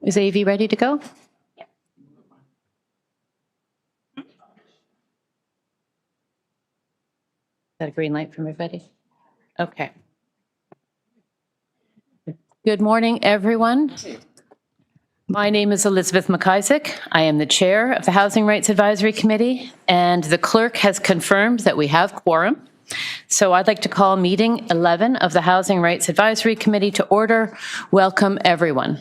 Is AV ready to go? Is that a green light from everybody? Okay. Good morning, everyone. My name is Elizabeth McIsaac. I am the chair of the Housing Rights Advisory Committee, and the clerk has confirmed that we have quorum. So I'd like to call meeting 11 of the Housing Rights Advisory Committee to order. Welcome, everyone.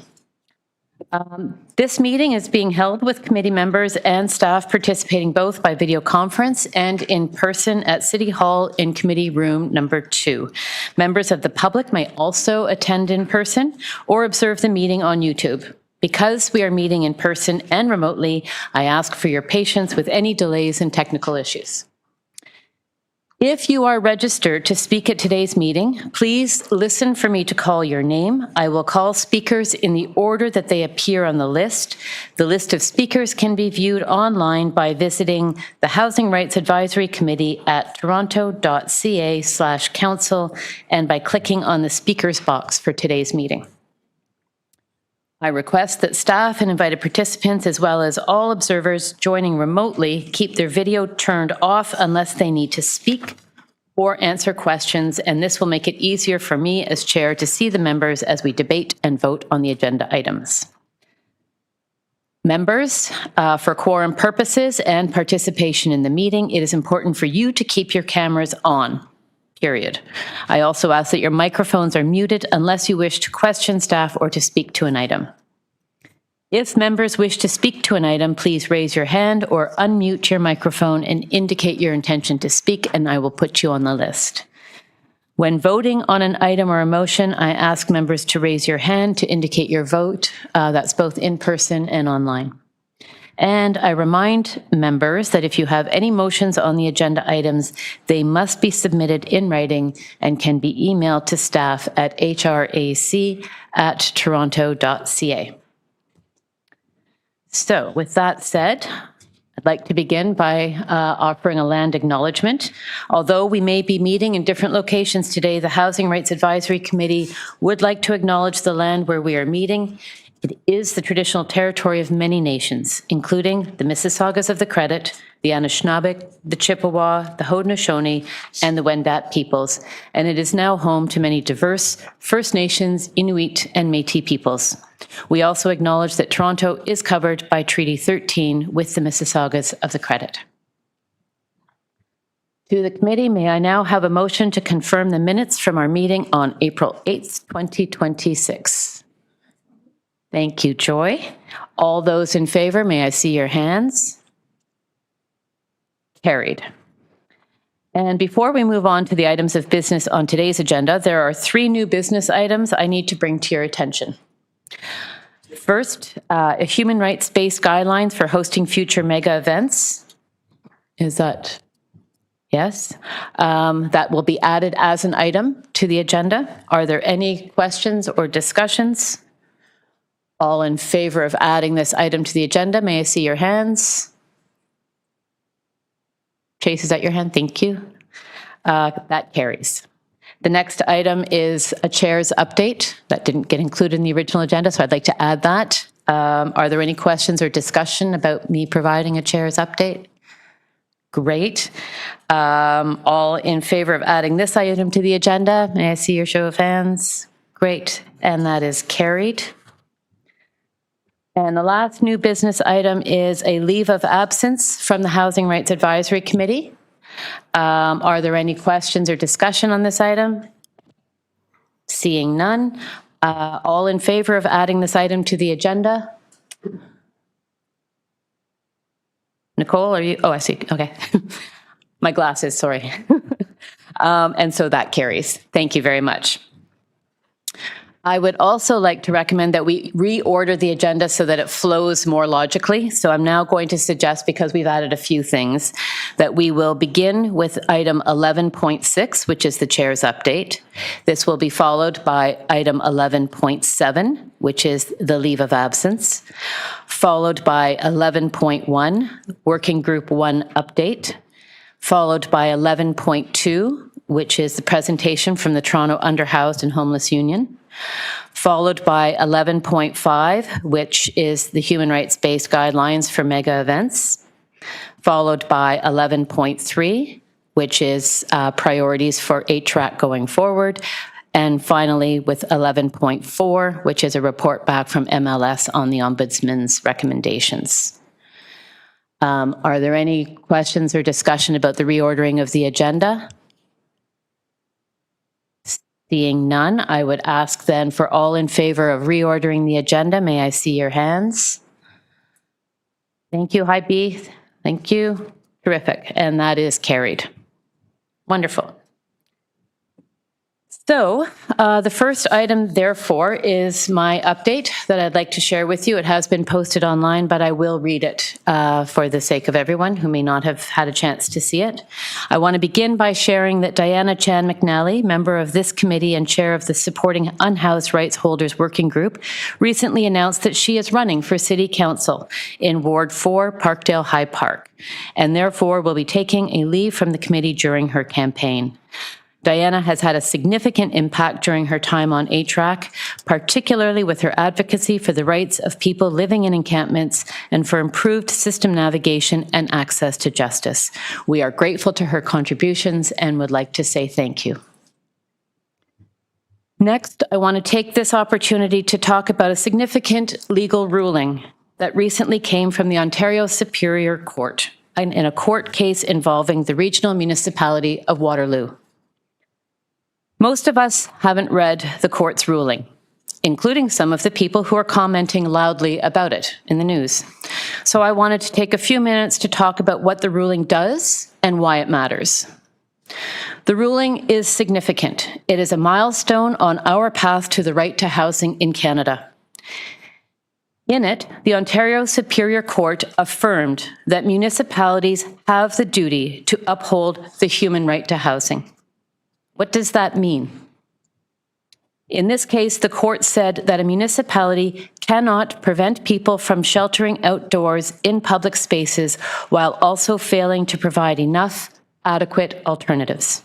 This meeting is being held with committee members and staff participating both by video conference and in person at City Hall in committee room number 2. Members of the public may also attend in person or observe the meeting on YouTube. Because we are meeting in person and remotely, I ask for your patience with any delays and technical issues. If you are registered to speak at today's meeting, please listen for me to call your name. I will call speakers in the order that they appear on the list. The list of speakers can be viewed online by visiting the Housing Rights Advisory Committee at toronto.ca/council and by clicking on the speakers box for today's meeting. I request that staff and invited participants, as well as all observers joining remotely, keep their video turned off unless they need to speak or answer questions, and this will make it easier for me as chair to see the members as we debate and vote on the agenda items. Members, for quorum purposes and participation in the meeting, it is important for you to keep your cameras on. Period. I also ask that your microphones are muted unless you wish to question staff or to speak to an item. If members wish to speak to an item, please raise your hand or unmute your microphone and indicate your intention to speak, and I will put you on the list. When voting on an item or a motion, I ask members to raise your hand to indicate your vote. That's both in person and online. And I remind members that if you have any motions on the agenda items, they must be submitted in writing and can be emailed to staff at hrac@toronto.ca. So with that said, I'd like to begin by offering a land acknowledgement. Although we may be meeting in different locations today, the Housing Rights Advisory Committee would like to acknowledge the land where we are meeting. It is the traditional territory of many nations, including the Mississaugas of the Credit, the Anishinaabe, the Chippewa, the Haudenosaunee, and the Wendat peoples, and it is now home to many diverse First Nations, Inuit, and Métis peoples. We also acknowledge that Toronto is covered by Treaty 13 with the Mississaugas of the Credit. To the committee, may I now have a motion to confirm the minutes from our meeting on April 8th, 2026. Thank you, Joy. All those in favor, may I see your hands? Carried. And before we move on to the items of business on today's agenda, there are 3 new business items I need to bring to your attention. First, human rights-based guidelines for hosting future mega events. Is that, yes? That will be added as an item to the agenda. Are there any questions or discussions? All in favor of adding this item to the agenda, may I see your hands? Chase, is that your hand? Thank you. That carries. The next item is a chair's update. That didn't get included in the original agenda, so I'd like to add that. Are there any questions or discussion about me providing a chair's update? Great. All in favor of adding this item to the agenda, may I see your show of hands? Great, and that is carried. And the last new business item is a leave of absence from the Housing Rights Advisory Committee. Are there any questions or discussion on this item? Seeing none. All in favor of adding this item to the agenda? Nicole, are you? Oh, I see. Okay. My glasses, sorry. And so that carries. Thank you very much. I would also like to recommend that we reorder the agenda so that it flows more logically. So I'm now going to suggest, because we've added a few things, that we will begin with item 11.6, which is the chair's update. This will be followed by item 11.7, which is the leave of absence, followed by 11.1, working group 1 update, followed by 11.2, which is the presentation from the Toronto Underhoused and Homeless Union, followed by 11.5, which is the human rights-based guidelines for mega events, followed by 11.3, which is priorities for HRAC going forward, and finally with 11.4, which is a report back from MLS on the Ombudsman's recommendations. Are there any questions or discussion about the reordering of the agenda? Seeing none, I would ask then for all in favor of reordering the agenda. May I see your hands? Thank you, Hi B. Thank you. Terrific. And that is carried. Wonderful. So the first item, therefore, is my update that I'd like to share with you. It has been posted online, but I will read it for the sake of everyone who may not have had a chance to see it. I want to begin by sharing that Diana Chan McNally, member of this committee and chair of the Supporting Unhoused Rights Holders Working Group, recently announced that she is running for City Council in Ward 4, Parkdale High Park, and therefore will be taking a leave from the committee during her campaign. Diana has had a significant impact during her time on HRAC, particularly with her advocacy for the rights of people living in encampments and for improved system navigation and access to justice. We are grateful to her contributions and would like to say thank you. Next, I want to take this opportunity to talk about a significant legal ruling that recently came from the Ontario Superior Court in a court case involving the regional municipality of Waterloo. Most of us haven't read the court's ruling, including some of the people who are commenting loudly about it in the news. So I wanted to take a few minutes to talk about what the ruling does and why it matters. The ruling is significant. It is a milestone on our path to the right to housing in Canada. In it, the Ontario Superior Court affirmed that municipalities have the duty to uphold the human right to housing. What does that mean? In this case, the court said that a municipality cannot prevent people from sheltering outdoors in public spaces while also failing to provide enough adequate alternatives.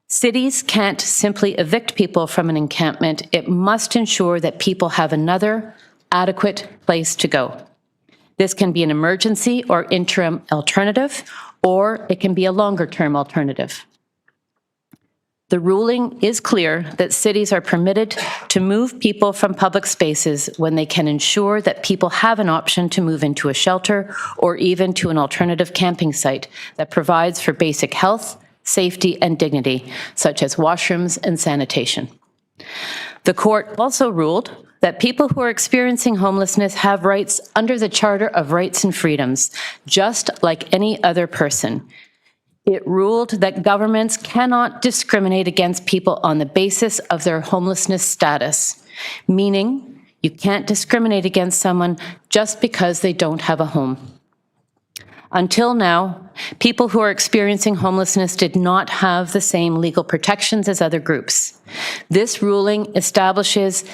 Cities can't simply evict people from an encampment. It must ensure that people have another adequate place to go. This can be an emergency or interim alternative, or it can be a longer-term alternative. The ruling is clear that cities are permitted to move people from public spaces when they can ensure that people have an option to move into a shelter or even to an alternative camping site that provides for basic health, safety, and dignity, such as washrooms and sanitation. The court also ruled that people who are experiencing homelessness have rights under the Charter of Rights and Freedoms, just like any other person. It ruled that governments cannot discriminate against people on the basis of their homelessness status, meaning you can't discriminate against someone just because they don't have a home. Until now, people who are experiencing homelessness did not have the same legal protections as other groups. This ruling establishes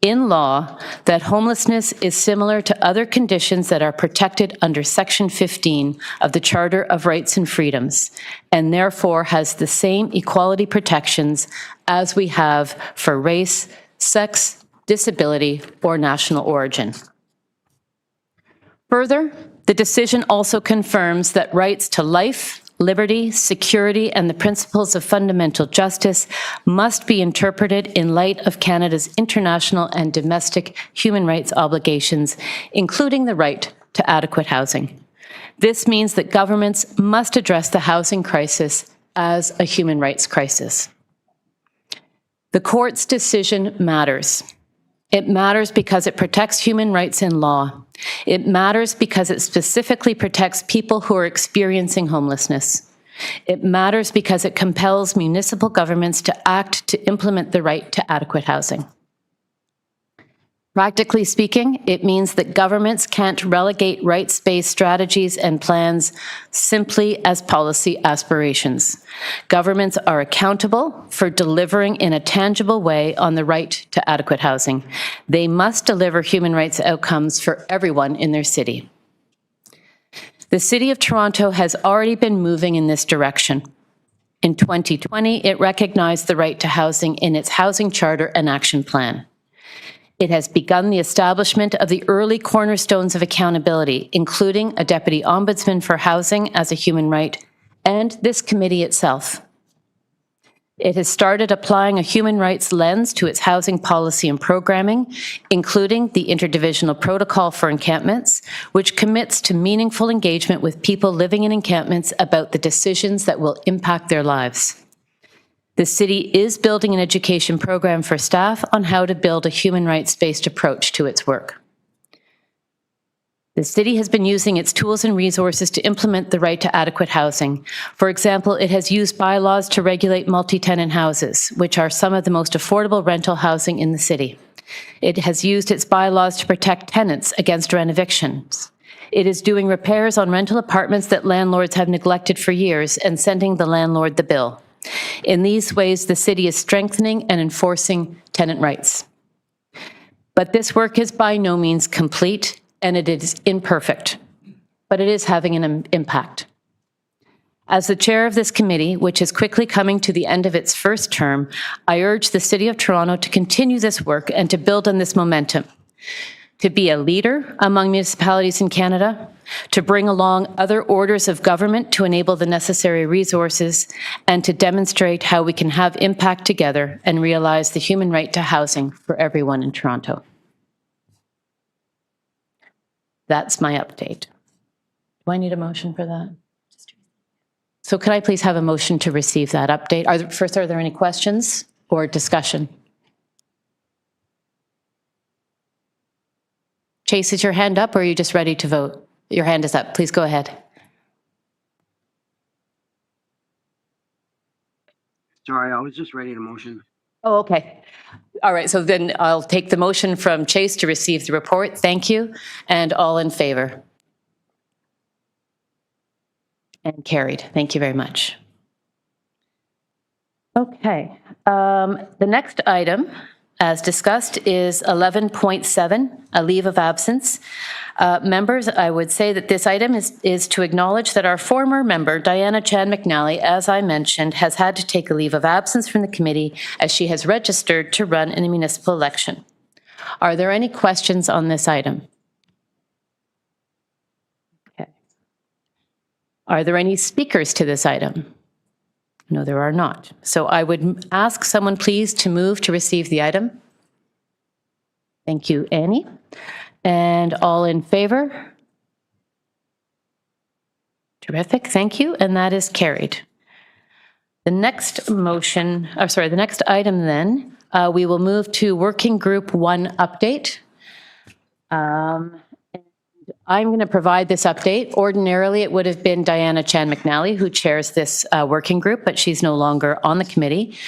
in law that homelessness is similar to other conditions that are protected under Section 15 of the Charter of Rights and Freedoms, and therefore has the same equality protections as we have for race, sex, disability, or national origin. Further, the decision also confirms that rights to life, liberty, security, and the principles of fundamental justice must be interpreted in light of Canada's international and domestic human rights obligations, including the right to adequate housing. This means that governments must address the housing crisis as a human rights crisis. The court's decision matters. It matters because it protects human rights in law. It matters because it specifically protects people who are experiencing homelessness. It matters because it compels municipal governments to act to implement the right to adequate housing. Practically speaking, it means that governments can't relegate rights-based strategies and plans simply as policy aspirations. Governments are accountable for delivering in a tangible way on the right to adequate housing. They must deliver human rights outcomes for everyone in their city. The City of Toronto has already been moving in this direction. In 2020, it recognized the right to housing in its Housing Charter and Action Plan. It has begun the establishment of the early cornerstones of accountability, including a Deputy Ombudsman for Housing as a human right, and this committee itself. It has started applying a human rights lens to its housing policy and programming, including the Interdivisional Protocol for Encampments, which commits to meaningful engagement with people living in encampments about the decisions that will impact their lives. The city is building an education program for staff on how to build a human rights-based approach to its work. The city has been using its tools and resources to implement the right to adequate housing. For example, it has used bylaws to regulate multi-tenant houses, which are some of the most affordable rental housing in the city. It has used its bylaws to protect tenants against rent evictions. It is doing repairs on rental apartments that landlords have neglected for years and sending the landlord the bill. In these ways, the city is strengthening and enforcing tenant rights. But this work is by no means complete, and it is imperfect, but it is having an impact. As the chair of this committee, which is quickly coming to the end of its first term, I urge the City of Toronto to continue this work and to build on this momentum, to be a leader among municipalities in Canada, to bring along other orders of government to enable the necessary resources, and to demonstrate how we can have impact together and realize the human right to housing for everyone in Toronto. That's my update. Do I need a motion for that? So could I please have a motion to receive that update? First, are there any questions or discussion? Chase, is your hand up or are you just ready to vote? Your hand is up. Please go ahead. Sorry, I was just ready to motion. Oh, okay. All right, so then I'll take the motion from Chase to receive the report. Thank you. And all in favor? And carried. Thank you very much. Okay. The next item, as discussed, is 11.7, a leave of absence. Members, I would say that this item is to acknowledge that our former member, Diana Chan McNally, as I mentioned, has had to take a leave of absence from the committee as she has registered to run in a municipal election. Are there any questions on this item? Okay. Are there any speakers to this item? No, there are not. So I would ask someone please to move to receive the item. Thank you, Annie. And all in favor? Terrific, thank you, and that is carried. The next motion, the next item then, we will move to Working Group 1 update. And I'm going to provide this update. Ordinarily, it would have been Diana Chan McNally who chairs this working group, but she's no longer on the committee.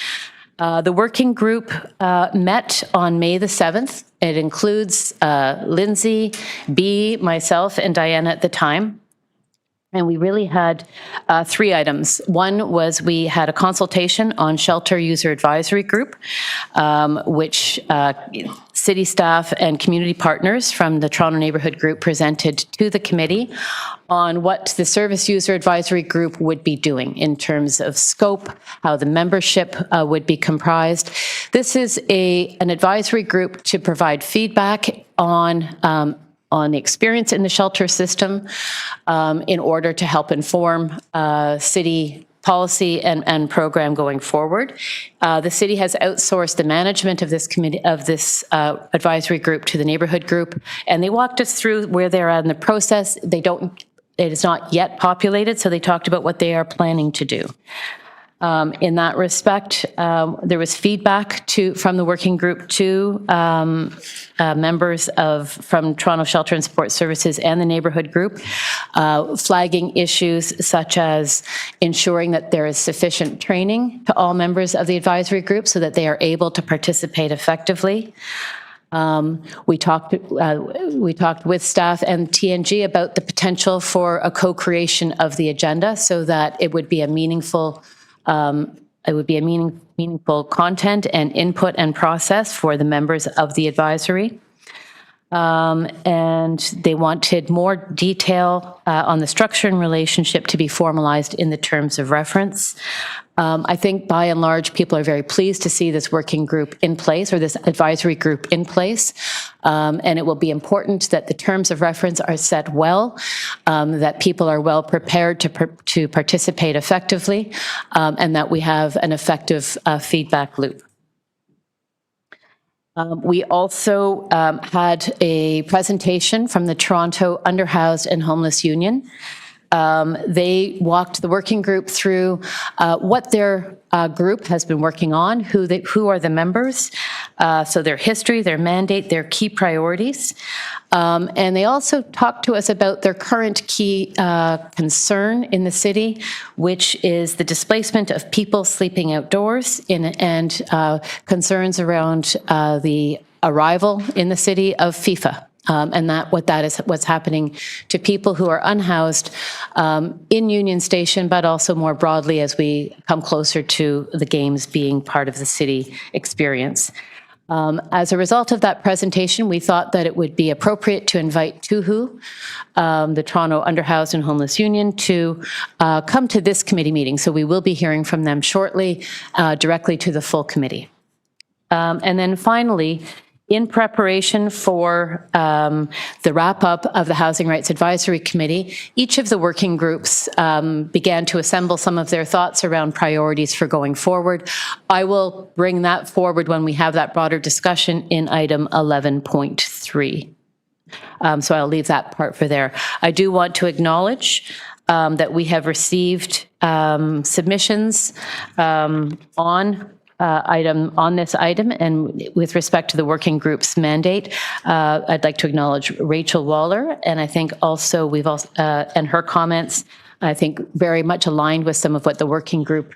The working group met on May the 7th. It includes Lindsay, B, myself, and Diana at the time. And we really had three items. One was we had a consultation on Shelter User Advisory Group, which city staff and community partners from the Toronto Neighbourhood Group presented to the committee on what the Service User Advisory Group would be doing in terms of scope, how the membership would be comprised. This is an advisory group to provide feedback on the experience in the shelter system in order to help inform city policy and program going forward. The city has outsourced the management of this committee, of this advisory group, to the neighborhood group, and they walked us through where they're at in the process. It is not yet populated, so they talked about what they are planning to do. In that respect, there was feedback from the working group to members from Toronto Shelter and Support Services and the neighborhood group, flagging issues such as ensuring that there is sufficient training to all members of the advisory group so that they are able to participate effectively. We talked with staff and TNG about the potential for a co-creation of the agenda so that it would be a meaningful meaningful content and input and process for the members of the advisory. And they wanted more detail on the structure and relationship to be formalized in the terms of reference. I think by and large, people are very pleased to see this working group in place, or this advisory group in place. And it will be important that the terms of reference are set well, that people are well prepared to participate effectively, and that we have an effective feedback loop. We also had a presentation from the Toronto Underhoused and Homeless Union. They walked the working group through what their group has been working on, who are the members, so their history, their mandate, their key priorities. And they also talked to us about their current key concern in the city, which is the displacement of people sleeping outdoors and concerns around the arrival in the city of FIFA. And what's happening to people who are unhoused in Union Station, but also more broadly as we come closer to the games being part of the city experience. As a result of that presentation, we thought that it would be appropriate to invite TUHU, the Toronto Underhoused and Homeless Union, to come to this committee meeting. So we will be hearing from them shortly, directly to the full committee. And then finally, in preparation for the wrap-up of the Housing Rights Advisory Committee, each of the working groups began to assemble some of their thoughts around priorities for going forward. I will bring that forward when we have that broader discussion in item 11.3. So I'll leave that part for there. I do want to acknowledge that we have received submissions on this item, and with respect to the working group's mandate, I'd like to acknowledge Rachel Waller, and I think also and her comments, I think very much aligned with some of what the working group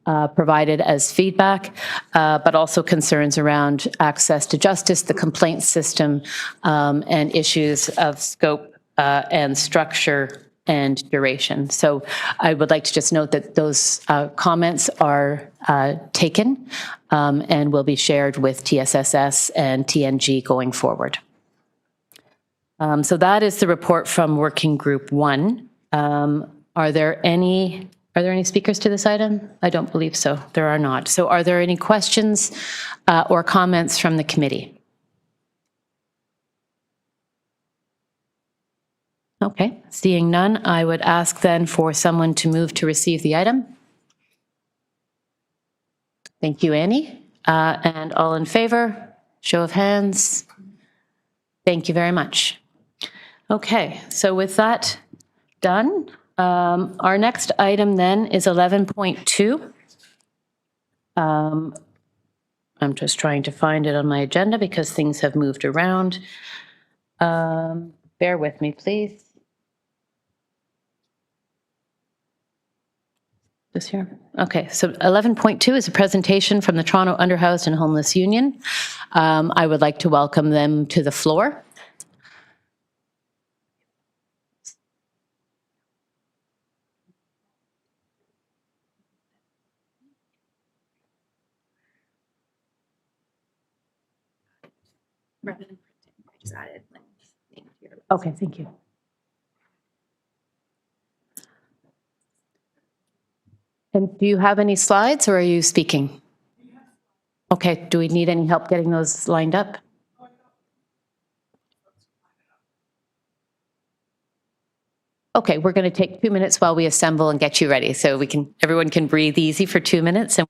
provided as feedback, but also concerns around access to justice, the complaint system, and issues of scope and structure and duration. So I would like to just note that those comments are taken and will be shared with TSSS and TNG going forward. So that is the report from Working Group 1. Are there any speakers to this item? I don't believe so. There are not. So are there any questions or comments from the committee? Okay, seeing none, I would ask then for someone to move to receive the item. Thank you, Annie. And all in favor? Show of hands. Thank you very much. Okay, so with that done, our next item then is 11.2. I'm just trying to find it on my agenda because things have moved around. Bear with me, please. This here? Okay, so 11.2 is a presentation from the Toronto Underhoused and Homeless Union. I would like to welcome them to the floor. Okay, thank you. And do you have any slides or are you speaking? Okay, do we need any help getting those lined up? Okay, we're going to take 2 minutes while we assemble and get you ready so everyone can breathe easy for 2 minutes. And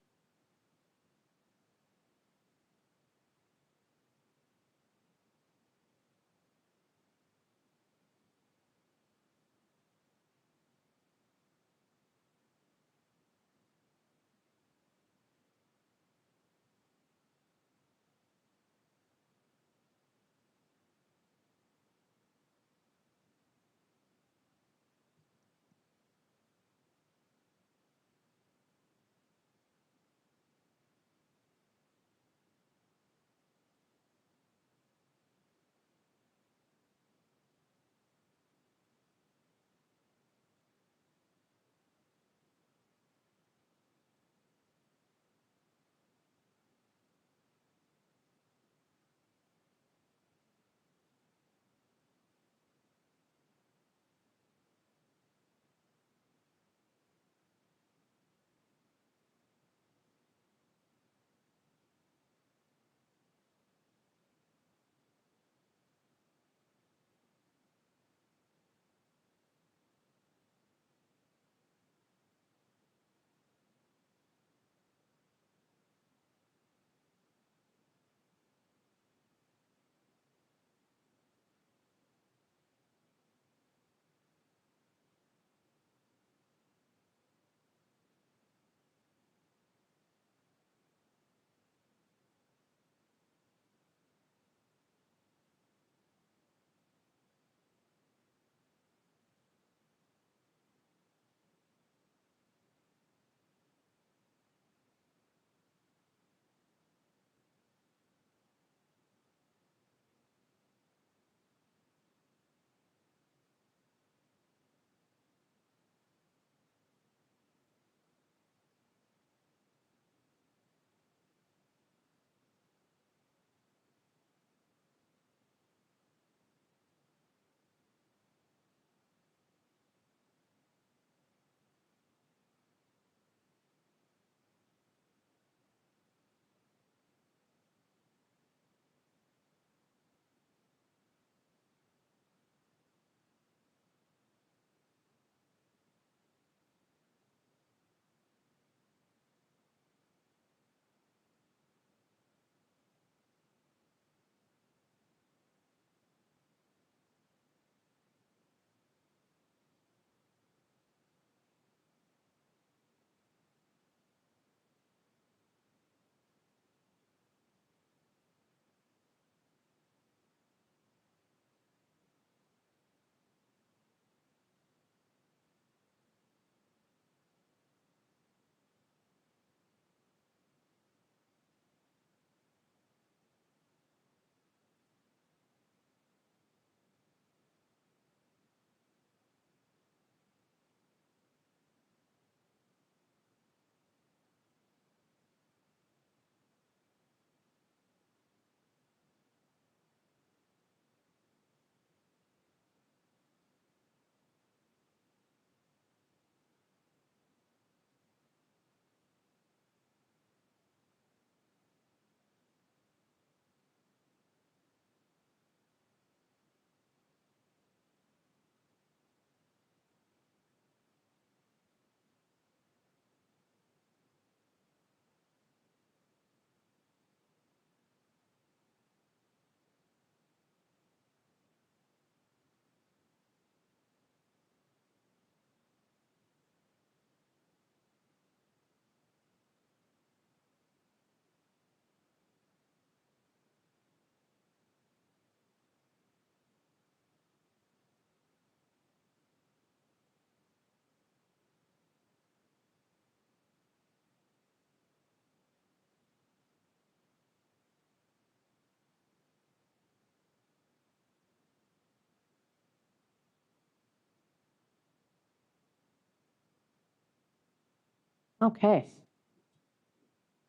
Okay.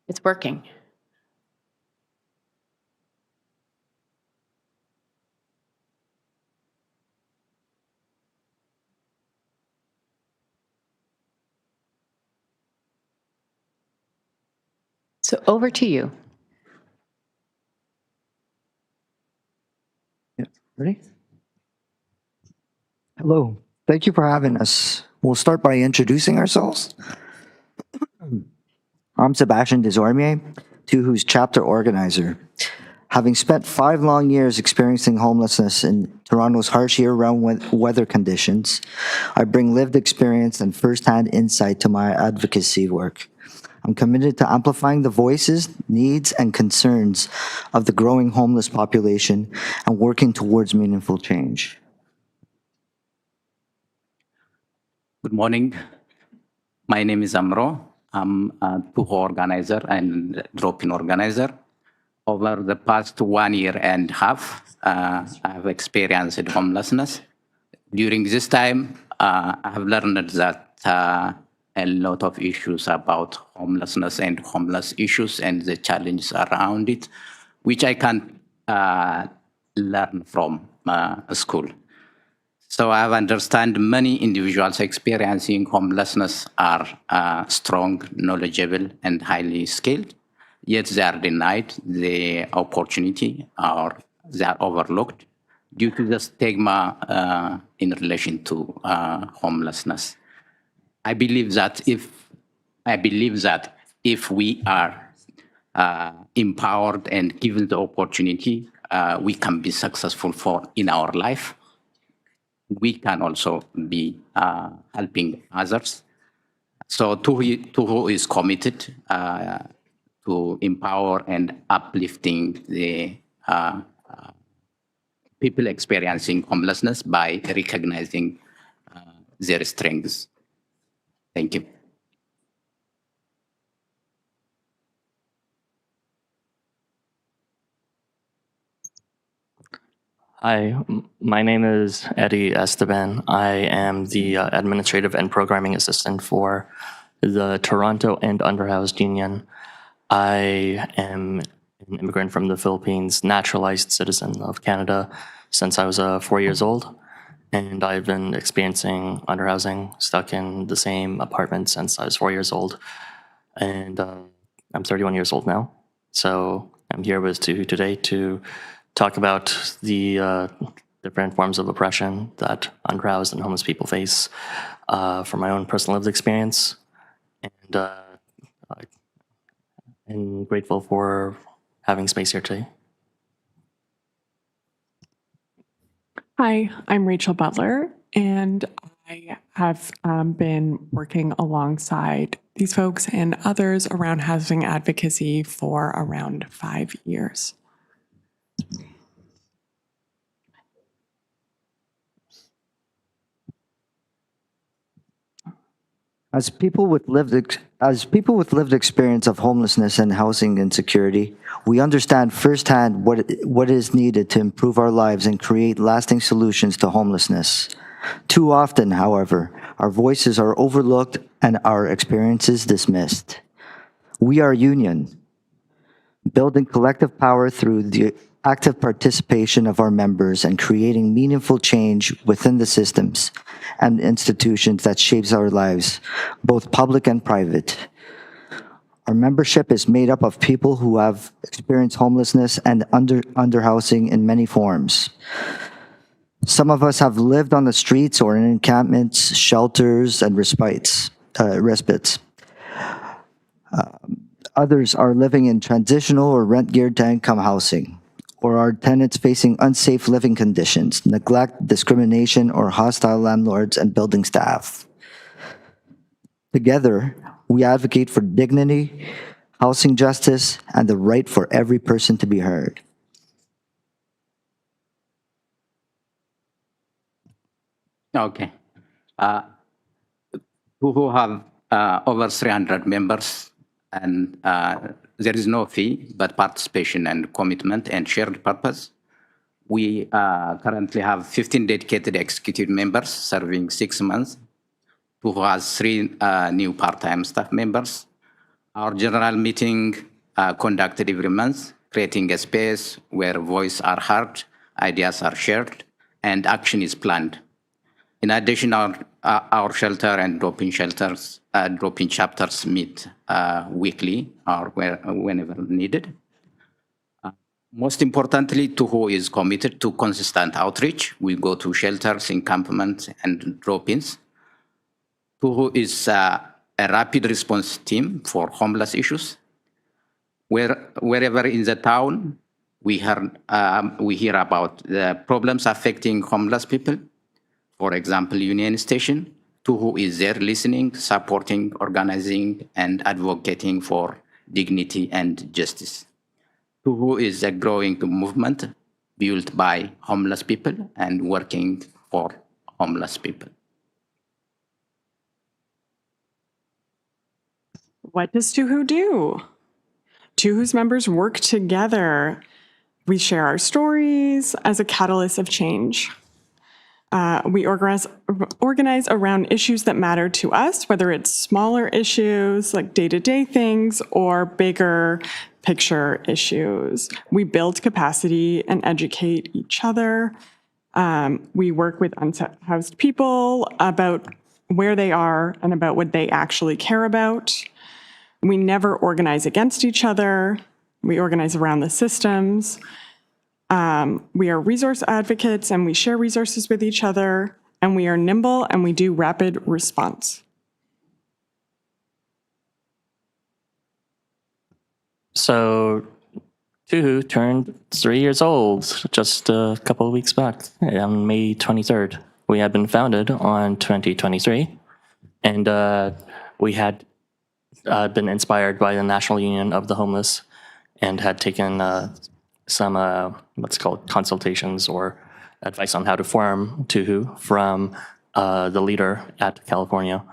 It's working. So over to you. Ready? Hello. Thank you for having us. We'll start by introducing ourselves. I'm Sebastian Desormier, Unhoused chapter organizer. Having spent 5 long years experiencing homelessness in Toronto's harsh year-round weather conditions, I bring lived experience and firsthand insight to my advocacy work. I'm committed to amplifying the voices, needs, and concerns of the growing homeless population and working towards meaningful change. Good morning. My name is Amro. I'm a PUHO organizer and drop-in organizer. Over the past 1 year and a half, I have experienced homelessness. During this time, I have learned that a lot of issues about homelessness and homeless issues and the challenges around it, which I can learn from school. So I have understand many individuals experiencing homelessness are strong, knowledgeable, and highly skilled, yet they are denied the opportunity or they are overlooked due to the stigma in relation to homelessness. I believe that if we are empowered and given the opportunity, we can be successful in our life. We can also be helping others. So Tuhu is committed to empower and uplifting the people experiencing homelessness by recognizing their strengths. Thank you. Hi, my name is Eddie Esteban. I am the administrative and programming assistant for the Toronto and Underhoused Union. I am an immigrant from the Philippines, naturalized citizen of Canada since I was 4 years old. And I've been experiencing underhousing, stuck in the same apartment since I was 4 years old. And I'm 31 years old now. So I'm here with Tuhu today to talk about the different forms of oppression that unhoused and homeless people face from my own personal lived experience. And I'm grateful for having space here today. Hi, I'm Rachel Butler, and I have been working alongside these folks and others around housing advocacy for around 5 years. As people with lived experience of homelessness and housing insecurity, we understand firsthand what is needed to improve our lives and create lasting solutions to homelessness. Too often, however, our voices are overlooked and our experiences dismissed. We are union, building collective power through the active participation of our members and creating meaningful change within the systems and institutions that shapes our lives, both public and private. Our membership is made up of people who have experienced homelessness and underhousing in many forms. Some of us have lived on the streets or in encampments, shelters, and respites. Others are living in transitional or rent-geared to income housing, or are tenants facing unsafe living conditions, neglect, discrimination, or hostile landlords and building staff. Together, we advocate for dignity, housing justice, and the right for every person to be heard. Okay. Who have over 300 members, and there is no fee, but participation and commitment and shared purpose. We currently have 15 dedicated executive members serving 6 months. who has 3 new part-time staff members. Our general meeting conducted every month, creating a space where voices are heard, ideas are shared, and action is planned. In addition, our shelter and drop-in chapters meet weekly or whenever needed. Most importantly, Tuho is committed to consistent outreach. We go to shelters, encampments, and drop-ins. Tuho is a rapid response team for homeless issues. Wherever in the town, we hear about the problems affecting homeless people. For example, Union Station, Tuho is there listening, supporting, organizing, and advocating for dignity and justice. Tuho is a growing movement built by homeless people and working for homeless people. What does Tuhu do? Tuhu's members work together. We share our stories as a catalyst of change. We organize around issues that matter to us, whether it's smaller issues like day-to-day things or bigger picture issues. We build capacity and educate each other. We work with unhoused people about where they are and about what they actually care about. We never organize against each other. We organize around the systems. We are resource advocates and we share resources with each other, and we are nimble and we do rapid response. So Tuhu turned 3 years old just a couple of weeks back on May 23rd. We had been founded on 2023, and we had been inspired by the National Union of the Homeless and had taken some what's called consultations or advice on how to form Tuhu from the leader at California.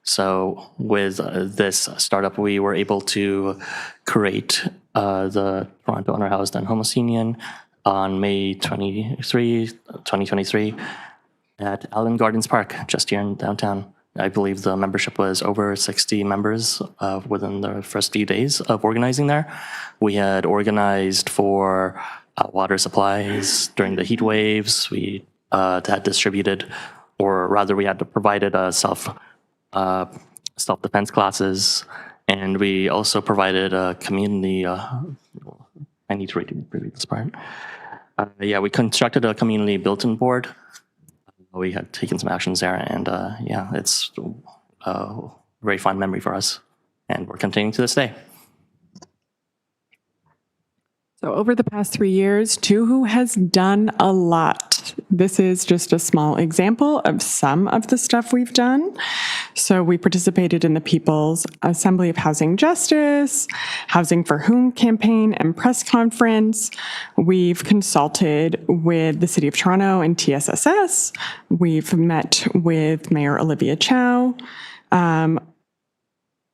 So with this startup, we were able to create the Toronto Underhoused and Homeless Union on May 23, 2023 at Allen Gardens Park, just here in downtown. I believe the membership was over 60 members within the first few days of organizing there. We had organized for water supplies during the heat waves. We had distributed, or rather we had provided self-defense classes, and we also provided a community, I need to read this part. We constructed a community bulletin board. We had taken some actions there, and it's a very fond memory for us, and we're continuing to this day. So over the past 3 years, Tuhu has done a lot. This is just a small example of some of the stuff we've done. So we participated in the People's Assembly of Housing Justice, Housing for Whom campaign and press conference. We've consulted with the City of Toronto and TSSS. We've met with Mayor Olivia Chow.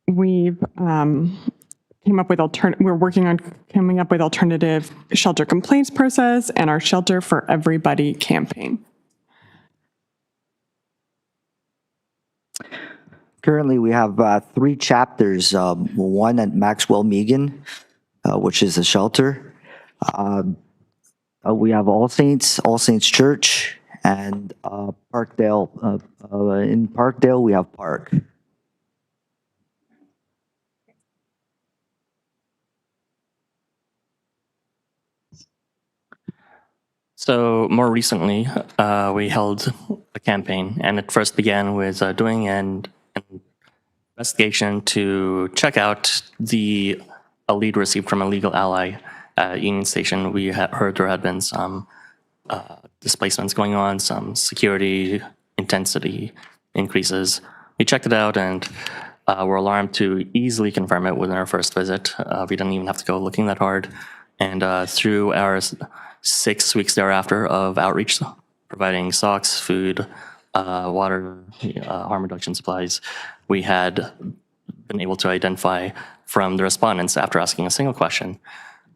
We're working on coming up with alternative shelter complaints process and our Shelter for Everybody campaign. Currently, we have 3 chapters, one at Maxwell Megan, which is a shelter. We have All Saints Church, and Parkdale. In Parkdale, we have Park. So more recently, we held a campaign, and it first began with doing an investigation to check out a lead received from a legal ally at Union Station. We heard there had been some displacements going on, some security intensity increases. We checked it out and were alarmed to easily confirm it within our first visit. We didn't even have to go looking that hard. And through our 6 weeks thereafter of outreach, providing socks, food, water, harm reduction supplies, we had been able to identify from the respondents after asking a single question,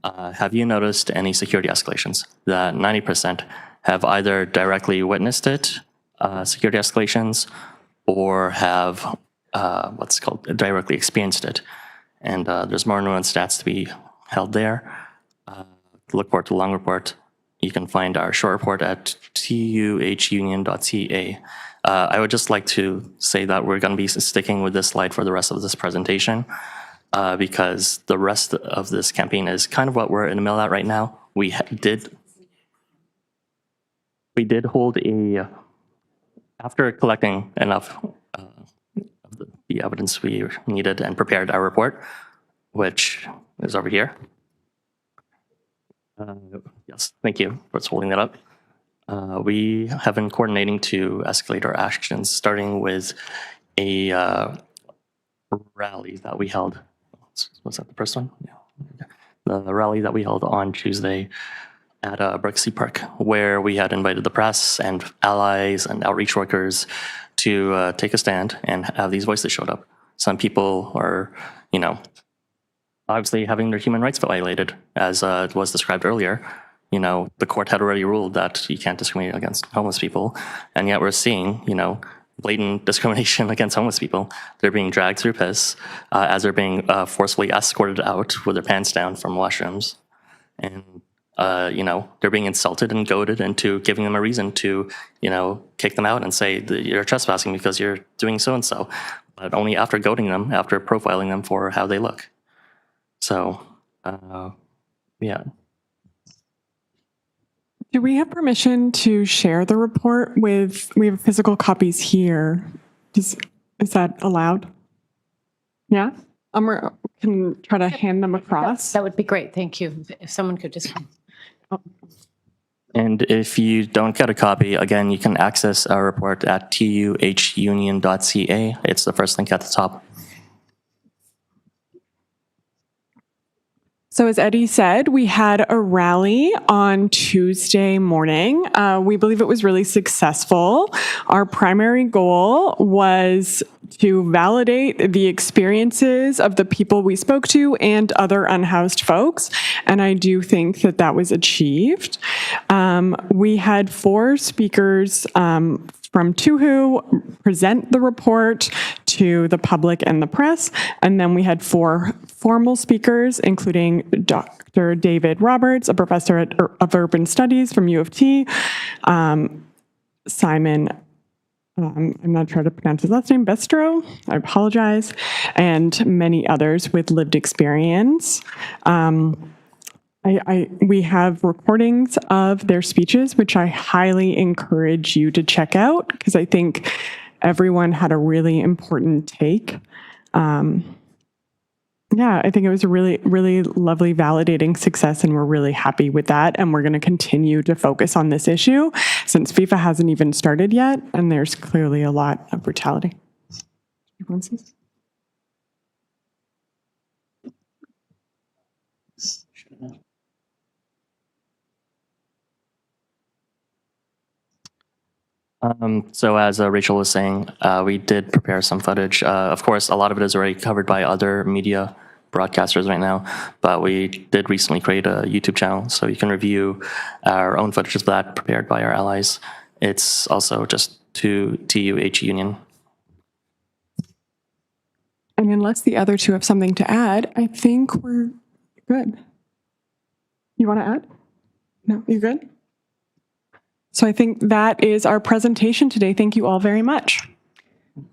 have you noticed any security escalations? That 90% have either directly witnessed it, security escalations, or have what's called directly experienced it. And there's more nuanced stats to be held there. Look forward to the long report. You can find our short report at tuhunion.ca. I would just like to say that we're going to be sticking with this slide for the rest of this presentation because the rest of this campaign is kind of what we're in the middle at right now. We did hold a, after collecting enough of the evidence we needed and prepared our report, which is over here. Yes, thank you for holding that up. We have been coordinating to escalate our actions, starting with a rally that we held. Was that the first one? Yeah. The rally that we held on Tuesday at Brooksea Park, where we had invited the press and allies and outreach workers to take a stand and have these voices showed up. Some people are, obviously having their human rights violated, as it was described earlier. The court had already ruled that you can't discriminate against homeless people, and yet we're seeing, blatant discrimination against homeless people. They're being dragged through piss as they're being forcefully escorted out with their pants down from washrooms. And, they're being insulted and goaded into giving them a reason to, kick them out and say that you're trespassing because you're doing so-and-so, but only after goading them, after profiling them for how they look. So, yeah. Do we have permission to share the report with, we have physical copies here. Is that allowed? Yeah? Can try to hand them across. That would be great. Thank you. If someone could just. And if you don't get a copy, again, you can access our report at tuhunion.ca. It's the first link at the top. So as Eddie said, we had a rally on Tuesday morning. We believe it was really successful. Our primary goal was to validate the experiences of the people we spoke to and other unhoused folks. And I do think that that was achieved. We had 4 speakers from TUHU present the report to the public and the press. And then we had 4 formal speakers, including Dr. David Roberts, a professor of urban studies from U of T, Simon, I'm not trying to pronounce his last name, Bestro, I apologize, and many others with lived experience. We have recordings of their speeches, which I highly encourage you to check out because I think everyone had a really important take. Yeah, I think it was a really, really lovely, validating success, and we're really happy with that. And we're going to continue to focus on this issue since FIFA hasn't even started yet, and there's clearly a lot of brutality. So as Rachel was saying, we did prepare some footage. Of course, a lot of it is already covered by other media broadcasters right now, but we did recently create a YouTube channel, so you can review our own footage of that prepared by our allies. It's also just to TUH Union. And unless the other 2 have something to add, I think we're good. You want to add? No, you good? So I think that is our presentation today. Thank you all very much.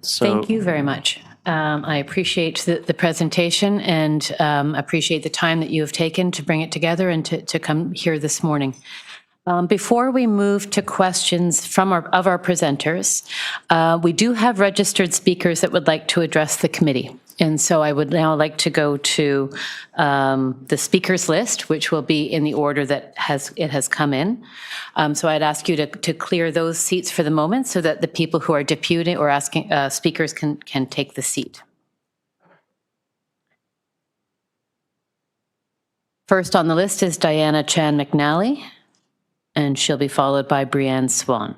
So, Thank you very much. I appreciate the presentation and appreciate the time that you have taken to bring it together and to come here this morning. Before we move to questions from our presenters, we do have registered speakers that would like to address the committee. And so I would now like to go to the speakers list, which will be in the order that it has come in. So I'd ask you to clear those seats for the moment so that the people who are deputing or asking speakers can take the seat. First on the list is Diana Chan McNally, and she'll be followed by Brianne Swan.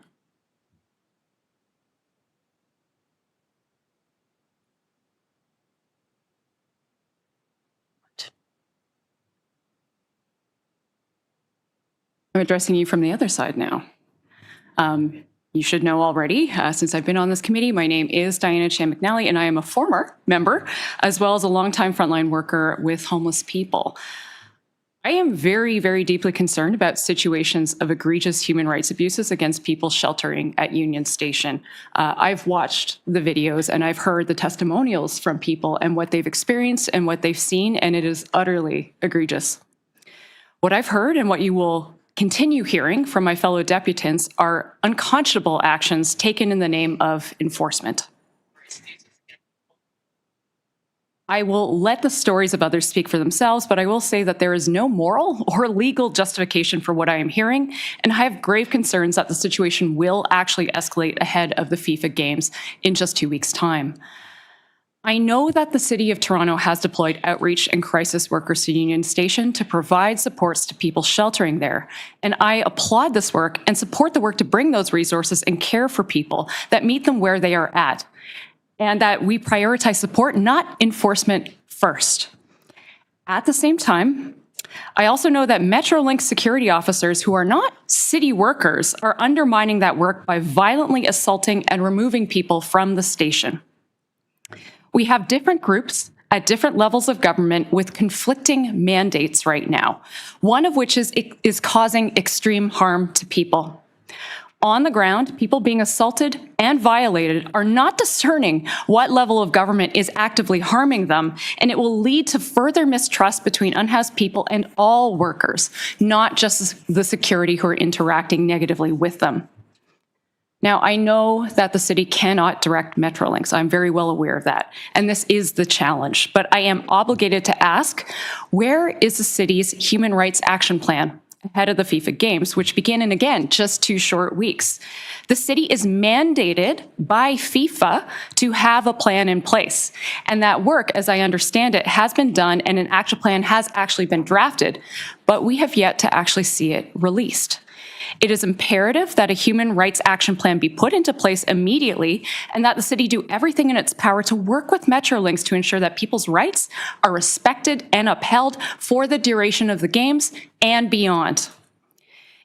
I'm addressing you from the other side now. you should know already, since I've been on this committee, my name is Diana Chan McNally, and I am a former member, as well as a longtime frontline worker with homeless people. I am very, very deeply concerned about situations of egregious human rights abuses against people sheltering at Union Station. I've watched the videos and I've heard the testimonials from people and what they've experienced and what they've seen, and it is utterly egregious. What I've heard and what you will continue hearing from my fellow deputants are unconscionable actions taken in the name of enforcement. I will let the stories of others speak for themselves, but I will say that there is no moral or legal justification for what I am hearing, and I have grave concerns that the situation will actually escalate ahead of the FIFA Games in just 2 weeks' time. I know that the City of Toronto has deployed outreach and crisis workers to Union Station to provide supports to people sheltering there, and I applaud this work and support the work to bring those resources and care for people that meet them where they are at, and that we prioritize support, not enforcement, first. At the same time, I also know that Metrolink security officers who are not city workers are undermining that work by violently assaulting and removing people from the station. We have different groups at different levels of government with conflicting mandates right now, one of which is causing extreme harm to people. On the ground, people being assaulted and violated are not discerning what level of government is actively harming them, and it will lead to further mistrust between unhoused people and all workers, not just the security who are interacting negatively with them. Now, I know that the city cannot direct Metrolinks. I'm very well aware of that, and this is the challenge. But I am obligated to ask, where is the city's human rights action plan ahead of the FIFA Games, which begin in, again, just 2 short weeks? The city is mandated by FIFA to have a plan in place, and that work, as I understand it, has been done and an action plan has actually been drafted, but we have yet to actually see it released. It is imperative that a human rights action plan be put into place immediately and that the city do everything in its power to work with Metrolinks to ensure that people's rights are respected and upheld for the duration of the games and beyond.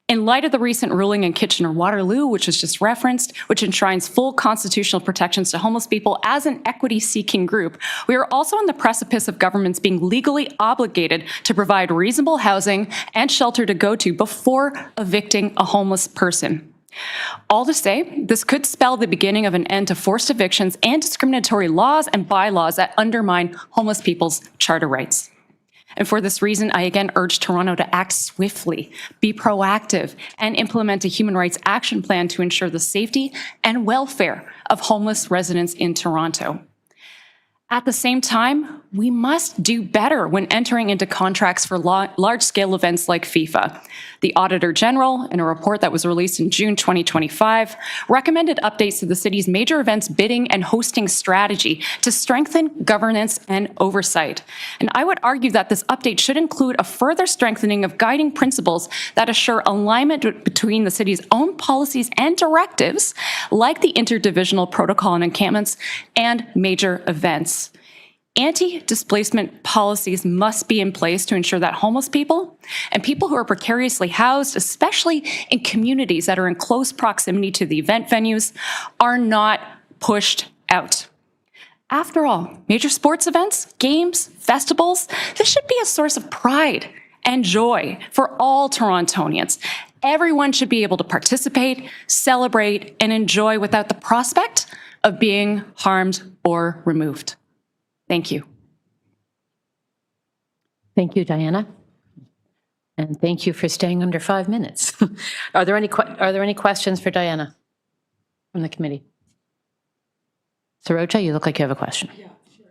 In light of the recent ruling in Kitchener-Waterloo, which was just referenced, which enshrines full constitutional protections to homeless people as an equity-seeking group, we are also on the precipice of governments being legally obligated to provide reasonable housing and shelter to go to before evicting a homeless person. All to say, this could spell the beginning of an end to forced evictions and discriminatory laws and bylaws that undermine homeless people's charter rights. And for this reason, I again urge Toronto to act swiftly, be proactive, and implement a human rights action plan to ensure the safety and welfare of homeless residents in Toronto. At the same time, we must do better when entering into contracts for large-scale events like FIFA. The Auditor General, in a report that was released in June 2025, recommended updates to the city's major events bidding and hosting strategy to strengthen governance and oversight. And I would argue that this update should include a further strengthening of guiding principles that assure alignment between the city's own policies and directives, like the interdivisional protocol on encampments and major events. Anti-displacement policies must be in place to ensure that homeless people and people who are precariously housed, especially in communities that are in close proximity to the event venues, are not pushed out. After all, major sports events, games, festivals, this should be a source of pride and joy for all Torontonians. Everyone should be able to participate, celebrate, and enjoy without the prospect of being harmed or removed. Thank you. Thank you, Diana. And thank you for staying under 5 minutes. Are there any questions for Diana from the committee? Saroja, you look like you have a question. Yeah, sure.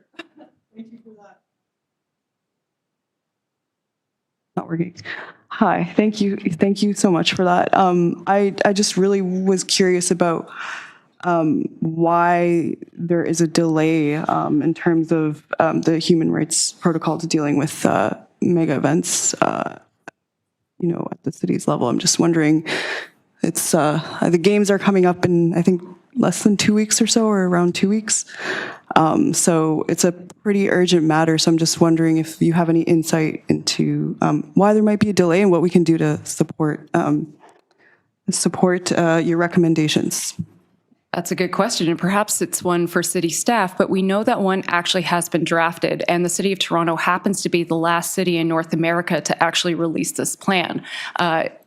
Thank you for that. Not working. Hi, thank you. Thank you so much for that. I just really was curious about why there is a delay in terms of the human rights protocol to dealing with mega events, at the city's level. I'm just wondering, it's the games are coming up in, I think, less than 2 weeks or so, or around 2 weeks. So it's a pretty urgent matter. So I'm just wondering if you have any insight into why there might be a delay and what we can do to support support your recommendations? That's a good question, and perhaps it's one for city staff, but we know that one actually has been drafted, and the City of Toronto happens to be the last city in North America to actually release this plan.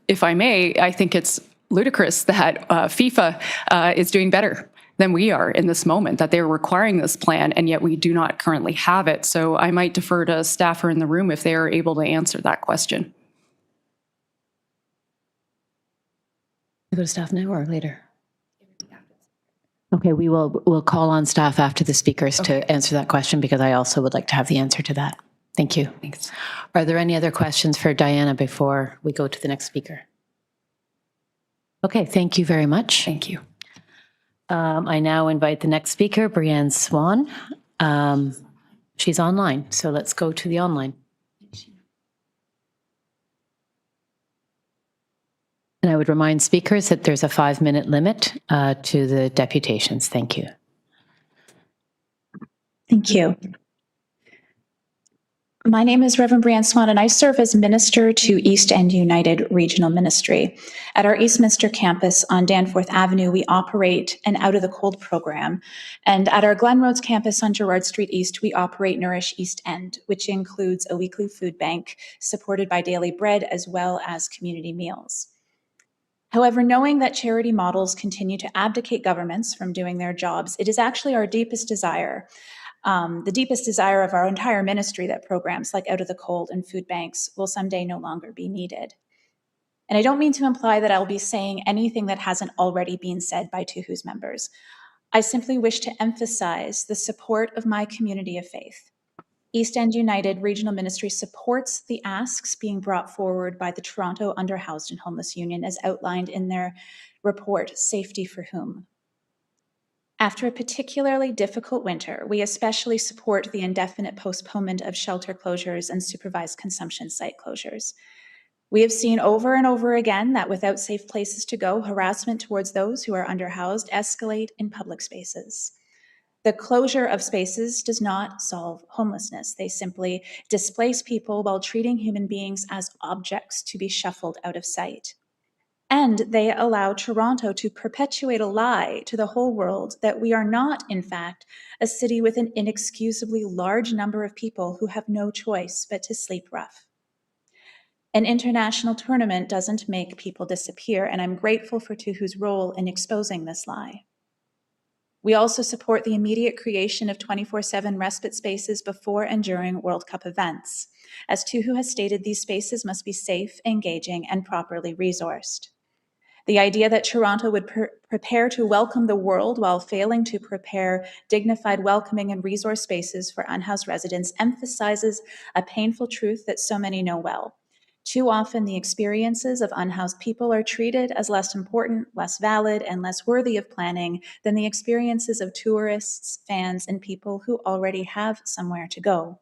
If I may, I think it's ludicrous that FIFA is doing better than we are in this moment, that they're requiring this plan, and yet we do not currently have it. So I might defer to a staffer in the room if they are able to answer that question. Go to staff now or later? Okay, we'll call on staff after the speakers to answer that question, because I also would like to have the answer to that. Thank you. Thanks. Are there any other questions for Diana before we go to the next speaker? Okay, thank you very much. Thank you. I now invite the next speaker, Brianne Swan. She's online, so let's go to the online. And I would remind speakers that there's a 5-minute limit to the deputations. Thank you. Thank you. My name is Reverend Brianne Swan, and I serve as Minister to East End United Regional Ministry. At our Eastminster campus on Danforth Avenue, we operate an Out of the Cold program. And at our Glen Roads campus on Gerrard Street East, we operate Nourish East End, which includes a weekly food bank supported by Daily Bread as well as community meals. However, knowing that charity models continue to abdicate governments from doing their jobs, it is actually our deepest desire, the deepest desire of our entire ministry, that programs like Out of the Cold and food banks will someday no longer be needed. And I don't mean to imply that I'll be saying anything that hasn't already been said by TUHU's members. I simply wish to emphasize the support of my community of faith. East End United Regional Ministry supports the asks being brought forward by the Toronto Underhoused and Homeless Union as outlined in their report, Safety for Whom. After a particularly difficult winter, we especially support the indefinite postponement of shelter closures and supervised consumption site closures. We have seen over and over again that without safe places to go, harassment towards those who are underhoused escalate in public spaces. The closure of spaces does not solve homelessness. They simply displace people while treating human beings as objects to be shuffled out of sight. And they allow Toronto to perpetuate a lie to the whole world that we are not, in fact, a city with an inexcusably large number of people who have no choice but to sleep rough. An international tournament doesn't make people disappear, and I'm grateful for TUHU's role in exposing this lie. We also support the immediate creation of 24/7 respite spaces before and during World Cup events. As TUHU has stated, these spaces must be safe, engaging, and properly resourced. The idea that Toronto would prepare to welcome the world while failing to prepare dignified, welcoming, and resource spaces for unhoused residents emphasizes a painful truth that so many know well. Too often, the experiences of unhoused people are treated as less important, less valid, and less worthy of planning than the experiences of tourists, fans, and people who already have somewhere to go.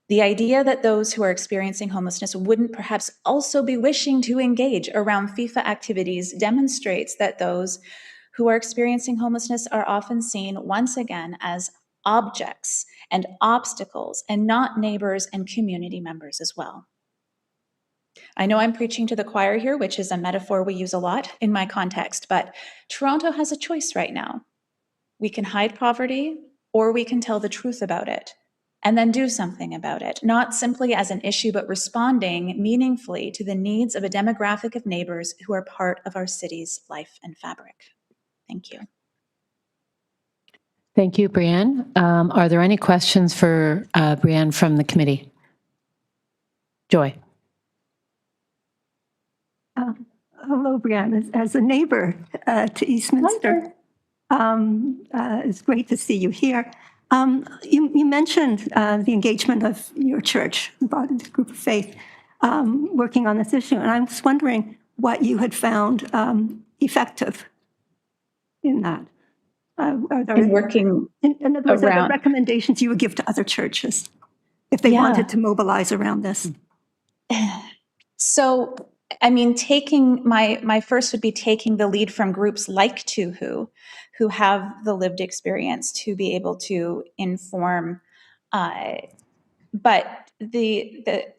The idea that those who are experiencing homelessness wouldn't perhaps also be wishing to engage around FIFA activities demonstrates that those who are experiencing homelessness are often seen once again as objects and obstacles and not neighbors and community members as well. I know I'm preaching to the choir here, which is a metaphor we use a lot in my context, but Toronto has a choice right now. We can hide poverty, or we can tell the truth about it, and then do something about it, not simply as an issue, but responding meaningfully to the needs of a demographic of neighbors who are part of our city's life and fabric. Thank you. Thank you, Brianne. Are there any questions for Brianne from the committee? Joy. Hello, Brianne. As a neighbor to Eastminster, it's great to see you here. You mentioned the engagement of your church, the group of faith, working on this issue, and I was wondering what you had found effective in that. Are there, in working in other words, are there around recommendations you would give to other churches if they wanted to mobilize around this? So, I mean, taking my first would be taking the lead from groups like TUHU, who have the lived experience to be able to inform But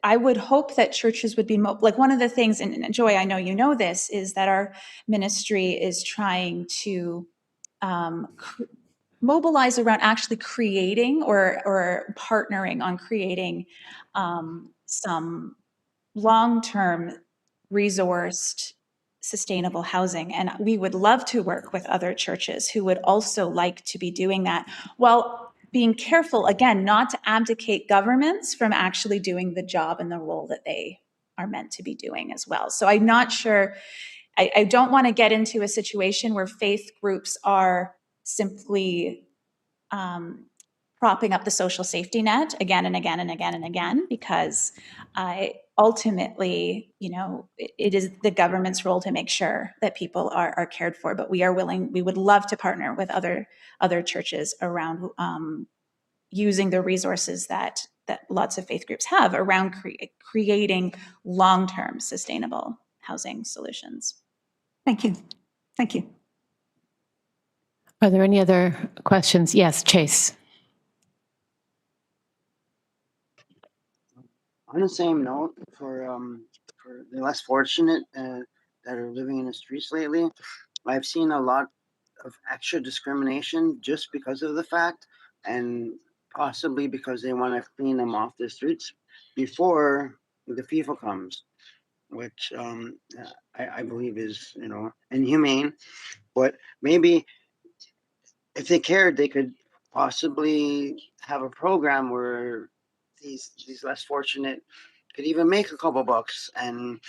I would hope that churches would be, like, one of the things, and Joy, I know you know this, is that our ministry is trying to mobilize around actually creating or partnering on creating some long-term resourced sustainable housing. And we would love to work with other churches who would also like to be doing that, while being careful, again, not to abdicate governments from actually doing the job and the role that they are meant to be doing as well. So I'm not sure, I don't want to get into a situation where faith groups are simply propping up the social safety net again and again and again and again, because ultimately, it is the government's role to make sure that people are cared for. But we would love to partner with other churches around using the resources that lots of faith groups have around creating long-term sustainable housing solutions. Thank you. Thank you. Are there any other questions? Yes, Chase. On the same note, for the less fortunate that are living in the streets lately, I've seen a lot of extra discrimination just because of the fact, and possibly because they want to clean them off the streets before the FIFA comes, which I believe is inhumane. But maybe if they cared, they could possibly have a program where these less fortunate could even make a couple bucks and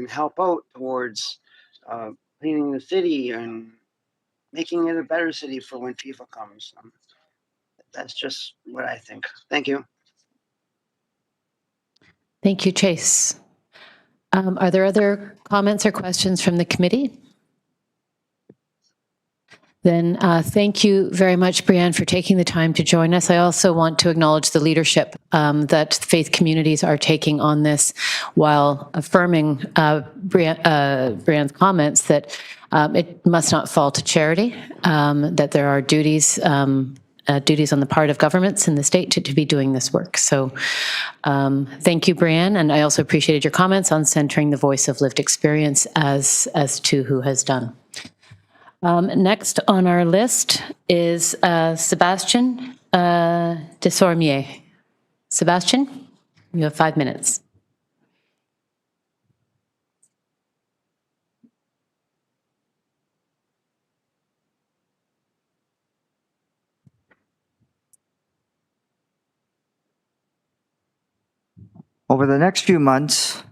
help out towards cleaning the city and making it a better city for when FIFA comes. That's just what I think. Thank you. Thank you, Chase. Are there other comments or questions from the committee? Then thank you very much, Brianne, for taking the time to join us. I also want to acknowledge the leadership that faith communities are taking on this, while affirming Brianne's comments that it must not fall to charity, that there are duties on the part of governments in the state to be doing this work. So thank you, Brianne. And I also appreciated your comments on centering the voice of lived experience as to who has done. Next on our list is Sebastian Desormier. Sebastian, you have 5 minutes. Over the next few months,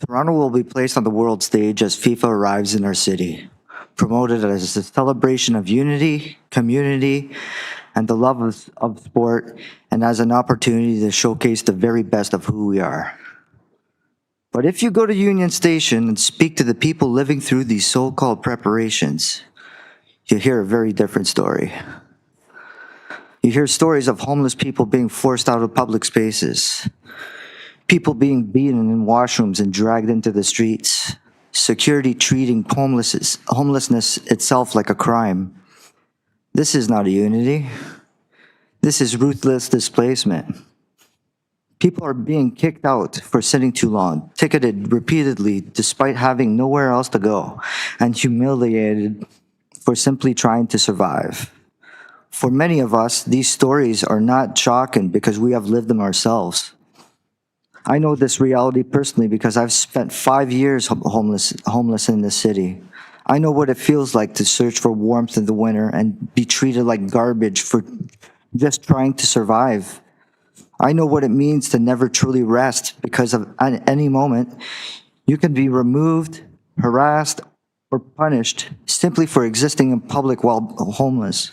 Toronto will be placed on the world stage as FIFA arrives in our city, promoted as a celebration of unity, community, and the love of sport, and as an opportunity to showcase the very best of who we are. But if you go to Union Station and speak to the people living through these so-called preparations, you hear a very different story. You hear stories of homeless people being forced out of public spaces, people being beaten in washrooms and dragged into the streets, security treating homelessness itself like a crime. This is not a unity. This is ruthless displacement. People are being kicked out for sitting too long, ticketed repeatedly despite having nowhere else to go, and humiliated for simply trying to survive. For many of us, these stories are not shocking because we have lived them ourselves. I know this reality personally because I've spent 5 years homeless in this city. I know what it feels like to search for warmth in the winter and be treated like garbage for just trying to survive. I know what it means to never truly rest because at any moment you can be removed, harassed, or punished simply for existing in public while homeless.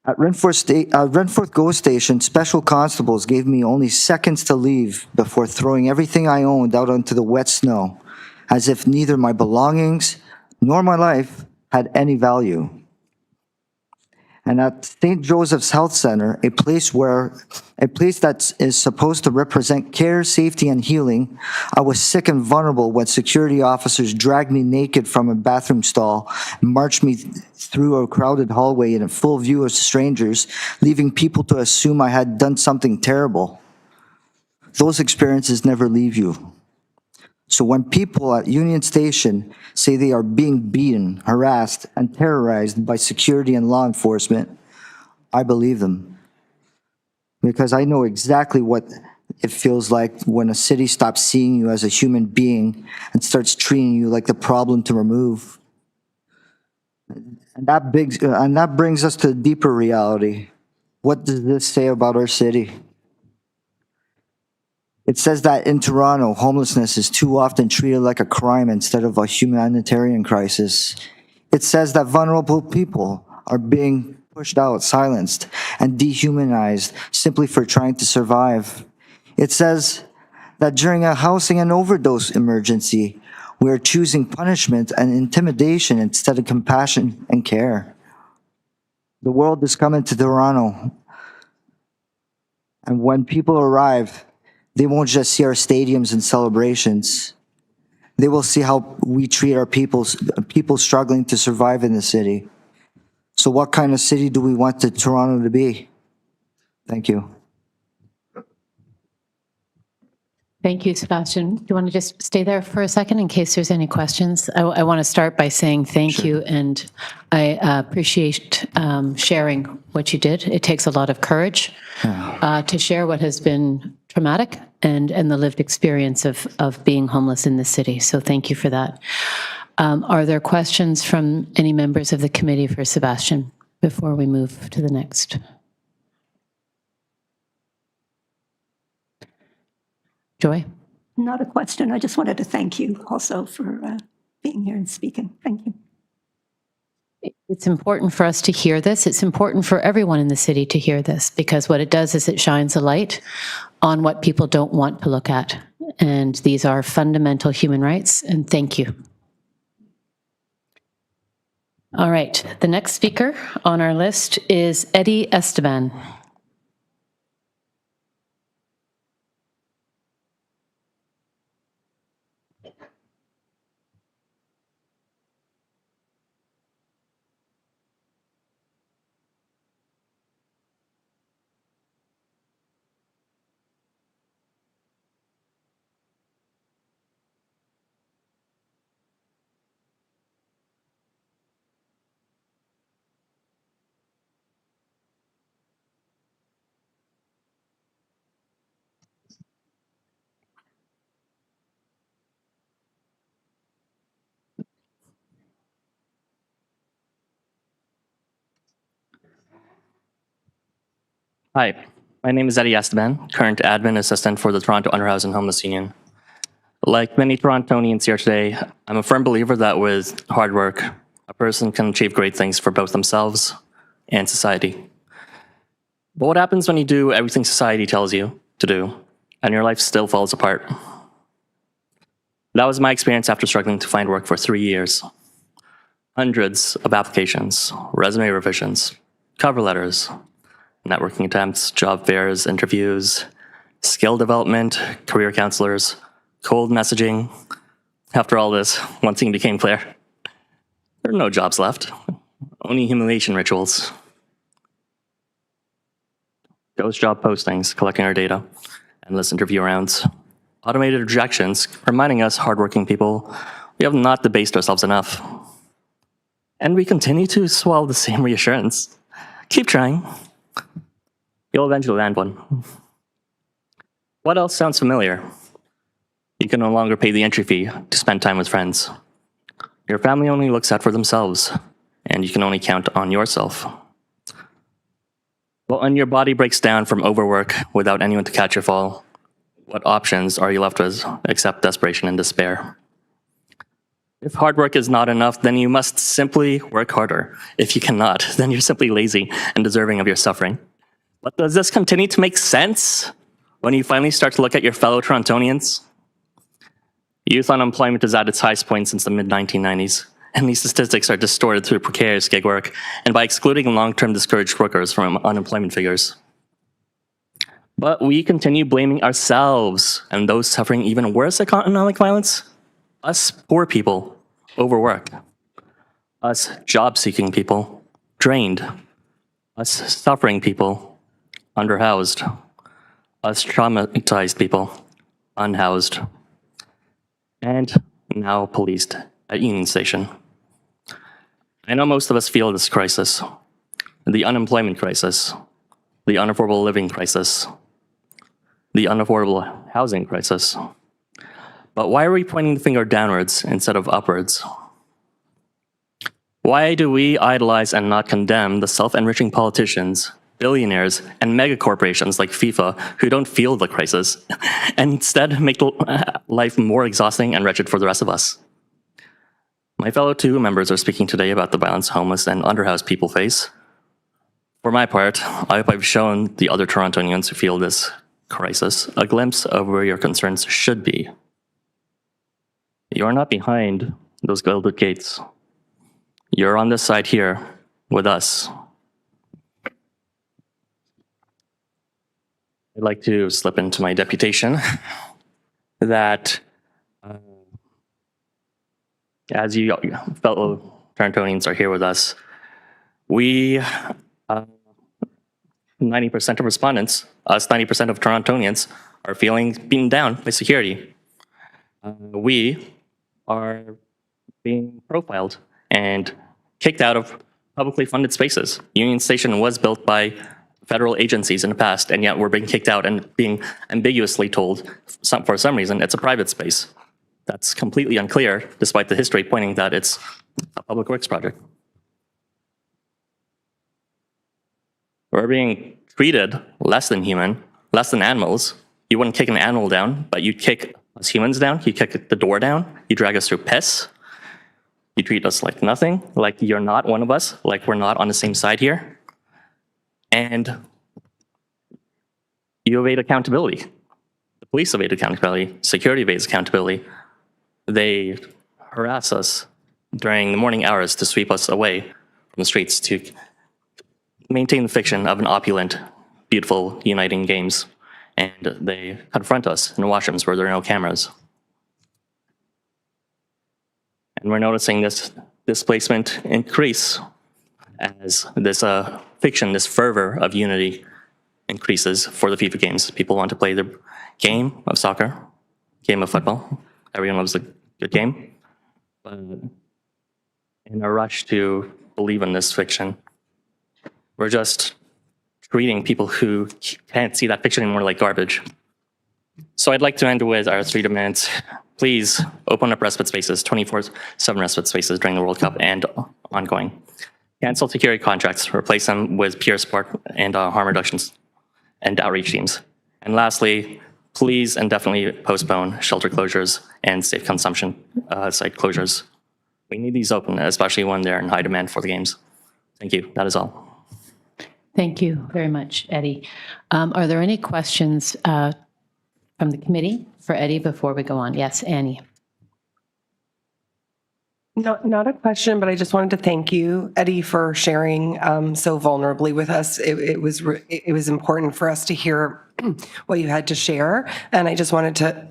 At Renforth GO Station, special constables gave me only seconds to leave before throwing everything I owned out onto the wet snow, as if neither my belongings nor my life had any value. And at St. Joseph's Health Center, a place that is supposed to represent care, safety, and healing, I was sick and vulnerable when security officers dragged me naked from a bathroom stall and marched me through a crowded hallway in a full view of strangers, leaving people to assume I had done something terrible. Those experiences never leave you. So when people at Union Station say they are being beaten, harassed, and terrorized by security and law enforcement, I believe them. Because I know exactly what it feels like when a city stops seeing you as a human being and starts treating you like the problem to remove. And that brings us to a deeper reality. What does this say about our city? It says that in Toronto, homelessness is too often treated like a crime instead of a humanitarian crisis. It says that vulnerable people are being pushed out, silenced, and dehumanized simply for trying to survive. It says that during a housing and overdose emergency, we are choosing punishment and intimidation instead of compassion and care. The world is coming to Toronto. And when people arrive, they won't just see our stadiums and celebrations. They will see how we treat our people struggling to survive in the city. So what kind of city do we want Toronto to be? Thank you. Thank you, Sebastian. Do you want to just stay there for a second in case there's any questions? I want to start by saying thank you, and I appreciate sharing what you did. It takes a lot of courage to share what has been traumatic and the lived experience of being homeless in the city. So thank you for that. Are there questions from any members of the committee for Sebastian before we move to the next? Joy? Not a question. I just wanted to thank you also for being here and speaking. Thank you. It's important for us to hear this. It's important for everyone in the city to hear this, because what it does is it shines a light on what people don't want to look at. And these are fundamental human rights, and thank you. All right, the next speaker on our list is Eddie Esteban. Hi, my name is Eddie Esteban, current admin assistant for the Toronto Underhoused and Homeless Union. Like many Torontonians here today, I'm a firm believer that with hard work, a person can achieve great things for both themselves and society. But what happens when you do everything society tells you to do, and your life still falls apart? That was my experience after struggling to find work for 3 years. Hundreds of applications, resume revisions, cover letters, networking attempts, job fairs, interviews, skill development, career counselors, cold messaging. After all this, one thing became clear. There are no jobs left, only humiliation rituals. Ghost job postings, collecting our data, endless interview rounds, automated rejections, reminding us hardworking people we have not debased ourselves enough. And we continue to swallow the same reassurance. Keep trying. You'll eventually land one. What else sounds familiar? You can no longer pay the entry fee to spend time with friends. Your family only looks out for themselves, and you can only count on yourself. Well, when your body breaks down from overwork without anyone to catch your fall, what options are you left with except desperation and despair? If hard work is not enough, then you must simply work harder. If you cannot, then you're simply lazy and deserving of your suffering. But does this continue to make sense when you finally start to look at your fellow Torontonians? Youth unemployment is at its highest point since the mid-1990s, and these statistics are distorted through precarious gig work and by excluding long-term discouraged workers from unemployment figures. But we continue blaming ourselves and those suffering even worse economic violence. Us poor people, overworked. Us job-seeking people, drained. Us suffering people, underhoused. Us traumatized people, unhoused. And now policed at Union Station. I know most of us feel this crisis, the unemployment crisis, the unaffordable living crisis, the unaffordable housing crisis. But why are we pointing the finger downwards instead of upwards? Why do we idolize and not condemn the self-enriching politicians, billionaires, and mega corporations like FIFA who don't feel the crisis, and instead make life more exhausting and wretched for the rest of us? My fellow two members are speaking today about the violence homeless and underhoused people face. For my part, I hope I've shown the other Torontonians who feel this crisis a glimpse of where your concerns should be. You are not behind those gilded gates. You're on this side here with us. I'd like to slip into my deputation that as you fellow Torontonians are here with us, we, 90% of respondents, us 90% of Torontonians, are feeling beaten down by security. We are being profiled and kicked out of publicly funded spaces. Union Station was built by federal agencies in the past, and yet we're being kicked out and being ambiguously told for some reason it's a private space. That's completely unclear, despite the history pointing that it's a public works project. We're being treated less than human, less than animals. You wouldn't kick an animal down, but you'd kick us humans down. You kick the door down. You drag us through piss. You treat us like nothing, like you're not one of us, like we're not on the same side here. And you evade accountability. The police evade accountability. Security evades accountability. They harass us during the morning hours to sweep us away from the streets to maintain the fiction of an opulent, beautiful, uniting games. And they confront us in washrooms where there are no cameras. And we're noticing this displacement increase as this fiction, this fervor of unity increases for the FIFA games. People want to play their game of soccer, game of football. Everyone loves a good game. But in a rush to believe in this fiction, we're just treating people who can't see that fiction anymore like garbage. So I'd like to end with our 3 demands. Please open up respite spaces, 24/7 respite spaces during the World Cup and ongoing. Cancel security contracts, replace them with peer support and harm reductions and outreach teams. And lastly, please and definitely postpone shelter closures and safe consumption site closures. We need these open, especially when they're in high demand for the games. Thank you. That is all. Thank you very much, Eddie. Are there any questions from the committee for Eddie before we go on? Yes, Annie. Not a question, but I just wanted to thank you, Eddie, for sharing so vulnerably with us. It was important for us to hear what you had to share, and I just wanted to,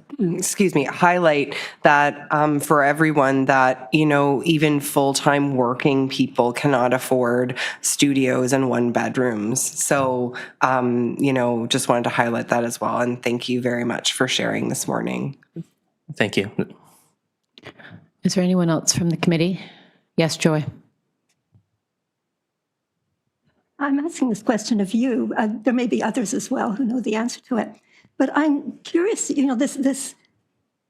highlight that for everyone that even full-time working people cannot afford studios and 1-bedrooms. So just wanted to highlight that as well, and thank you very much for sharing this morning. Thank you. Is there anyone else from the committee? Yes, Joy. I'm asking this question of you. There may be others as well who know the answer to it. But I'm curious, this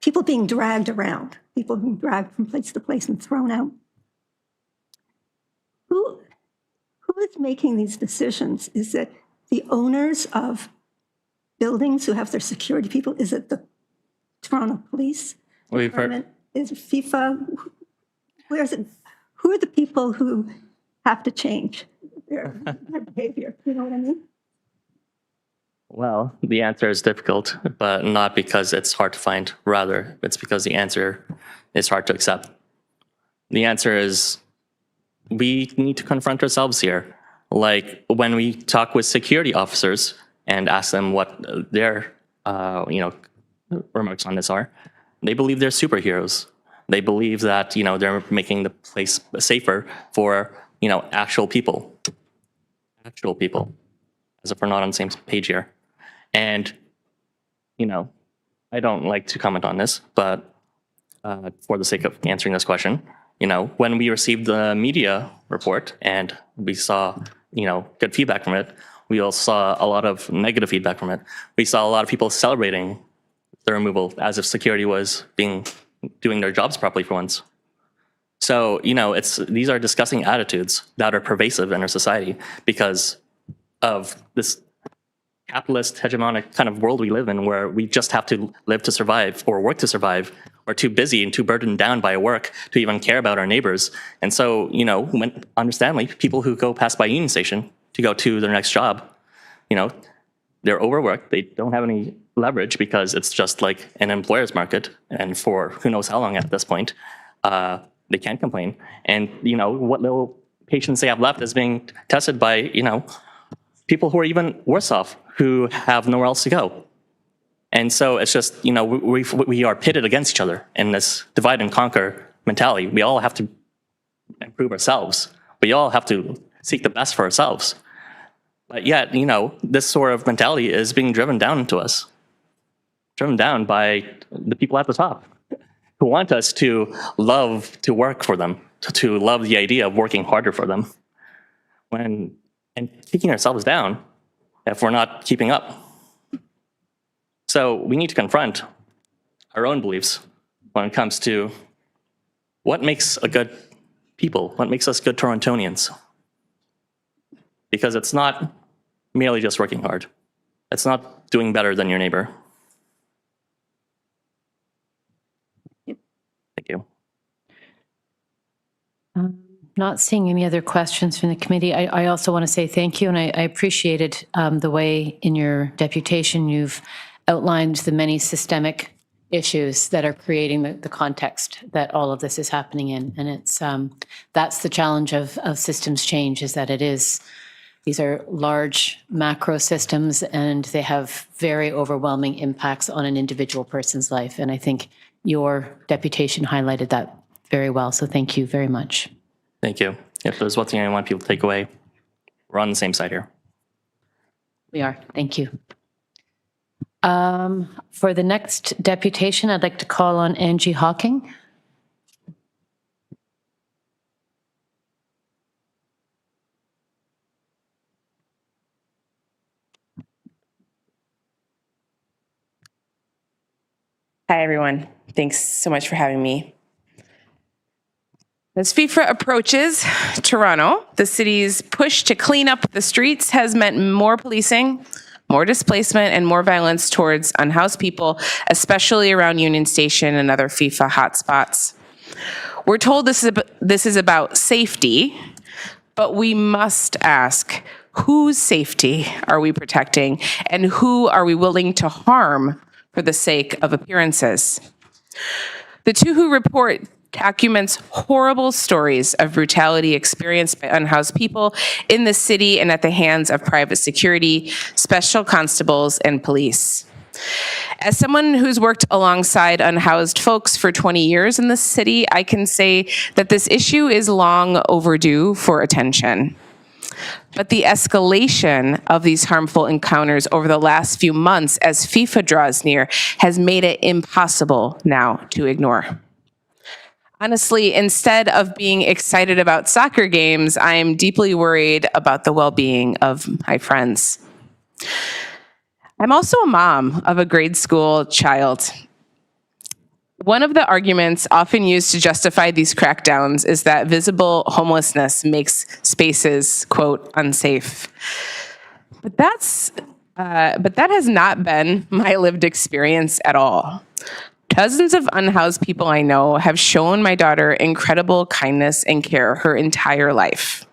people being dragged around, people being dragged from place to place and thrown out. Who is making these decisions? Is it the owners of buildings who have their security people? Is it the Toronto Police Department? Is it FIFA? Where is it? Who are the people who have to change their behavior? You know what I mean? Well, the answer is difficult, but not because it's hard to find. Rather, it's because the answer is hard to accept. The answer is we need to confront ourselves here. Like when we talk with security officers and ask them what their remarks on this are, they believe they're superheroes. They believe that they're making the place safer for actual people, as if we're not on the same page here. And I don't like to comment on this, but for the sake of answering this question, when we received the media report and we saw, good feedback from it, we also saw a lot of negative feedback from it. We saw a lot of people celebrating the removal as if security was doing their jobs properly for once. So, these are disgusting attitudes that are pervasive in our society because of this capitalist hegemonic kind of world we live in, where we just have to live to survive or work to survive. We're too busy and too burdened down by work to even care about our neighbors. And so, when understandably, people who go past by Union Station to go to their next job, they're overworked. They don't have any leverage because it's just like an employer's market. And for who knows how long at this point, they can't complain. And, what little patience they have left is being tested by, people who are even worse off, who have nowhere else to go. And so it's just, we are pitted against each other in this divide and conquer mentality. We all have to improve ourselves. We all have to seek the best for ourselves. But yet, this sort of mentality is being driven down to us, driven down by the people at the top who want us to love to work for them, to love the idea of working harder for them, and kicking ourselves down if we're not keeping up. So we need to confront our own beliefs when it comes to what makes a good people, what makes us good Torontonians. Because it's not merely just working hard. It's not doing better than your neighbor. Thank you. Not seeing any other questions from the committee. I also want to say thank you, and I appreciated the way in your deputation you've outlined the many systemic issues that are creating the context that all of this is happening in. And it's that's the challenge of systems change, is that these are large macro systems and they have very overwhelming impacts on an individual person's life. And I think your deputation highlighted that very well. So thank you very much. Thank you. If there's one thing I want people to take away, we're on the same side here. We are. Thank you. For the next deputation, I'd like to call on Angie Hawking. Hi, everyone. Thanks so much for having me. As FIFA approaches Toronto, the city's push to clean up the streets has meant more policing, more displacement, and more violence towards unhoused people, especially around Union Station and other FIFA hotspots. We're told this is about safety, but we must ask, whose safety are we protecting, and who are we willing to harm for the sake of appearances? The Two report documents horrible stories of brutality experienced by unhoused people in the city and at the hands of private security, special constables, and police. As someone who's worked alongside unhoused folks for 20 years in the city, I can say that this issue is long overdue for attention. But the escalation of these harmful encounters over the last few months as FIFA draws near has made it impossible now to ignore. Honestly, instead of being excited about soccer games, I am deeply worried about the well-being of my friends. I'm also a mom of a grade school child. One of the arguments often used to justify these crackdowns is that visible homelessness makes spaces, quote, unsafe. But that has not been my lived experience at all. Dozens of unhoused people I know have shown my daughter incredible kindness and care her entire life.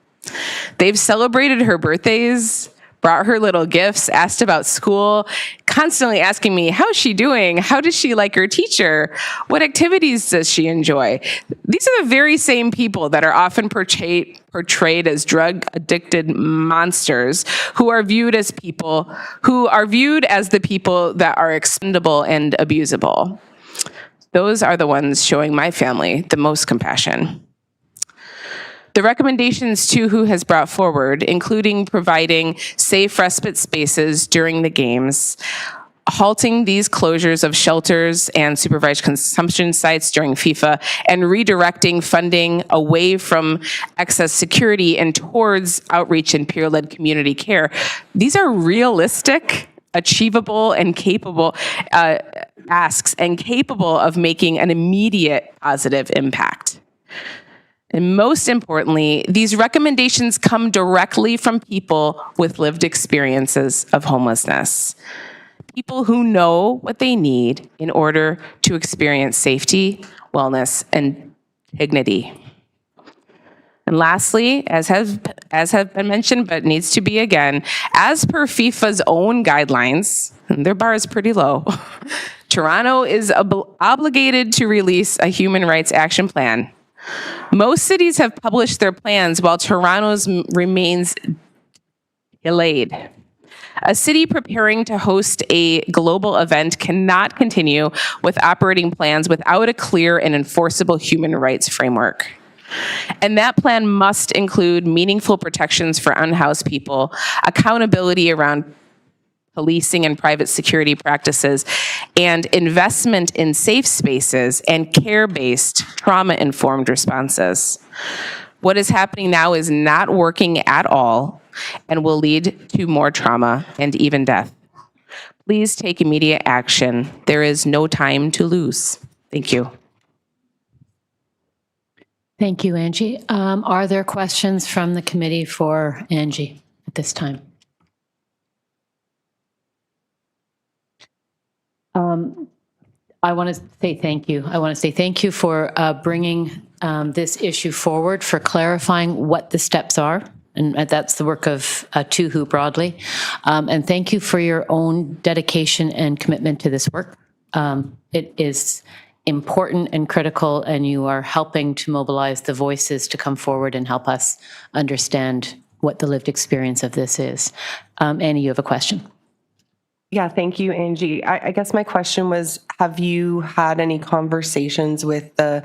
They've celebrated her birthdays, brought her little gifts, asked about school, constantly asking me, how's she doing? How does she like her teacher? What activities does she enjoy? These are the very same people that are often portrayed as drug-addicted monsters who are viewed as the people that are expendable and abusable. Those are the ones showing my family the most compassion. The recommendations to who has brought forward, including providing safe respite spaces during the games, halting these closures of shelters and supervised consumption sites during FIFA, and redirecting funding away from excess security and towards outreach and peer-led community care. These are realistic, achievable, and capable asks, and capable of making an immediate positive impact. And most importantly, these recommendations come directly from people with lived experiences of homelessness. People who know what they need in order to experience safety, wellness, and dignity. And lastly, as have been mentioned, but needs to be again, as per FIFA's own guidelines, and their bar is pretty low, Toronto is obligated to release a human rights action plan. Most cities have published their plans while Toronto's remains delayed. A city preparing to host a global event cannot continue with operating plans without a clear and enforceable human rights framework. And that plan must include meaningful protections for unhoused people, accountability around policing and private security practices, and investment in safe spaces and care-based, trauma-informed responses. What is happening now is not working at all and will lead to more trauma and even death. Please take immediate action. There is no time to lose. Thank you. Thank you, Angie. Are there questions from the committee for Angie at this time? I want to say thank you. I want to say thank you for bringing this issue forward, for clarifying what the steps are. And that's the work of TUHU broadly. And thank you for your own dedication and commitment to this work. It is important and critical, and you are helping to mobilize the voices to come forward and help us understand what the lived experience of this is. Annie, you have a question. Yeah, thank you, Angie. I guess my question was, have you had any conversations with the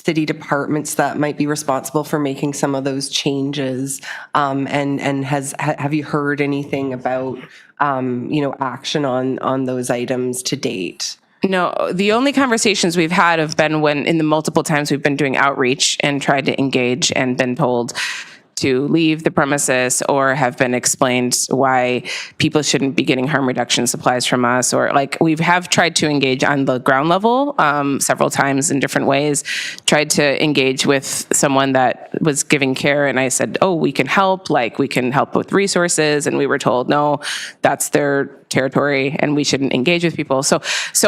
city departments that might be responsible for making some of those changes? And have you heard anything about, action on those items to date? No, the only conversations we've had have been when in the multiple times we've been doing outreach and tried to engage and been told to leave the premises, or have been explained why people shouldn't be getting harm reduction supplies from us, or like we have tried to engage on the ground level several times in different ways, tried to engage with someone that was giving care, and I said, oh, we can help, like we can help with resources, and we were told, no, that's their territory and we shouldn't engage with people. So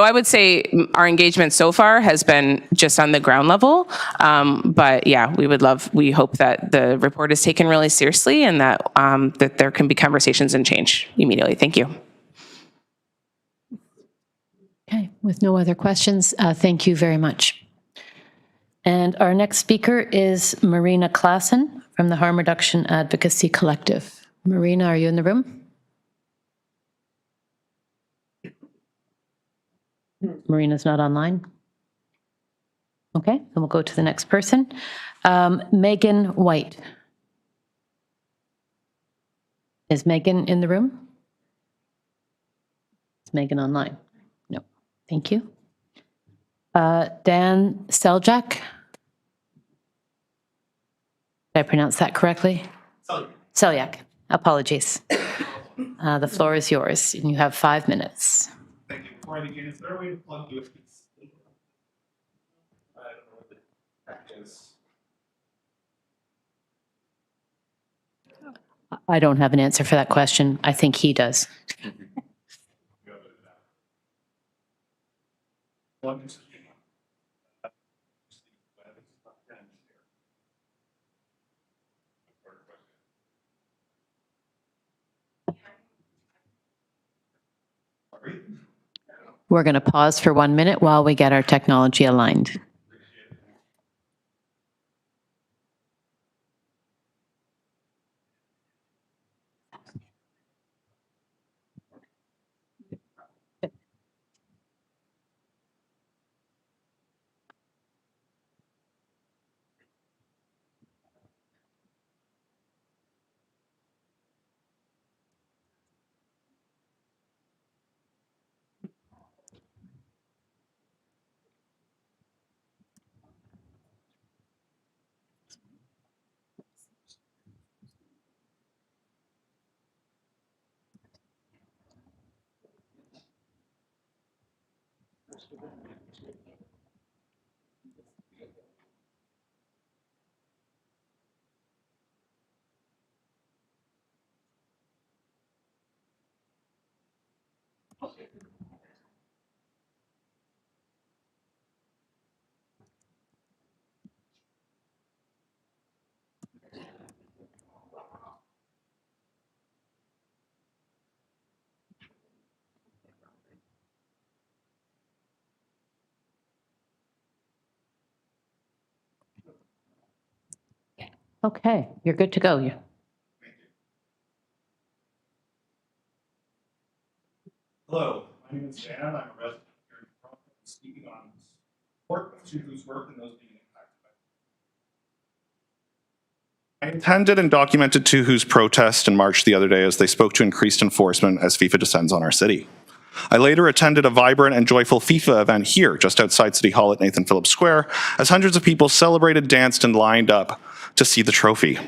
I would say our engagement so far has been just on the ground level. But yeah, we hope that the report is taken really seriously, and that that there can be conversations and change immediately. Thank you. Okay, with no other questions, thank you very much. And our next speaker is Marina Klassen from the Harm Reduction Advocacy Collective. Marina, are you in the room? Marina's not online. Okay, then we'll go to the next person. Megan White. Is Megan in the room? Is Megan online? No, thank you. Dan Seljak. Did I pronounce that correctly? Seljak. Apologies. The floor is yours, and you have 5 minutes. Thank you. Is there a way to plug USBs? I don't know what the practice. I don't have an answer for that question. I think he does. We're going to pause for 1 minute while we get our technology aligned. Okay, you're good to go. Hello, my name is Dan. I'm a resident here in Toronto, speaking on support to whose work and those being impacted by. I attended and documented Who's protest and march the other day as they spoke to increased enforcement as FIFA descends on our city. I later attended a vibrant and joyful FIFA event here, just outside City Hall at Nathan Phillips Square, as hundreds of people celebrated, danced, and lined up to see the trophy.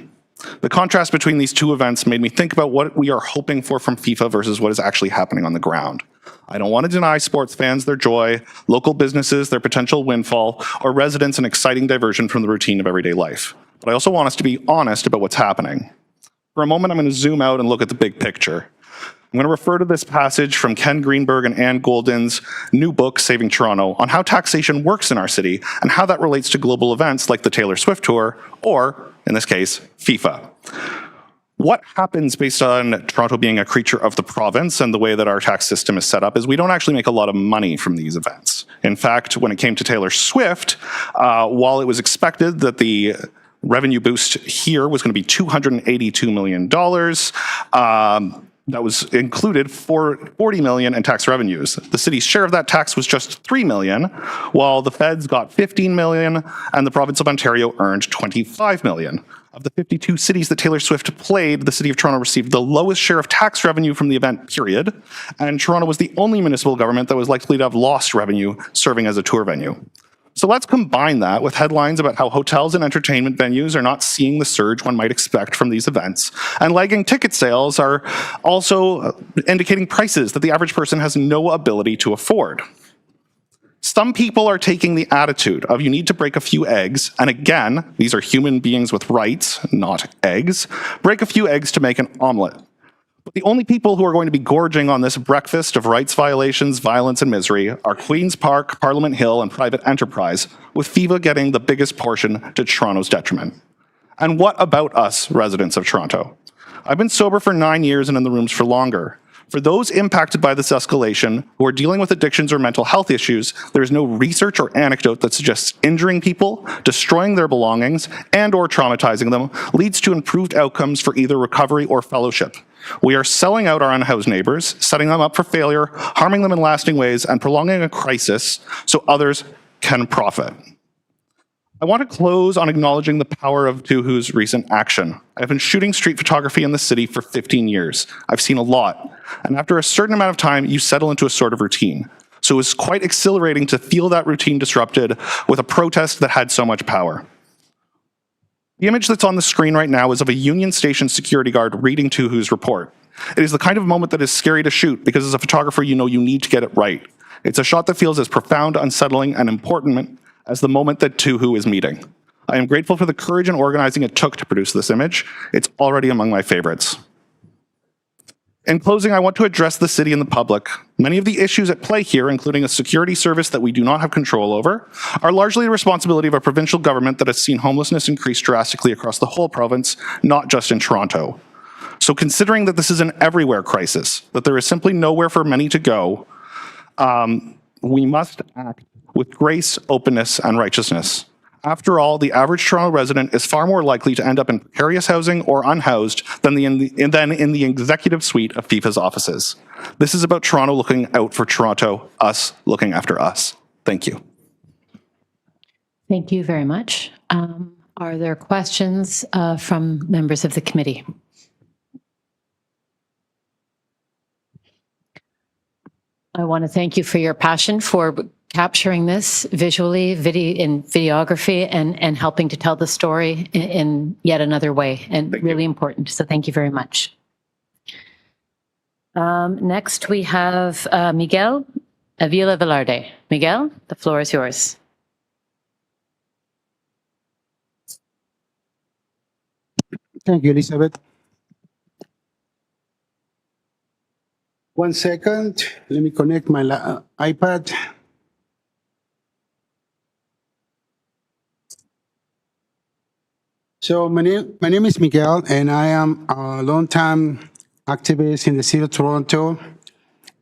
The contrast between these two events made me think about what we are hoping for from FIFA versus what is actually happening on the ground. I don't want to deny sports fans their joy, local businesses their potential windfall, or residents an exciting diversion from the routine of everyday life. But I also want us to be honest about what's happening. For a moment, I'm going to zoom out and look at the big picture. I'm going to refer to this passage from Ken Greenberg and Anne Golden's new book, Saving Toronto, on how taxation works in our city and how that relates to global events like the Taylor Swift Tour, or, in this case, FIFA. What happens based on Toronto being a creature of the province and the way that our tax system is set up is we don't actually make a lot of money from these events. In fact, when it came to Taylor Swift, while it was expected that the revenue boost here was going to be $282 million, that was included for $40 million in tax revenues. The city's share of that tax was just $3 million, while the feds got $15 million and the province of Ontario earned $25 million. Of the 52 cities that Taylor Swift played, the city of Toronto received the lowest share of tax revenue from the event, period, and Toronto was the only municipal government that was likely to have lost revenue serving as a tour venue. So let's combine that with headlines about how hotels and entertainment venues are not seeing the surge one might expect from these events. And lagging ticket sales are also indicating prices that the average person has no ability to afford. Some people are taking the attitude of you need to break a few eggs, and again, these are human beings with rights, not eggs, break a few eggs to make an omelet. But the only people who are going to be gorging on this breakfast of rights violations, violence, and misery are Queen's Park, Parliament Hill, and private enterprise, with FIFA getting the biggest portion to Toronto's detriment. And what about us, residents of Toronto? I've been sober for 9 years and in the rooms for longer. For those impacted by this escalation, who are dealing with addictions or mental health issues, there is no research or anecdote that suggests injuring people, destroying their belongings, and or traumatizing them leads to improved outcomes for either recovery or fellowship. We are selling out our unhoused neighbors, setting them up for failure, harming them in lasting ways, and prolonging a crisis so others can profit. I want to close on acknowledging the power of Who's recent action. I've been shooting street photography in the city for 15 years. I've seen a lot. And after a certain amount of time, you settle into a sort of routine. So it was quite exhilarating to feel that routine disrupted with a protest that had so much power. The image that's on the screen right now is of a Union Station security guard reading Who's report. It is the kind of moment that is scary to shoot because as a photographer, you know you need to get it right. It's a shot that feels as profound, unsettling, and important as the moment that Who is meeting. I am grateful for the courage and organizing it took to produce this image. It's already among my favorites. In closing, I want to address the city and the public. Many of the issues at play here, including a security service that we do not have control over, are largely the responsibility of a provincial government that has seen homelessness increase drastically across the whole province, not just in Toronto. So considering that this is an everywhere crisis, that there is simply nowhere for many to go, we must act with grace, openness, and righteousness. After all, the average Toronto resident is far more likely to end up in precarious housing or unhoused than in the executive suite of FIFA's offices. This is about Toronto looking out for Toronto, us looking after us. Thank you. Thank you very much. Are there questions from members of the committee? I want to thank you for your passion for capturing this visually, in videography, and helping to tell the story in yet another way, and really important. So thank you very much. Next, we have Miguel Avila Velarde. Miguel, the floor is yours. Thank you, Elizabeth. 1 second. Let me connect my iPad. So my name is Miguel, and I am a long-time activist in the city of Toronto.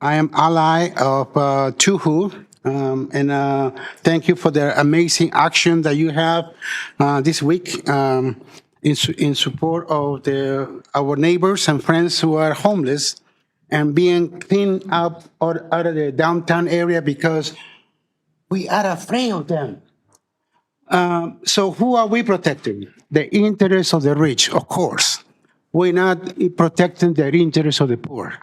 I am ally of Tuhu, and thank you for the amazing action that you have this week in support of our neighbors and friends who are homeless and being cleaned up out of the downtown area because we are afraid of them. So who are we protecting? The interests of the rich, of course. We're not protecting the interests of the poor.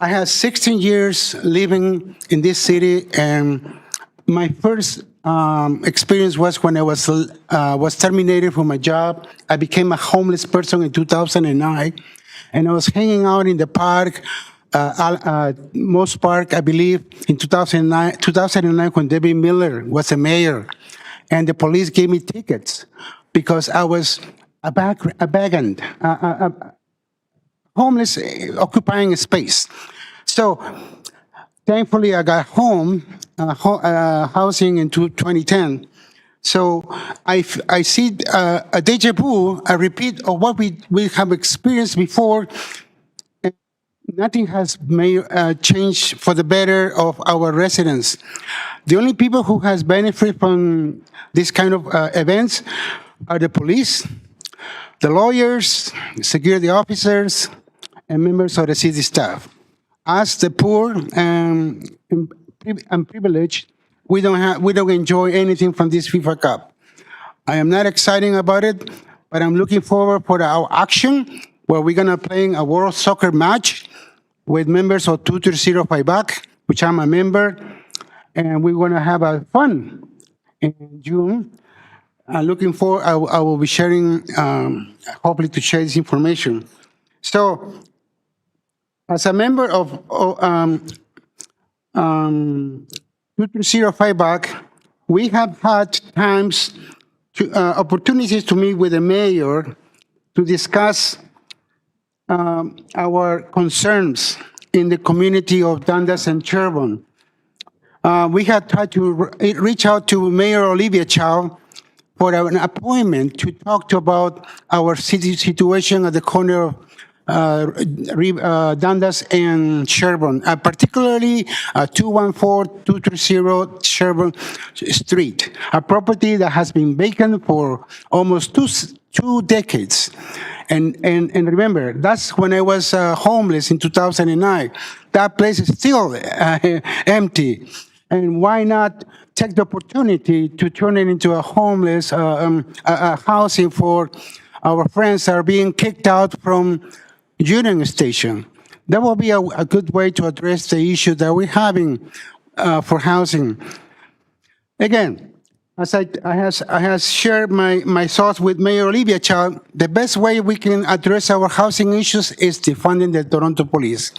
I had 16 years living in this city, and my first experience was when I was terminated from my job. I became a homeless person in 2009, and I was hanging out in the park, Moss Park, I believe, in 2009 when Debbie Miller was the mayor, and the police gave me tickets because I was a vagant, homeless, occupying a space. So thankfully, I got housing in 2010. So I see a deja vu, a repeat of what we have experienced before. Nothing has changed for the better of our residents. The only people who has benefited from this kind of events are the police, the lawyers, security officers, and members of the city staff. As the poor and privileged, we don't enjoy anything from this FIFA Cup. I am not excited about it, but I'm looking forward for our action where we're gonna play a World Soccer match with members of 2305 back, which I'm a member, and we're gonna have a fun in June. Looking forward, I will be sharing, hopefully to share this information. So, as a member of 2305 back, we have had opportunities to meet with the mayor to discuss our concerns in the community of Dundas and Sherbourne. We had tried to reach out to Mayor Olivia Chow for an appointment to talk about our city situation at the corner of Dundas and Sherbourne, particularly 214-230 Sherbourne Street, a property that has been vacant for almost two decades. And remember, that's when I was homeless in 2009. That place is still empty. And why not take the opportunity to turn it into a homeless housing for our friends that are being kicked out from Union Station? That will be a good way to address the issue that we're having for housing. Again, as I have shared my thoughts with Mayor Olivia Chow, the best way we can address our housing issues is defunding the Toronto Police.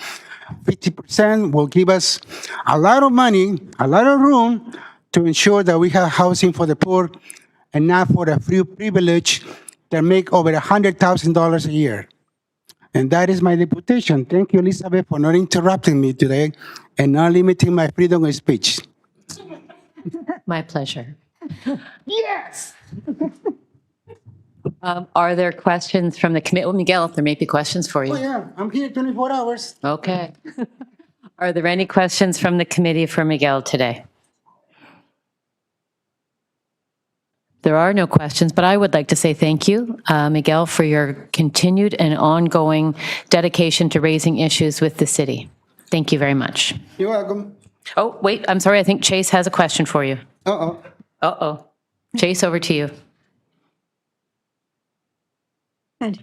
50% will give us a lot of money, a lot of room to ensure that we have housing for the poor and not for the few privileged that make over $100,000 a year. And that is my deputation. Thank you, Elizabeth, for not interrupting me today and not limiting my freedom of speech. My pleasure. Yes! Are there questions from the committee? Well, Miguel, there may be questions for you. Oh, yeah, I'm here 24 hours. Okay. Are there any questions from the committee for Miguel today? There are no questions, but I would like to say thank you, Miguel, for your continued and ongoing dedication to raising issues with the city. Thank you very much. You're welcome. Oh, wait, I'm sorry. I think Chase has a question for you. Uh-oh. Uh-oh. Chase, over to you. Hey,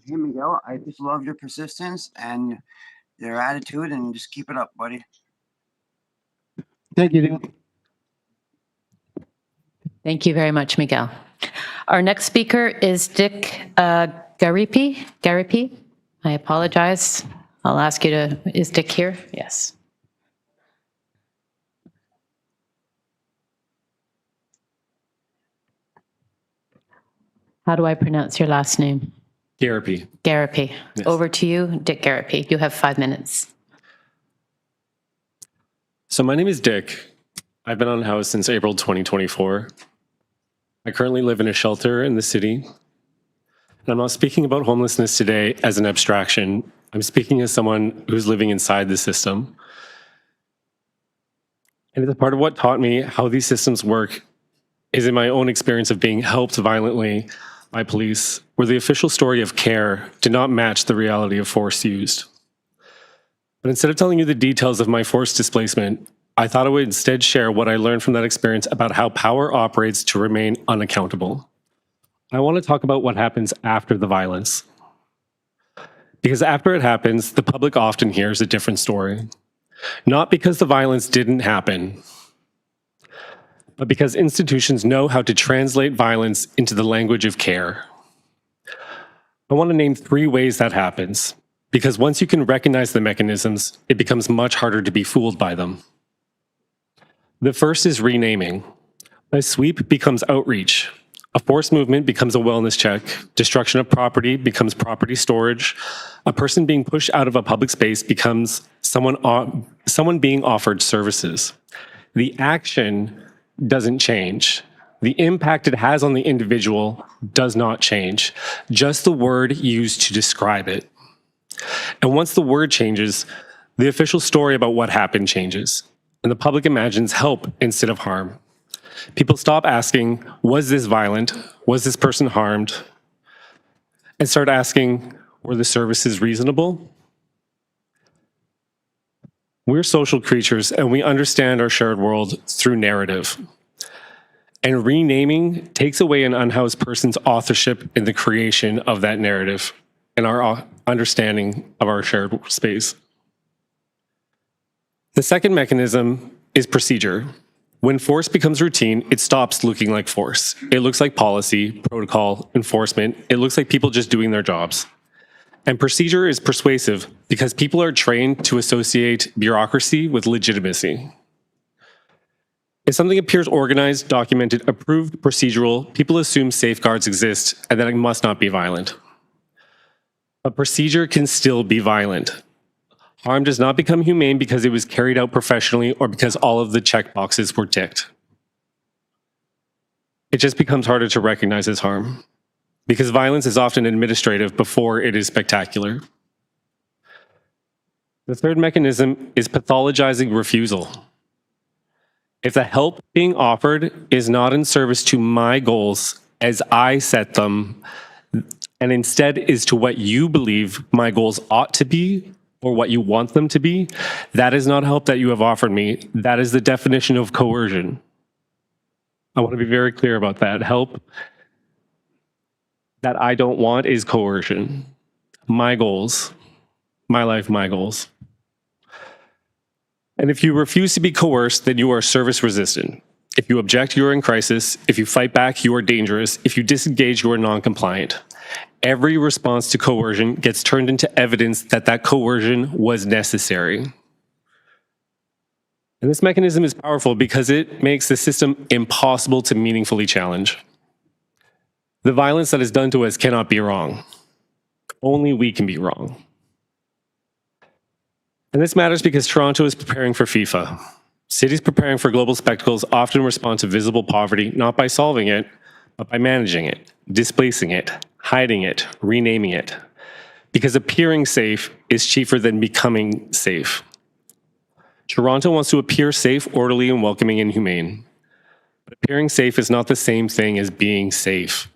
Miguel, I just love your persistence and your attitude, and just keep it up, buddy. Thank you, dude. Thank you very much, Miguel. Our next speaker is Dick Garipi. Garipi, I apologize. I'll ask you to, is Dick here? Yes. How do I pronounce your last name? Garipi. Garipi. Yes. Over to you, Dick Garipi. You have 5 minutes. So my name is Dick. I've been unhoused since April 2024. I currently live in a shelter in the city. And I'm not speaking about homelessness today as an abstraction. I'm speaking as someone who's living inside the system. And it's a part of what taught me how these systems work is in my own experience of being helped violently by police, where the official story of care did not match the reality of force used. But instead of telling you the details of my forced displacement, I thought I would instead share what I learned from that experience about how power operates to remain unaccountable. I want to talk about what happens after the violence. Because after it happens, the public often hears a different story. Not because the violence didn't happen, but because institutions know how to translate violence into the language of care. I want to name 3 ways that happens, because once you can recognize the mechanisms, it becomes much harder to be fooled by them. The first is renaming. A sweep becomes outreach. A forced movement becomes a wellness check. Destruction of property becomes property storage. A person being pushed out of a public space becomes someone being offered services. The action doesn't change. The impact it has on the individual does not change. Just the word used to describe it. And once the word changes, the official story about what happened changes. And the public imagines help instead of harm. People stop asking, was this violent? Was this person harmed? And start asking, were the services reasonable? We're social creatures and we understand our shared world through narrative. And renaming takes away an unhoused person's authorship in the creation of that narrative and our understanding of our shared space. The second mechanism is procedure. When force becomes routine, it stops looking like force. It looks like policy, protocol, enforcement. It looks like people just doing their jobs. And procedure is persuasive because people are trained to associate bureaucracy with legitimacy. If something appears organized, documented, approved, procedural, people assume safeguards exist and that it must not be violent. But procedure can still be violent. Harm does not become humane because it was carried out professionally or because all of the checkboxes were ticked. It just becomes harder to recognize as harm because violence is often administrative before it is spectacular. The third mechanism is pathologizing refusal. If the help being offered is not in service to my goals as I set them, and instead is to what you believe my goals ought to be, or what you want them to be, that is not help that you have offered me. That is the definition of coercion. I want to be very clear about that. Help that I don't want is coercion. My goals, my life, my goals. And if you refuse to be coerced, then you are service resistant. If you object, you are in crisis. If you fight back, you are dangerous. If you disengage, you are non-compliant. Every response to coercion gets turned into evidence that that coercion was necessary. And this mechanism is powerful because it makes the system impossible to meaningfully challenge. The violence that is done to us cannot be wrong. Only we can be wrong. And this matters because Toronto is preparing for FIFA. Cities preparing for global spectacles often respond to visible poverty, not by solving it, but by managing it, displacing it, hiding it, renaming it. Because appearing safe is cheaper than becoming safe. Toronto wants to appear safe, orderly, and welcoming and humane. But appearing safe is not the same thing as being safe.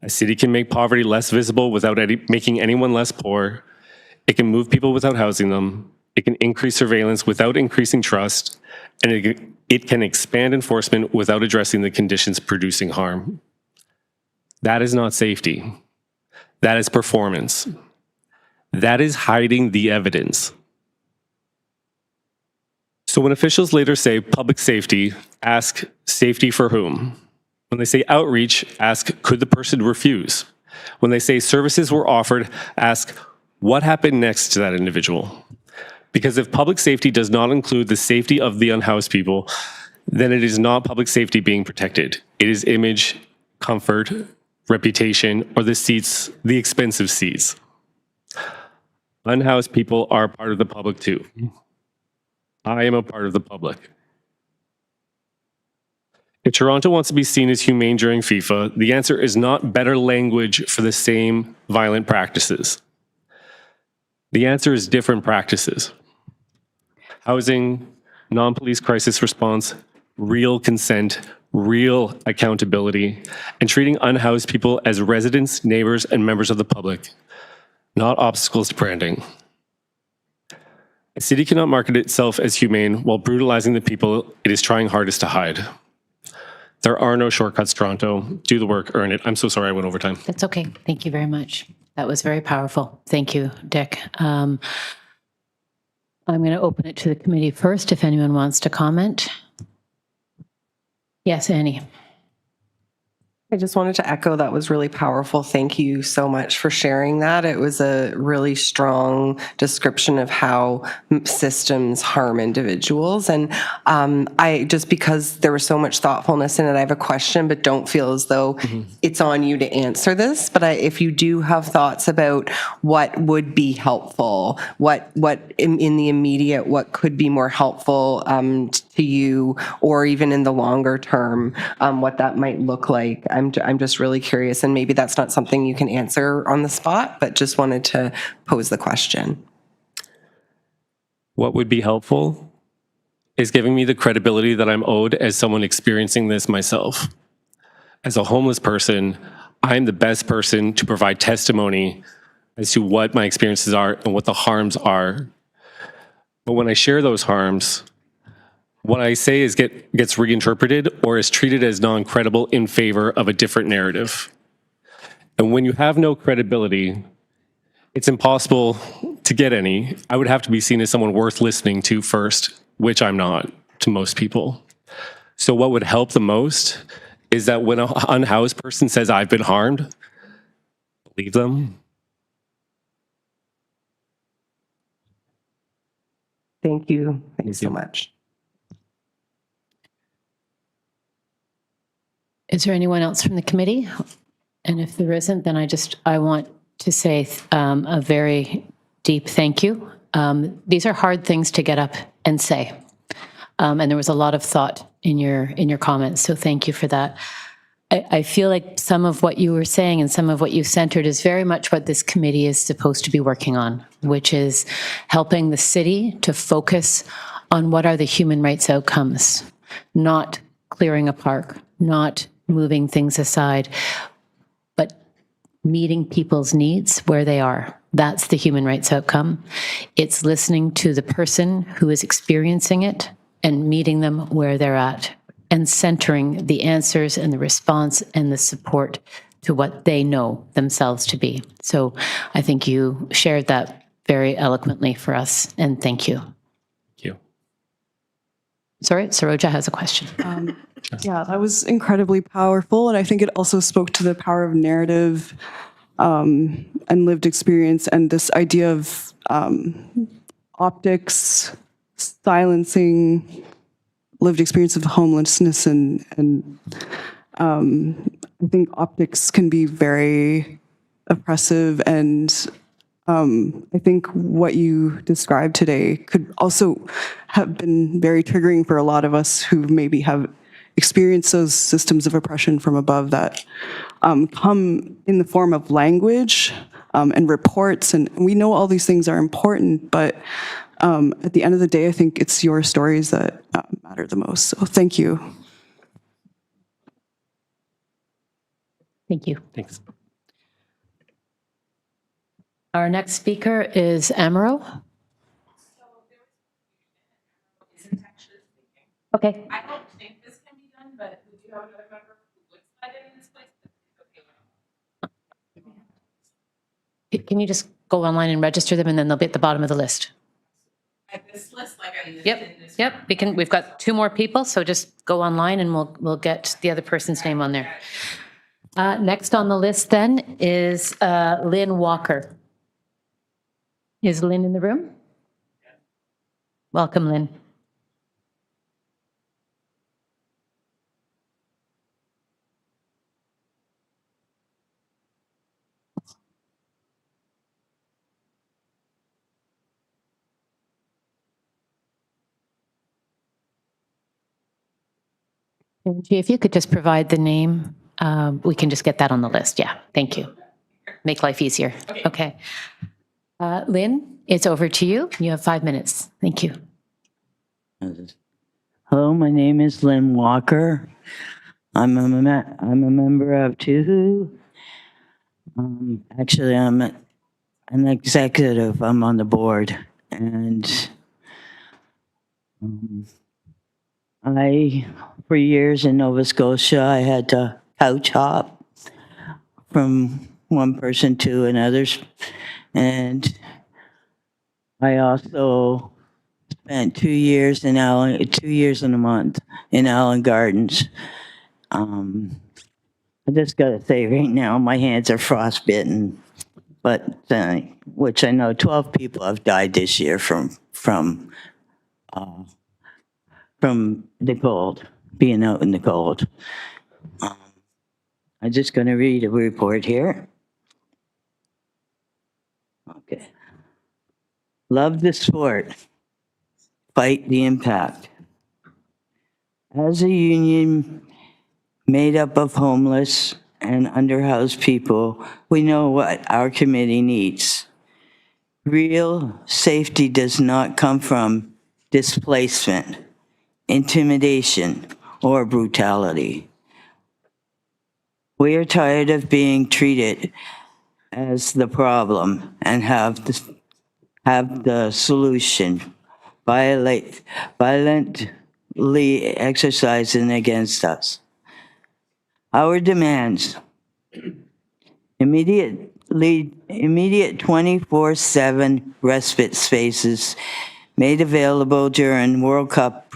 A city can make poverty less visible without making anyone less poor. It can move people without housing them. It can increase surveillance without increasing trust. And it can expand enforcement without addressing the conditions producing harm. That is not safety. That is performance. That is hiding the evidence. So when officials later say public safety, ask safety for whom? When they say outreach, ask could the person refuse? When they say services were offered, ask what happened next to that individual? Because if public safety does not include the safety of the unhoused people, then it is not public safety being protected. It is image, comfort, reputation, or the seats, the expensive seats. Unhoused people are part of the public too. I am a part of the public. If Toronto wants to be seen as humane during FIFA, the answer is not better language for the same violent practices. The answer is different practices. Housing, non-police crisis response, real consent, real accountability, and treating unhoused people as residents, neighbors, and members of the public, not obstacles to branding. A city cannot market itself as humane while brutalizing the people it is trying hardest to hide. There are no shortcuts, Toronto. Do the work, earn it. I'm so sorry I went over time. That's okay. Thank you very much. That was very powerful. Thank you, Dick. I'm going to open it to the committee first if anyone wants to comment. Yes, Annie. I just wanted to echo that was really powerful. Thank you so much for sharing that. It was a really strong description of how systems harm individuals. And I just because there was so much thoughtfulness in it, I have a question, but don't feel as though it's on you to answer this. But if you do have thoughts about what would be helpful, what in the immediate, what could be more helpful to you, or even in the longer term, what that might look like. I'm just really curious, and maybe that's not something you can answer on the spot, but just wanted to pose the question. What would be helpful is giving me the credibility that I'm owed as someone experiencing this myself. As a homeless person, I'm the best person to provide testimony as to what my experiences are and what the harms are. But when I share those harms, what I say is gets reinterpreted or is treated as non-credible in favor of a different narrative. And when you have no credibility, it's impossible to get any. I would have to be seen as someone worth listening to first, which I'm not to most people. So what would help the most is that when an unhoused person says, I've been harmed, believe them. Thank you. Thank you so much. Is there anyone else from the committee? And if there isn't, then I want to say a very deep thank you. These are hard things to get up and say. And there was a lot of thought in your comments, so thank you for that. I feel like some of what you were saying and some of what you centered is very much what this committee is supposed to be working on, which is helping the city to focus on what are the human rights outcomes, not clearing a park, not moving things aside, but meeting people's needs where they are. That's the human rights outcome. It's listening to the person who is experiencing it and meeting them where they're at and centering the answers and the response and the support to what they know themselves to be. So I think you shared that very eloquently for us, and thank you. Thank you. Sorry, Saroja has a question. Yeah, that was incredibly powerful. And I think it also spoke to the power of narrative and lived experience, and this idea of optics silencing lived experience of homelessness. And I think optics can be very oppressive. And I think what you described today could also have been very triggering for a lot of us who maybe have experienced those systems of oppression from above that come in the form of language and reports. And we know all these things are important, but At the end of the day, I think it's your stories that matter the most. So thank you. Thank you. Thanks. Our next speaker is Amaro. Okay. I don't think this can be done, but we do have another member who would slide in this place. Can you just go online and register them, and then they'll be at the bottom of the list? At this list, like I used Yep, in this. yep. We've got 2 more people, so just go online and we'll get the other person's name on there. Next on the list then is Lynn Walker. Is Lynn in the room? Welcome, Lynn. Angie, if you could just provide the name, we can just get that on the list. Yeah, thank you. Make life easier. Okay. Lynn, it's over to you. You have 5 minutes. Thank you. Hello, my name is Lynn Walker. I'm a member of TUHU. Actually, I'm an executive. I'm on the board, and for years in Nova Scotia, I had to couch hop from one person to another, and I also spent 2 years in 2 years and a month in Allen Gardens. I just gotta say right now, my hands are frostbitten, but which I know 12 people have died this year from the cold, being out in the cold. I'm just gonna read a report here. Okay. Love the sport. Fight the impact. As a union made up of homeless and underhoused people, we know what our committee needs. Real safety does not come from displacement, intimidation, or brutality. We are tired of being treated as the problem and have the solution violently exercising against us. Our demands: immediate 24/7 respite spaces made available during World Cup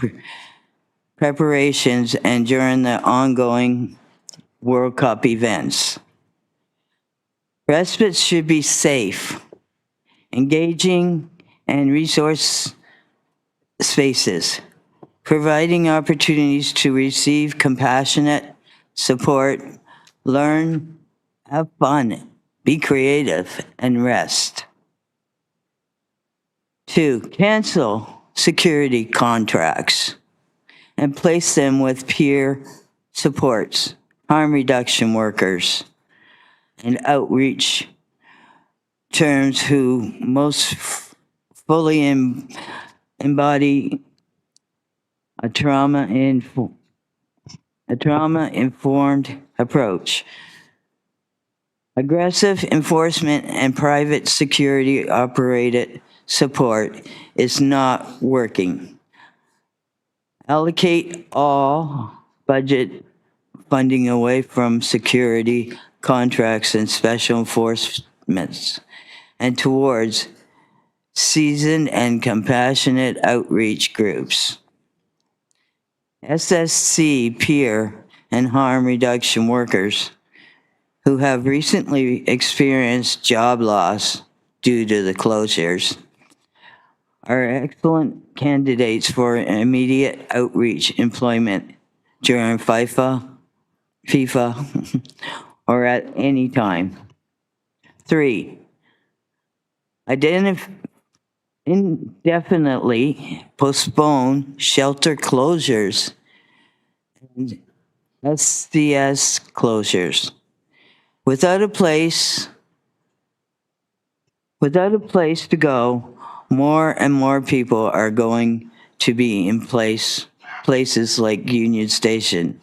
preparations and during the ongoing World Cup events. Respite should be safe, engaging, and resource spaces, providing opportunities to receive compassionate support, learn, have fun, be creative, and rest. 2, cancel security contracts and place them with peer supports, harm reduction workers, and outreach terms who most fully embody a trauma-informed approach. Aggressive enforcement and private security operated support is not working. Allocate all budget funding away from security contracts and special enforcements and towards seasoned and compassionate outreach groups. SSC peer and harm reduction workers who have recently experienced job loss due to the closures are excellent candidates for immediate outreach employment during FIFA, or at any time. 3, indefinitely postpone shelter closures and SCS closures. Without a place to go more and more people are going to be in places like Union Station.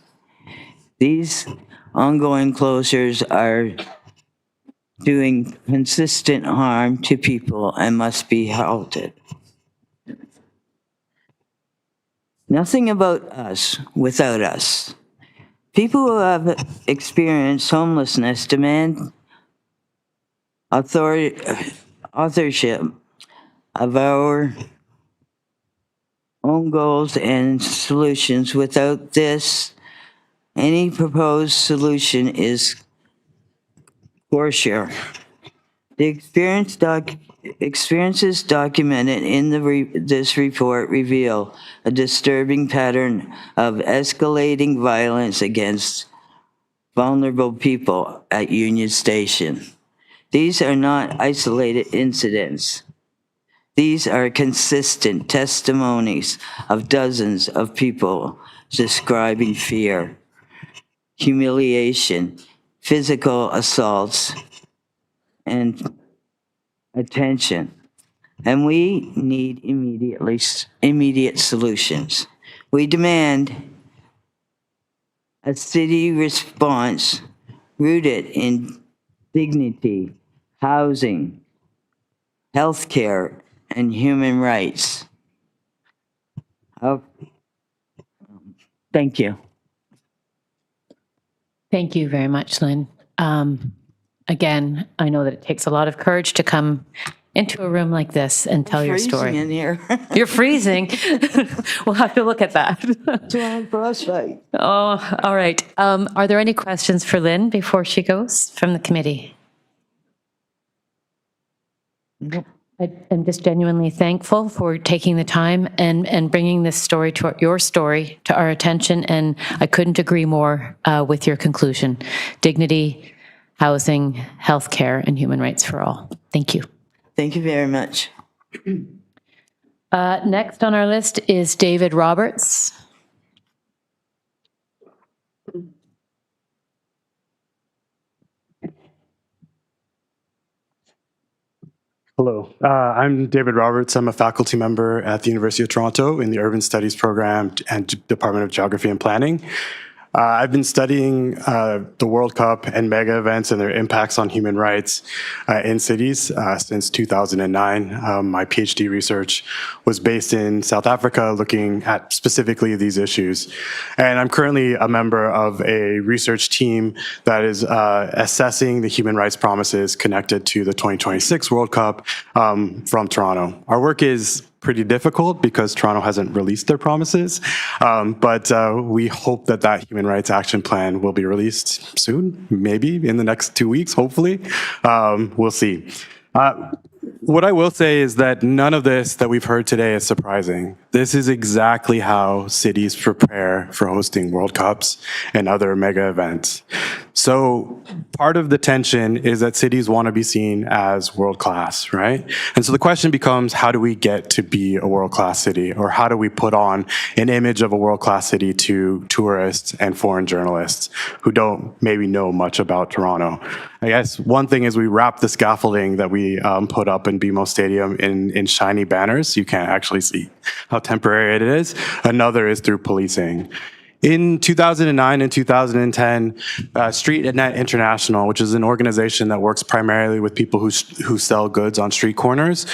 These ongoing closures are doing consistent harm to people and must be halted. Nothing about us without us. People who have experienced homelessness demand authorship of our own goals and solutions. Without this, any proposed solution is coercion. The experiences documented in this report reveal a disturbing pattern of escalating violence against vulnerable people at Union Station. These are not isolated incidents. These are consistent testimonies of dozens of people describing fear, humiliation, physical assaults, and attention. And we need immediate solutions. We demand a city response rooted in dignity, housing, healthcare, and human rights. Thank you. Thank you very much, Lynn. Again, I know that it takes a lot of courage to come into a room like this and tell your story. Freezing in here. You're freezing. We'll have to look at that. Frostbite. Oh, all right. Are there any questions for Lynn before she goes from the committee? I'm just genuinely thankful for taking the time and bringing this story your story to our attention, and I couldn't agree more with your conclusion. Dignity, housing, healthcare, and human rights for all. Thank you. Thank you very much. Next on our list is David Roberts. Hello, I'm David Roberts. I'm a faculty member at the University of Toronto in the Urban Studies program and Department of Geography and Planning. I've been studying the World Cup and mega events and their impacts on human rights in cities since 2009. My PhD research was based in South Africa, looking at specifically these issues. And I'm currently a member of a research team that is assessing the human rights promises connected to the 2026 World Cup from Toronto. Our work is pretty difficult because Toronto hasn't released their promises, but we hope that human rights action plan will be released soon, maybe in the next 2 weeks, hopefully. We'll see. What I will say is that none of this that we've heard today is surprising. This is exactly how cities prepare for hosting World Cups and other mega events. So part of the tension is that cities want to be seen as world-class, right? And so the question becomes, how do we get to be a world-class city? Or how do we put on an image of a world-class city to tourists and foreign journalists who don't maybe know much about Toronto? I guess one thing is we wrap the scaffolding that we put up in BMO Stadium in shiny banners. You can't actually see how temporary it is. Another is through policing. In 2009 and 2010, StreetNet International, which is an organization that works primarily with people who sell goods on street corners,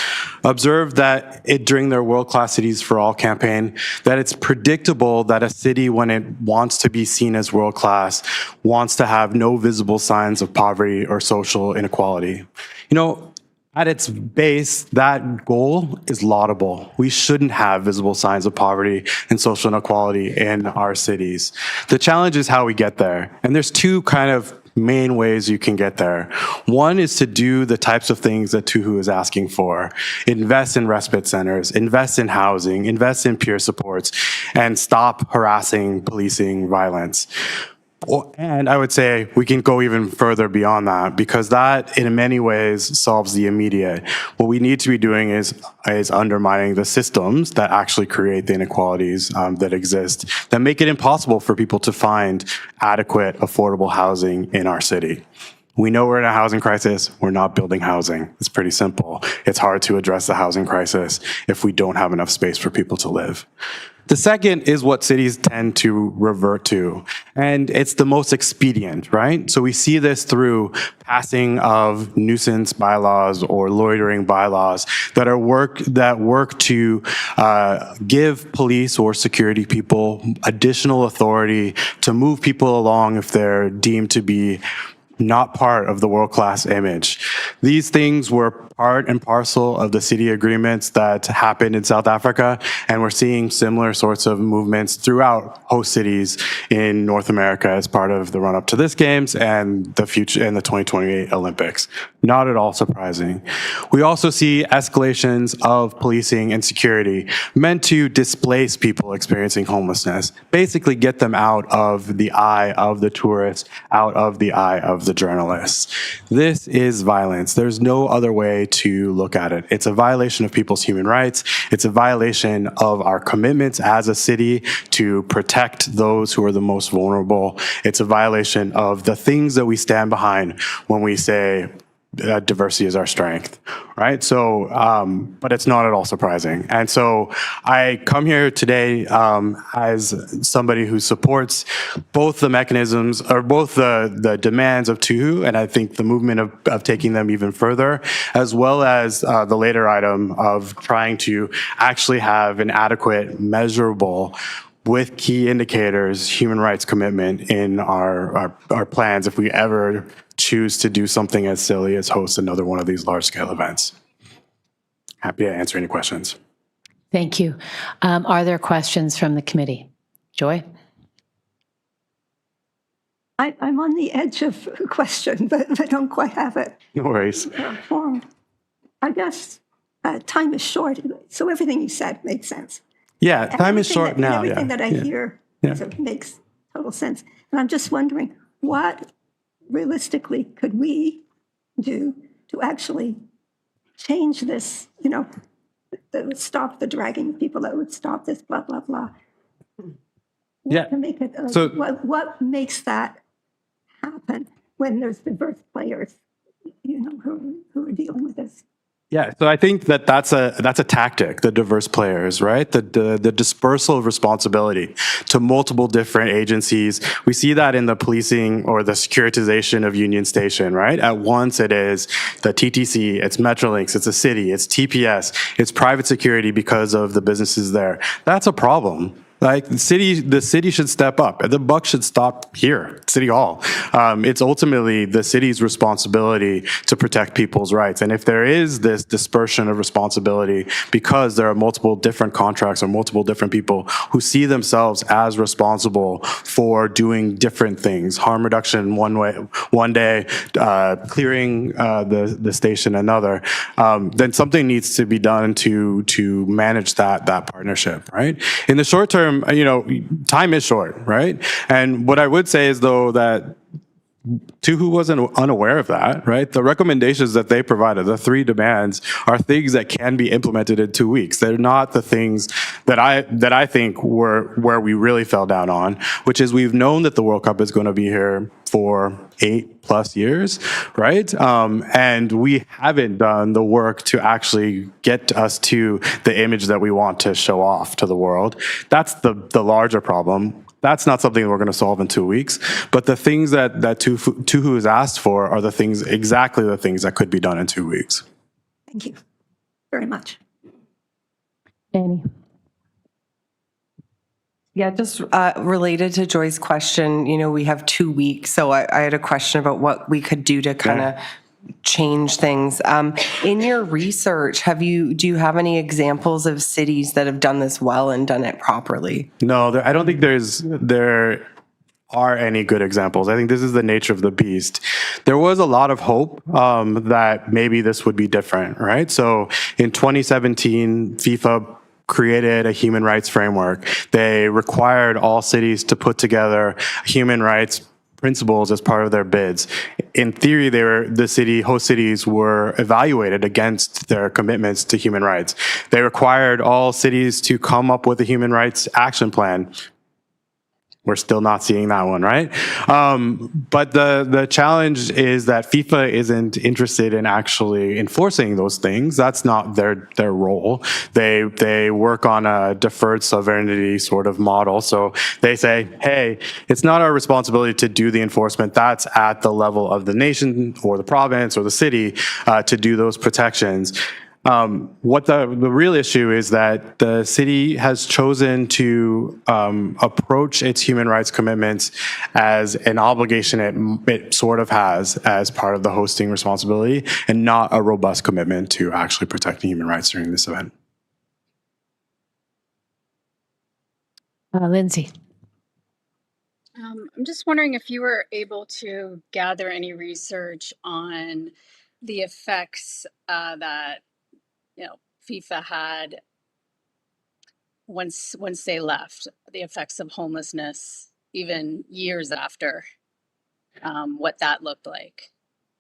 observed that during their World Class Cities for All campaign, that it's predictable that a city, when it wants to be seen as world class, wants to have no visible signs of poverty or social inequality. You know, at its base, that goal is laudable. We shouldn't have visible signs of poverty and social inequality in our cities. The challenge is how we get there. And there's two kind of main ways you can get there. One is to do the types of things that Tuhu is asking for. Invest in respite centers, invest in housing, invest in peer supports, and stop harassing, policing violence. And I would say we can go even further beyond that, because that in many ways solves the immediate. What we need to be doing is undermining the systems that actually create the inequalities that exist, that make it impossible for people to find adequate, affordable housing in our city. We know we're in a housing crisis. We're not building housing. It's pretty simple. It's hard to address the housing crisis if we don't have enough space for people to live. The second is what cities tend to revert to, and it's the most expedient, right? So we see this through passing of nuisance bylaws or loitering bylaws that work to give police or security people additional authority to move people along if they're deemed to be not part of the world-class image. These things were part and parcel of the city agreements that happened in South Africa, and we're seeing similar sorts of movements throughout host cities in North America as part of the run-up to this games and the future and the 2028 Olympics. Not at all surprising. We also see escalations of policing and security meant to displace people experiencing homelessness, basically get them out of the eye of the tourists, out of the eye of the journalists. This is violence. There's no other way to look at it. It's a violation of people's human rights. It's a violation of our commitments as a city to protect those who are the most vulnerable. It's a violation of the things that we stand behind when we say diversity is our strength, right? So, but it's not at all surprising. And so I come here today as somebody who supports both the mechanisms or both the demands of TUHU, and I think the movement of taking them even further, as well as the later item of trying to actually have an adequate, measurable, with key indicators, human rights commitment in our plans if we ever choose to do something as silly as host another one of these large-scale events. Happy to answer any questions. Thank you. Are there questions from the committee? Joy? I'm on the edge of a question, but I don't quite have it. No worries. Formed. I guess time is short, so everything you said makes sense. Yeah, time is short now. Everything that I hear makes total sense. And I'm just wondering, what realistically could we do to actually change this, that would stop the dragging of people, that would stop this blah, blah, blah. Yeah. To make it, So what makes that happen when there's diverse players, who are dealing with this? Yeah, so I think that's a tactic, the diverse players, right? The dispersal of responsibility to multiple different agencies. We see that in the policing or the securitization of Union Station, right? At once it is the TTC, it's Metrolinx, it's a city, it's TPS, it's private security because of the businesses there. That's a problem. Like the city should step up. The buck should stop here, City Hall. It's ultimately the city's responsibility to protect people's rights. And if there is this dispersion of responsibility because there are multiple different contracts or multiple different people who see themselves as responsible for doing different things, harm reduction one day, clearing the station another, then something needs to be done to manage that partnership, right? In the short term, time is short, right? And what I would say is, though, that TUHU wasn't unaware of that, right? The recommendations that they provided, the 3 demands, are things that can be implemented in 2 weeks. They're not the things that I think were where we really fell down on, which is we've known that the World Cup is going to be here for 8+ years, right? And we haven't done the work to actually get us to the image that we want to show off to the world. That's the larger problem. That's not something we're going to solve in 2 weeks. But the things that TUHU has asked for are exactly the things that could be done in 2 weeks. Thank you very much. Annie? Yeah, just related to Joy's question, we have 2 weeks. So I had a question about what we could do to kind of change things. In your research, do you have any examples of cities that have done this well and done it properly? No, I don't think there are any good examples. I think this is the nature of the beast. There was a lot of hope that maybe this would be different, right? So in 2017, FIFA created a human rights framework. They required all cities to put together human rights principles as part of their bids. In theory, host cities were evaluated against their commitments to human rights. They required all cities to come up with a human rights action plan. We're still not seeing that one, right? But the challenge is that FIFA isn't interested in actually enforcing those things. That's not their role. They work on a deferred sovereignty sort of model. So they say, hey, it's not our responsibility to do the enforcement. That's at the level of the nation or the province or the city to do those protections. What the real issue is that the city has chosen to approach its human rights commitments as an obligation it sort of has as part of the hosting responsibility, and not a robust commitment to actually protecting human rights during this event. Lindsay. I'm just wondering if you were able to gather any research on the effects that FIFA had once they left, the effects of homelessness, even years after, what that looked like.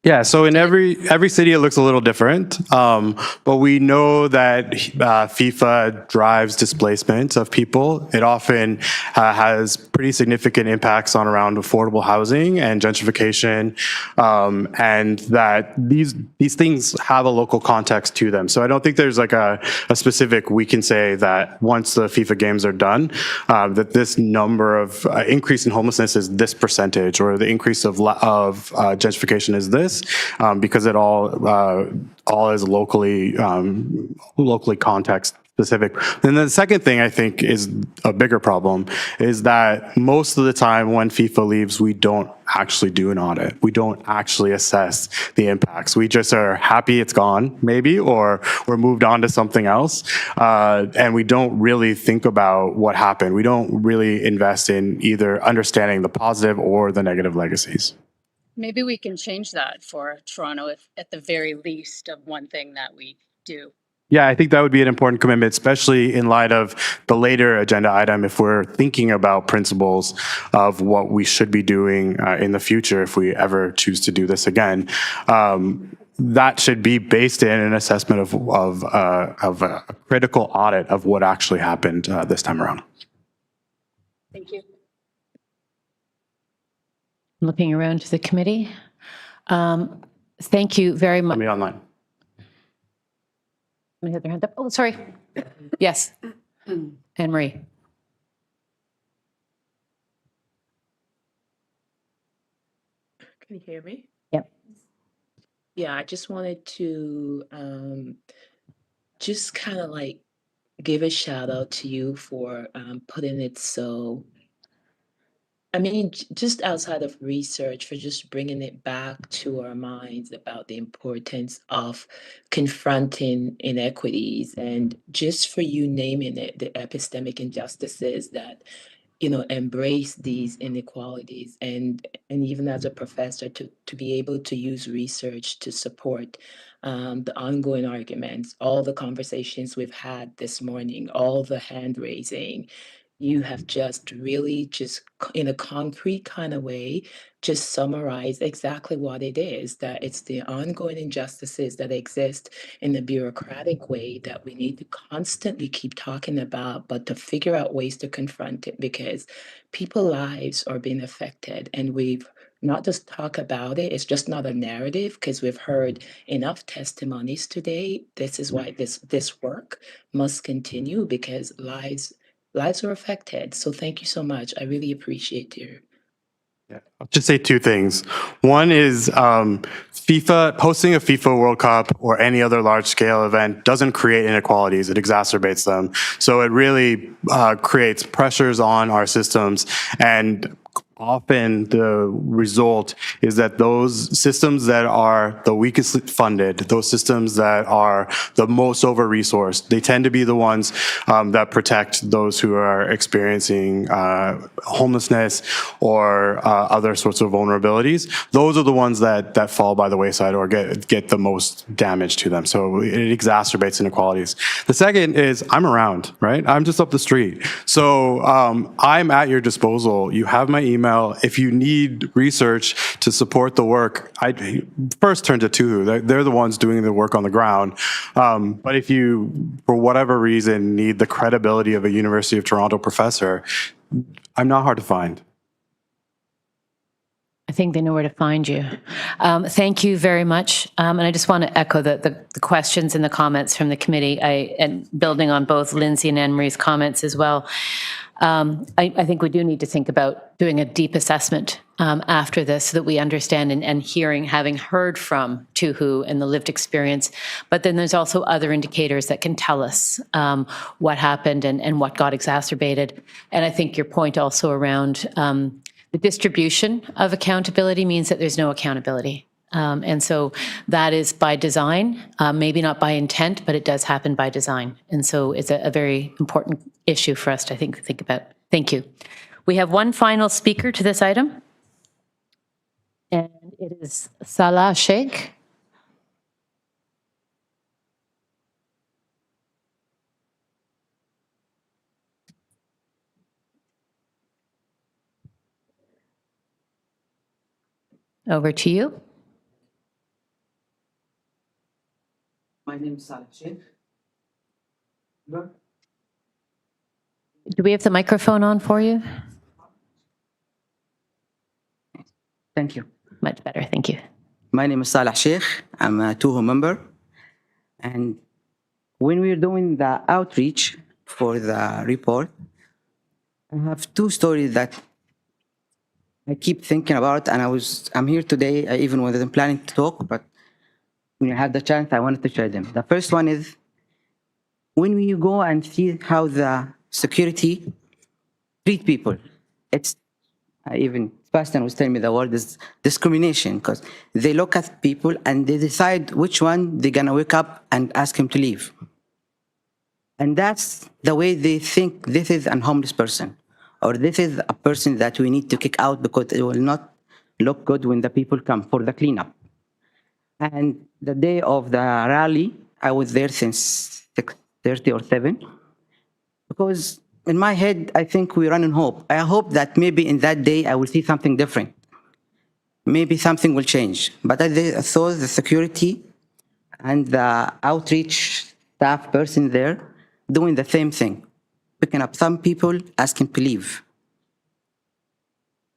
Yeah, so in every city it looks a little different, but we know that FIFA drives displacement of people. It often has pretty significant impacts on around affordable housing and gentrification, and that these things have a local context to them. So I don't think there's like a specific, we can say that once the FIFA games are done, that this number of increase in homelessness is this percentage, or the increase of gentrification is this. Because it all is locally context specific. And the second thing I think is a bigger problem is that most of the time when FIFA leaves, we don't actually do an audit. We don't actually assess the impacts. We just are happy it's gone, maybe, or we're moved on to something else. And we don't really think about what happened. We don't really invest in either understanding the positive or the negative legacies. Maybe we can change that for Toronto, if at the very least, of one thing that we do. Yeah, I think that would be an important commitment, especially in light of the later agenda item, if we're thinking about principles of what we should be doing in the future if we ever choose to do this again. That should be based in an assessment of a critical audit of what actually happened this time around. Thank you. Looking around to the committee. Thank you very much. Let me online. Somebody had their hand up. Oh, sorry. Yes. Anne-Marie. Can you hear me? Yep. Yeah, I just wanted to just kind of like give a shout out to you for putting it so, I mean, just outside of research, for just bringing it back to our minds about the importance of confronting inequities, and just for you naming it, the epistemic injustices that embrace these inequalities, and even as a professor to be able to use research to support the ongoing arguments, all the conversations we've had this morning, all the hand raising. You have just really just in a concrete kind of way, just summarized exactly what it is, that it's the ongoing injustices that exist in the bureaucratic way that we need to constantly keep talking about, but to figure out ways to confront it, because people's lives are being affected, and we've not just talk about it. It's just not a narrative, because we've heard enough testimonies today. This is why this work must continue, because lives are affected. So thank you so much. I really appreciate you. I'll just say two things. One is FIFA, hosting a FIFA World Cup or any other large scale event doesn't create inequalities, it exacerbates them. So it really creates pressures on our systems, and often the result is that those systems that are the weakest funded, those systems that are the most over-resourced, they tend to be the ones that protect those who are experiencing homelessness or other sorts of vulnerabilities. Those are the ones that fall by the wayside or get the most damage to them. So it exacerbates inequalities. The second is I'm around, right? I'm just up the street. So I'm at your disposal. You have my email. If you need research to support the work, I first turn to TUHU. They're the ones doing the work on the ground. But if you, for whatever reason, need the credibility of a University of Toronto professor, I'm not hard to find. I think they know where to find you. Thank you very much. And I just want to echo the questions and the comments from the committee, and building on both Lindsay and Anne Marie's comments as well. I think we do need to think about doing a deep assessment after this so that we understand and having heard from Tuhu and the lived experience. But then there's also other indicators that can tell us what happened and what got exacerbated. And I think your point also around the distribution of accountability means that there's no accountability. And so that is by design, maybe not by intent, but it does happen by design. And so it's a very important issue for us to think about. Thank you. We have one final speaker to this item, and it is Salah Sheikh. Over to you. My name is Salah Sheikh. Do we have the microphone on for you? Thank you. Much better, thank you. My name is Salah Sheikh. I'm a Tuhu member. And when we're doing the outreach for the report, I have two stories that I keep thinking about, and I'm here today, I even wasn't planning to talk, but when I had the chance, I wanted to share them. The first one is, when you go and see how the security treat people, it's even Sebastian was telling me the word is discrimination, because they look at people and they decide which one they're gonna wake up and ask him to leave. And that's the way they think this is a homeless person, or this is a person that we need to kick out because it will not look good when the people come for the cleanup. And the day of the rally, I was there since 6:30 or 7, because in my head, I think we run in hope. I hope that maybe in that day, I will see something different. Maybe something will change. But I saw the security and the outreach staff person there doing the same thing, picking up some people, asking to leave.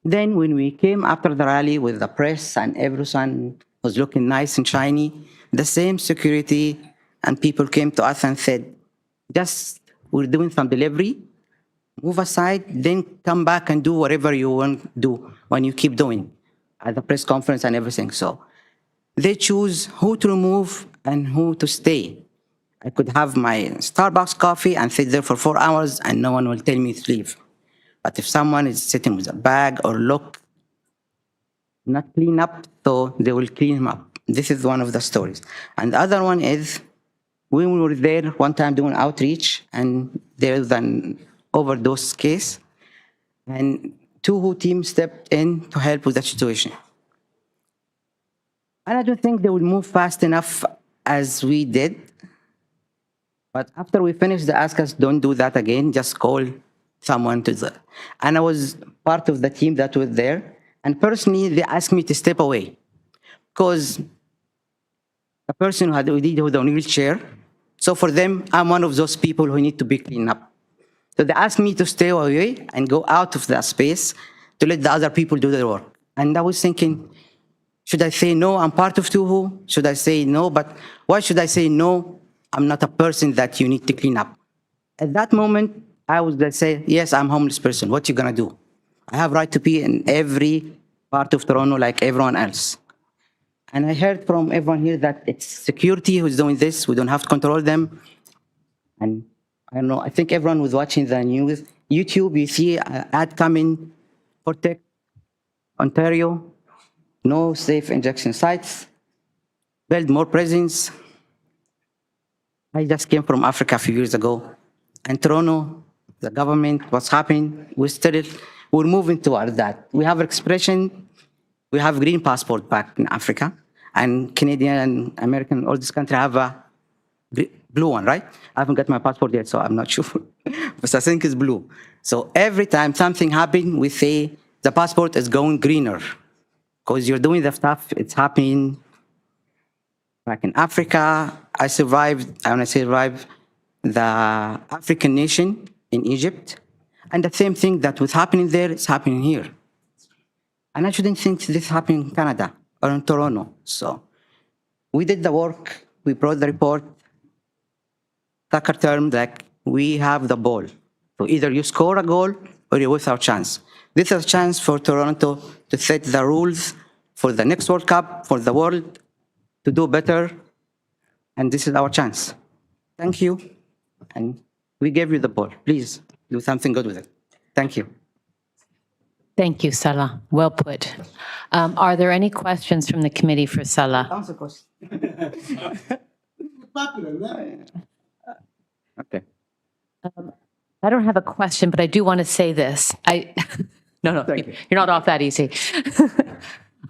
Then when we came after the rally with the press and everyone was looking nice and shiny, the same security and people came to us and said, just, we're doing some delivery, move aside, then come back and do whatever you want to do when you keep doing at the press conference and everything. So they choose who to remove and who to stay. I could have my Starbucks coffee and sit there for 4 hours and no one will tell me to leave. But if someone is sitting with a bag or look not clean up, so they will clean him up. This is one of the stories. And the other one is, when we were there one time doing outreach and there was an overdose case, and Tuhu team stepped in to help with the situation. And I don't think they would move fast enough as we did. But after we finished, they asked us, don't do that again, just call someone to the... And I was part of the team that was there. And personally, they asked me to step away because the person who had OD was on a wheelchair. So for them, I'm one of those people who need to be cleaned up. So they asked me to stay away and go out of that space to let the other people do their work. And I was thinking, should I say no, I'm part of Tuhu? Should I say no? But why should I say no? I'm not a person that you need to clean up. At that moment, I was going to say, yes, I'm a homeless person. What you going to do? I have right to be in every part of Toronto like everyone else. And I heard from everyone here that it's security who's doing this. We don't have to control them. And I don't know, I think everyone was watching the news. YouTube, you see an ad coming, Protect Ontario, no safe injection sites, build more prisons. I just came from Africa a few years ago. And Toronto, the government, what's happening, we're moving towards that. We have expression, we have green passport back in Africa, and Canadian and American, all these countries have a blue one, right? I haven't got my passport yet, so I'm not sure. But I think it's blue. So every time something happens, we say the passport is going greener because you're doing the stuff, it's happening. Back in Africa, I survived, when I say survived, the African nation in Egypt. And the same thing that was happening there is happening here. And I shouldn't think this happened in Canada or in Toronto. So we did the work, we brought the report, soccer term, like we have the ball. So either you score a goal or you lose our chance. This is a chance for Toronto to set the rules for the next World Cup, for the world to do better. And this is our chance. Thank you. And we gave you the ball. Please do something good with it. Thank you. Thank you, Salah. Well put. Are there any questions from the committee for Salah? Okay. I don't have a question, but I do want to say this. No, you're not off that easy.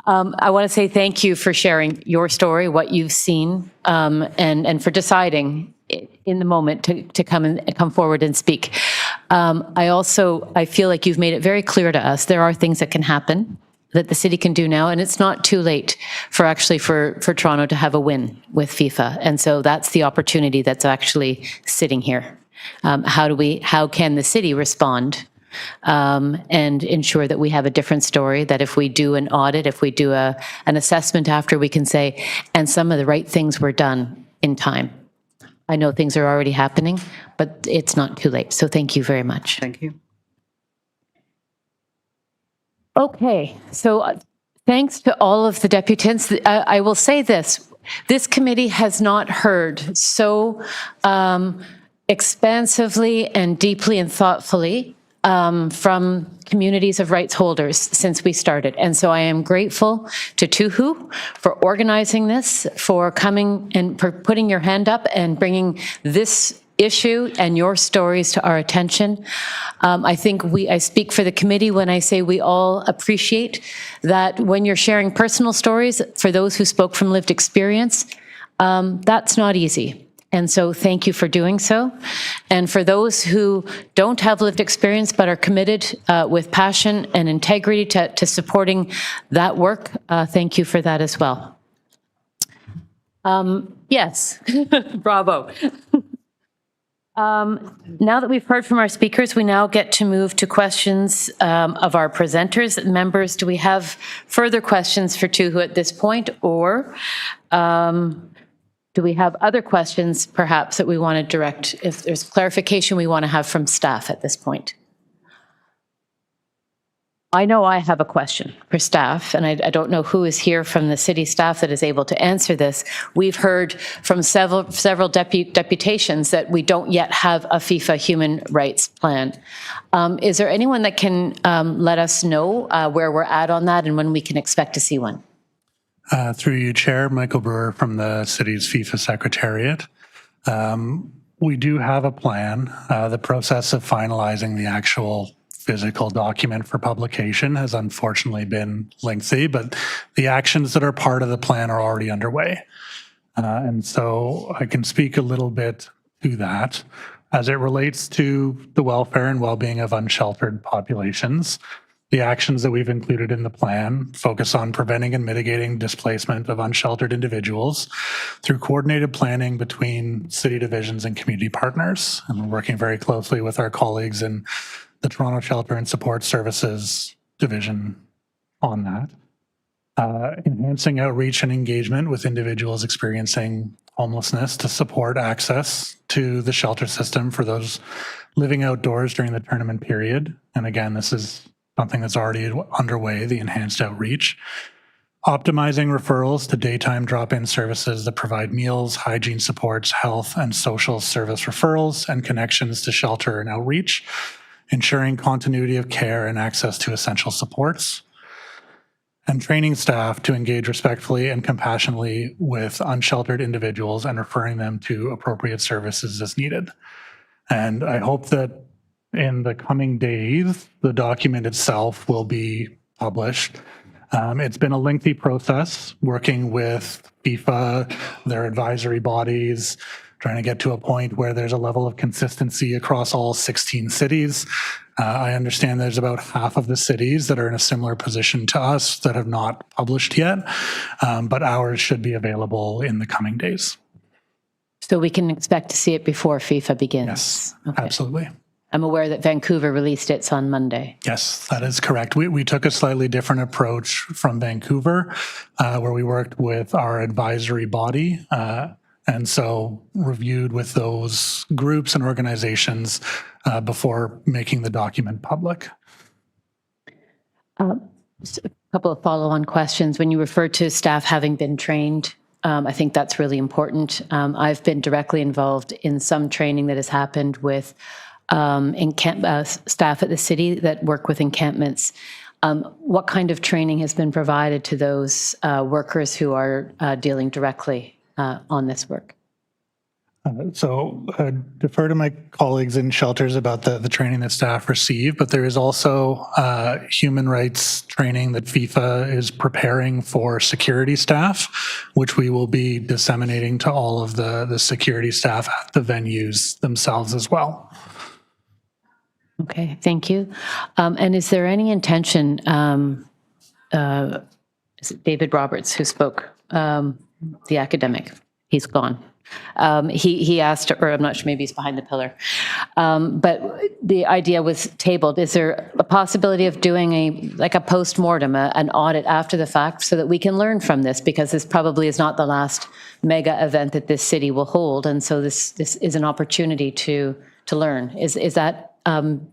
I want to say thank you for sharing your story, what you've seen, and for deciding in the moment to come forward and speak. I feel like you've made it very clear to us there are things that can happen that the city can do now, and it's not too late for Toronto to have a win with FIFA. And so that's the opportunity that's actually sitting here. How can the city respond and ensure that we have a different story, that if we do an audit, if we do an assessment after, we can say, and some of the right things were done in time. I know things are already happening, but it's not too late. So thank you very much. Thank you. Okay, so thanks to all of the deputants. I will say this. This committee has not heard so expansively and deeply and thoughtfully from communities of rights holders since we started. And so I am grateful to Tuhu for organizing this, for coming and for putting your hand up and bringing this issue and your stories to our attention. I think I speak for the committee when I say we all appreciate that when you're sharing personal stories, for those who spoke from lived experience, that's not easy. And so thank you for doing so. And for those who don't have lived experience but are committed with passion and integrity to supporting that work, thank you for that as well. Yes, bravo. Now that we've heard from our speakers, we now get to move to questions of our presenters. Members, do we have further questions for Tuhu at this point, or do we have other questions, perhaps, that we want to direct, if there's clarification we want to have from staff at this point? I know I have a question for staff, and I don't know who is here from the city staff that is able to answer this. We've heard from several deputations that we don't yet have a FIFA human rights plan. Is there anyone that can let us know where we're at on that and when we can expect to see one? Through you, Chair, Michael Brewer from the city's FIFA Secretariat. We do have a plan. The process of finalizing the actual physical document for publication has unfortunately been lengthy, but the actions that are part of the plan are already underway. And so I can speak a little bit to that. As it relates to the welfare and well-being of unsheltered populations, the actions that we've included in the plan focus on preventing and mitigating displacement of unsheltered individuals through coordinated planning between city divisions and community partners. And we're working very closely with our colleagues in the Toronto Shelter and Support Services Division on that. Enhancing outreach and engagement with individuals experiencing homelessness to support access to the shelter system for those living outdoors during the tournament period. And again, this is something that's already underway, the enhanced outreach. Optimizing referrals to daytime drop-in services that provide meals, hygiene supports, health and social service referrals, and connections to shelter and outreach. Ensuring continuity of care and access to essential supports. And training staff to engage respectfully and compassionately with unsheltered individuals and referring them to appropriate services as needed. And I hope that in the coming days, the document itself will be published. It's been a lengthy process working with FIFA, their advisory bodies, trying to get to a point where there's a level of consistency across all 16 cities. I understand there's about half of the cities that are in a similar position to us that have not published yet, but ours should be available in the coming days. So we can expect to see it before FIFA begins? Yes, okay. Absolutely. I'm aware that Vancouver released its on Monday. Yes, that is correct. We took a slightly different approach from Vancouver, where we worked with our advisory body, and so reviewed with those groups and organizations before making the document public. Just a couple of follow-on questions. When you refer to staff having been trained, I think that's really important. I've been directly involved in some training that has happened with staff at the city that work with encampments. What kind of training has been provided to those workers who are dealing directly on this work? So defer to my colleagues in shelters about the training that staff receive, but there is also human rights training that FIFA is preparing for security staff, which we will be disseminating to all of the security staff at the venues themselves as well. Okay, thank you. And is there any intention, is it David Roberts who spoke, the academic? He's gone. He asked, or I'm not sure, maybe he's behind the pillar. But the idea was tabled. Is there a possibility of doing a post-mortem, an audit after the fact, so that we can learn from this? Because this probably is not the last mega event that this city will hold. And so this is an opportunity to learn. Is that on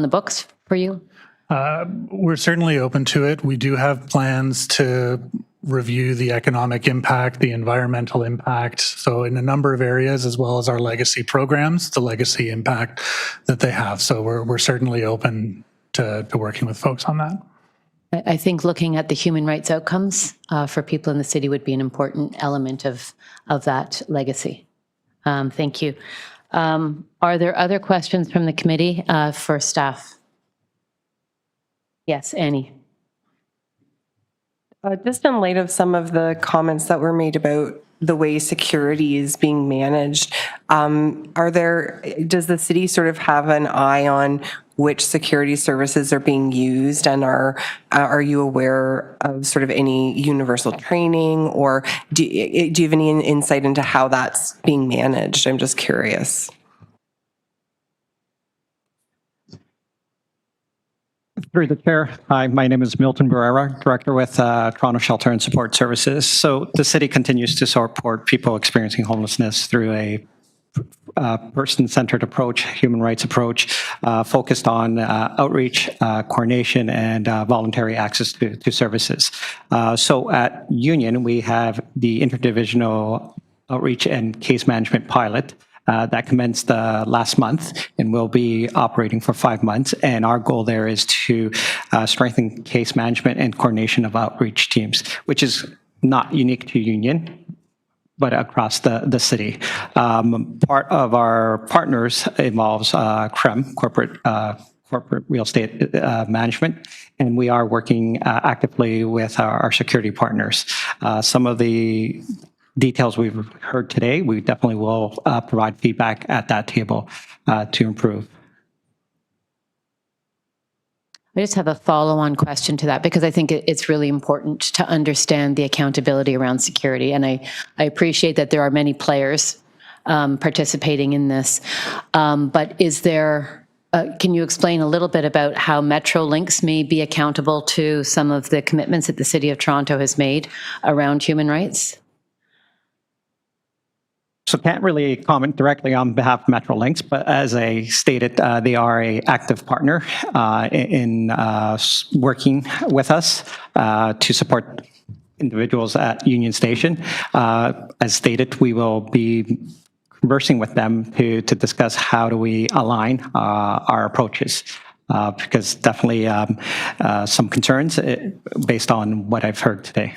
the books for you? We're certainly open to it. We do have plans to review the economic impact, the environmental impact. So in a number of areas, as well as our legacy programs, the legacy impact that they have. So we're certainly open to working with folks on that. I think looking at the human rights outcomes for people in the city would be an important element of that legacy. Thank you. Are there other questions from the committee for staff? Yes, Annie. Just in light of some of the comments that were made about the way security is being managed, does the city sort of have an eye on which security services are being used, and are you aware of sort of any universal training, or do you have any insight into how that's being managed? I'm just curious. Through the chair, hi, my name is Milton Barrera, director with Toronto Shelter and Support Services. So the city continues to support people experiencing homelessness through a person-centered approach, human rights approach, focused on outreach, coordination, and voluntary access to services. So at Union, we have the interdivisional outreach and case management pilot that commenced last month and will be operating for 5 months. And our goal there is to strengthen case management and coordination of outreach teams, which is not unique to Union, but across the city. Part of our partners involves CREM, corporate real estate management, and we are working actively with our security partners. Some of the details we've heard today, we definitely will provide feedback at that table to improve. I just have a follow-on question to that, because I think it's really important to understand the accountability around security. And I appreciate that there are many players participating in this. But is there, can you explain a little bit about how Metrolinx may be accountable to some of the commitments that the City of Toronto has made around human rights? So can't really comment directly on behalf of Metrolinx, but as I stated, they are an active partner in working with us to support individuals at Union Station. As stated, we will be conversing with them to discuss how do we align our approaches. Because definitely some concerns based on what I've heard today.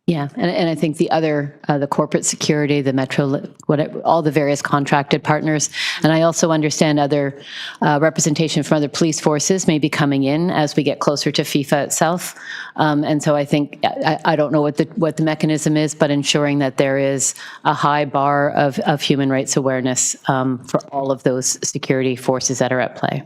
Yeah, and I think the other, the corporate security, the Metro, whatever, all the various contracted partners, and I also understand other representation from other police forces may be coming in as we get closer to FIFA itself. And so I think, I don't know what the mechanism is, but ensuring that there is a high bar of human rights awareness for all of those security forces that are at play.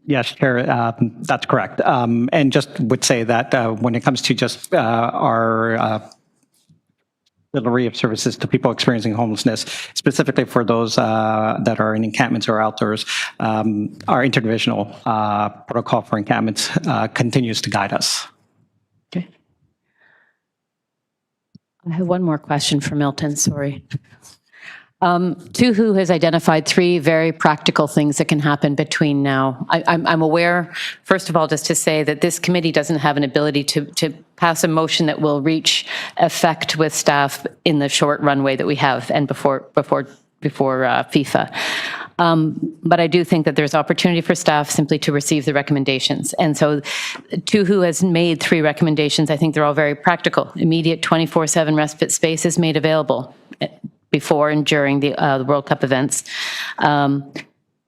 Yes, Chair, that's correct. And just would say that when it comes to just our delivery of services to people experiencing homelessness, specifically for those that are in encampments or outdoors. Our interdivisional protocol for encampments continues to guide us. Okay. I have one more question for Milton, sorry. Tuhu has identified 3 very practical things that can happen between now. I'm aware, first of all, just to say that this committee doesn't have an ability to pass a motion that will reach effect with staff in the short runway that we have and before FIFA. But I do think that there's opportunity for staff simply to receive the recommendations. And so Tuhu has made 3 recommendations. I think they're all very practical. Immediate 24/7 respite space is made available before and during the World Cup events.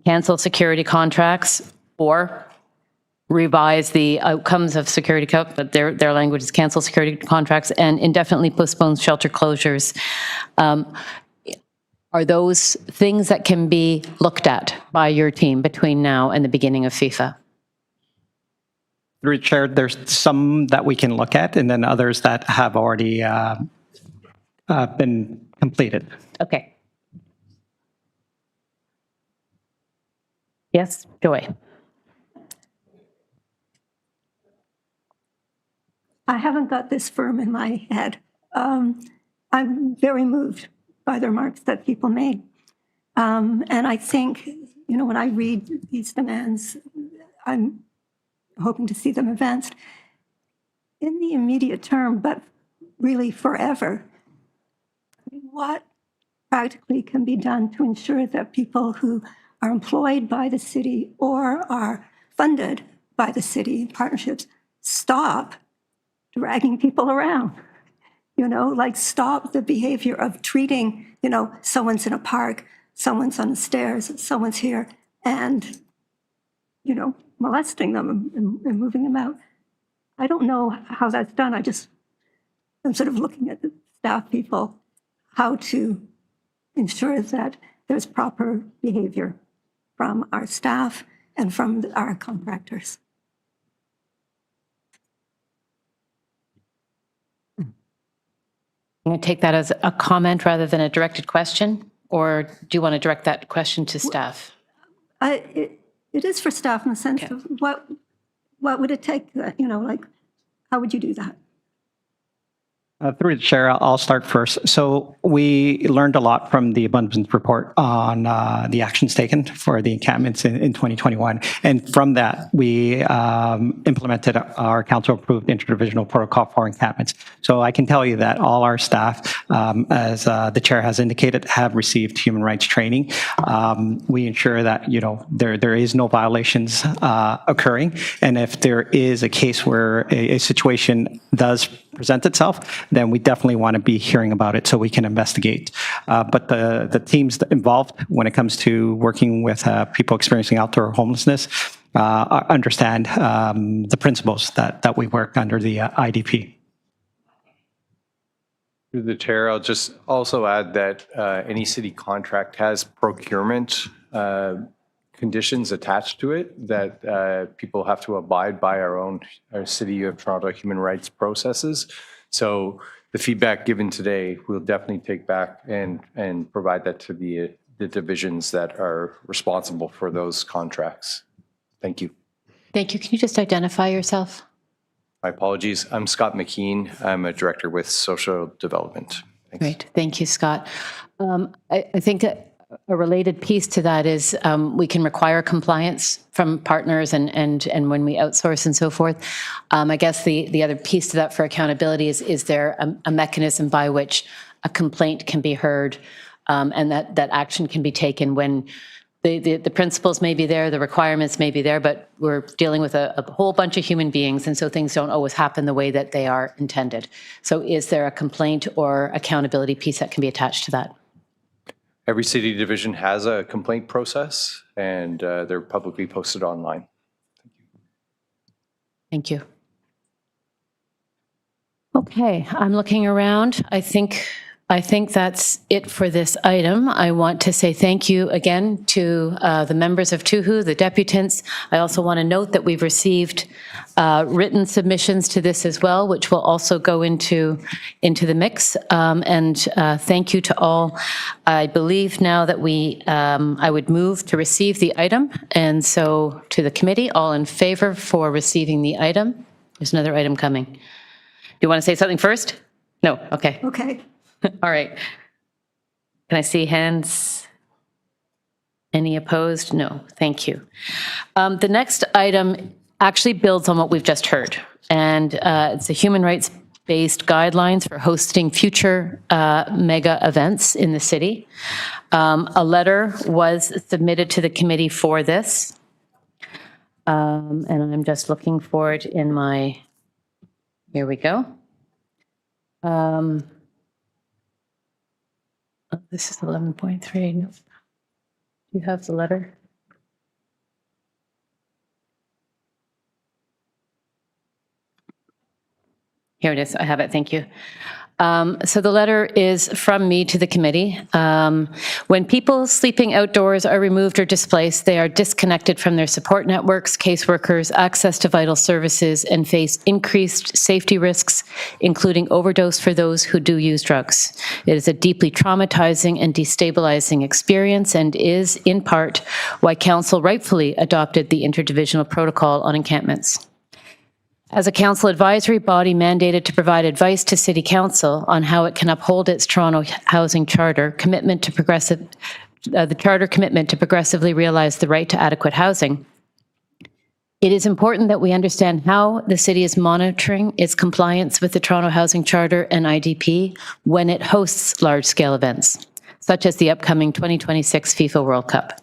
Cancel security contracts or revise the outcomes of security cup, but their language is cancel security contracts and indefinitely postpone shelter closures. Are those things that can be looked at by your team between now and the beginning of FIFA? Through the chair, there's some that we can look at and then others that have already been completed. Okay. Yes, Joy. I haven't got this firm in my head. I'm very moved by the remarks that people made. And I think, when I read these demands, I'm hoping to see them advanced in the immediate term, but really forever. What practically can be done to ensure that people who are employed by the city or are funded by the city partnerships stop dragging people around? Stop the behavior of treating, someone's in a park, someone's on the stairs, someone's here, and, molesting them and moving them out. I don't know how that's done. I'm sort of looking at the staff people, how to ensure that there's proper behavior from our staff and from our contractors. I'm going to take that as a comment rather than a directed question, or do you want to direct that question to staff? It is for staff in the sense of what would it take, how would you do that? Through the chair, I'll start first. So we learned a lot from the Ombudsman's report on the actions taken for the encampments in 2021. And from that, we implemented our council-approved interdivisional protocol for encampments. So I can tell you that all our staff, as the chair has indicated, have received human rights training. We ensure that, there is no violations occurring. And if there is a case where a situation does present itself, then we definitely want to be hearing about it so we can investigate. But the teams involved when it comes to working with people experiencing outdoor homelessness understand the principles that we work under the IDP. Through the chair, I'll just also add that any city contract has procurement conditions attached to it that people have to abide by our City of Toronto human rights processes. So the feedback given today, we'll definitely take back and provide that to the divisions that are responsible for those contracts. Thank you. Thank you. Can you just identify yourself? My apologies. I'm Scott McKean. I'm a director with Social Development. Thanks. Great. Thank you, Scott. I think a related piece to that is we can require compliance from partners and when we outsource and so forth. I guess the other piece to that for accountability is there a mechanism by which a complaint can be heard and that action can be taken when the principles may be there, the requirements may be there, but we're dealing with a whole bunch of human beings, and so things don't always happen the way that they are intended. So is there a complaint or accountability piece that can be attached to that? Every city division has a complaint process, and they're publicly posted online. Thank you. Okay, I'm looking around. I think I think that's it for this item. I want to say thank you again to the members of TUHU, the deputants. I also want to note that we've received written submissions to this as well, which will also go into the mix. And thank you to all. I believe now that I would move to receive the item. And so to the committee, all in favor for receiving the item. There's another item coming. Do you want to say something first? No, okay. Okay. All right. Can I see hands? Any opposed? No, thank you. The next item actually builds on what we've just heard, and it's a human rights-based guidelines for hosting future mega events in the city. A letter was submitted to the committee for this, and I'm just looking for it in my, here we go. This is 11.3. No. Do you have the letter? Here it is. I have it. Thank you. So the letter is from me to the committee. When people sleeping outdoors are removed or displaced, they are disconnected from their support networks, caseworkers, access to vital services, and face increased safety risks, including overdose for those who do use drugs. It is a deeply traumatizing and destabilizing experience and is, in part, why Council rightfully adopted the Interdivisional Protocol on Encampments. As a council advisory body mandated to provide advice to City Council on how it can uphold its Toronto Housing Charter commitment to the Charter commitment to progressively realize the right to adequate housing, it is important that we understand how the city is monitoring its compliance with the Toronto Housing Charter and IDP when it hosts large-scale events, such as the upcoming 2026 FIFA World Cup.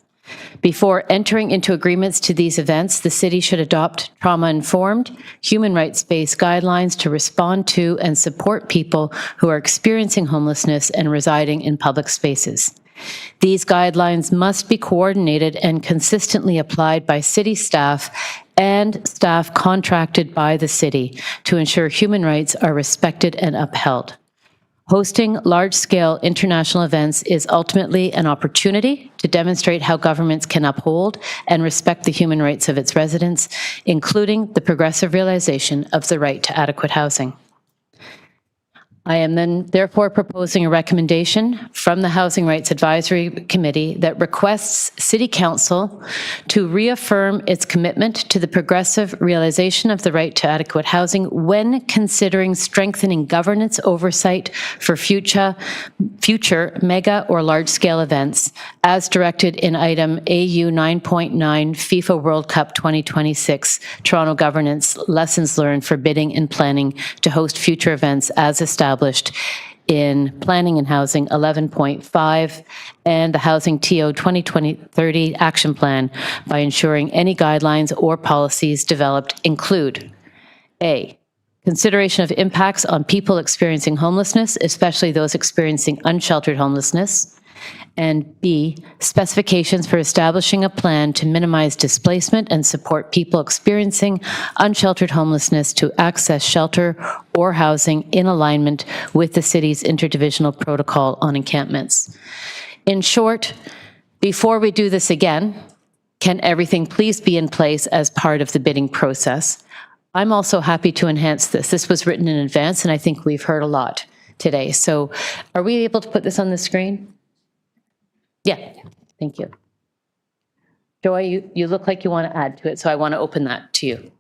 Before entering into agreements to these events, the city should adopt trauma-informed, human rights-based guidelines to respond to and support people who are experiencing homelessness and residing in public spaces. These guidelines must be coordinated and consistently applied by city staff and staff contracted by the city to ensure human rights are respected and upheld. Hosting large-scale international events is ultimately an opportunity to demonstrate how governments can uphold and respect the human rights of its residents, including the progressive realization of the right to adequate housing. I am then therefore proposing a recommendation from the Housing Rights Advisory Committee that requests City Council to reaffirm its commitment to the progressive realization of the right to adequate housing when considering strengthening governance oversight for future mega or large-scale events, as directed in item AU 9.9 FIFA World Cup 2026 Toronto Governance Lessons Learned for Bidding and Planning to host future events as established in Planning and Housing 11.5 and the Housing TO 2030 Action Plan by ensuring any guidelines or policies developed include A, consideration of impacts on people experiencing homelessness, especially those experiencing unsheltered homelessness, and B, specifications for establishing a plan to minimize displacement and support people experiencing unsheltered homelessness to access shelter or housing in alignment with the city's interdivisional protocol on encampments. In short, before we do this again, can everything please be in place as part of the bidding process? I'm also happy to enhance this. This was written in advance, and I think we've heard a lot today. So are we able to put this on the screen? Yeah, thank you. Joy, you look like you want to add to it, so I want to open that to you.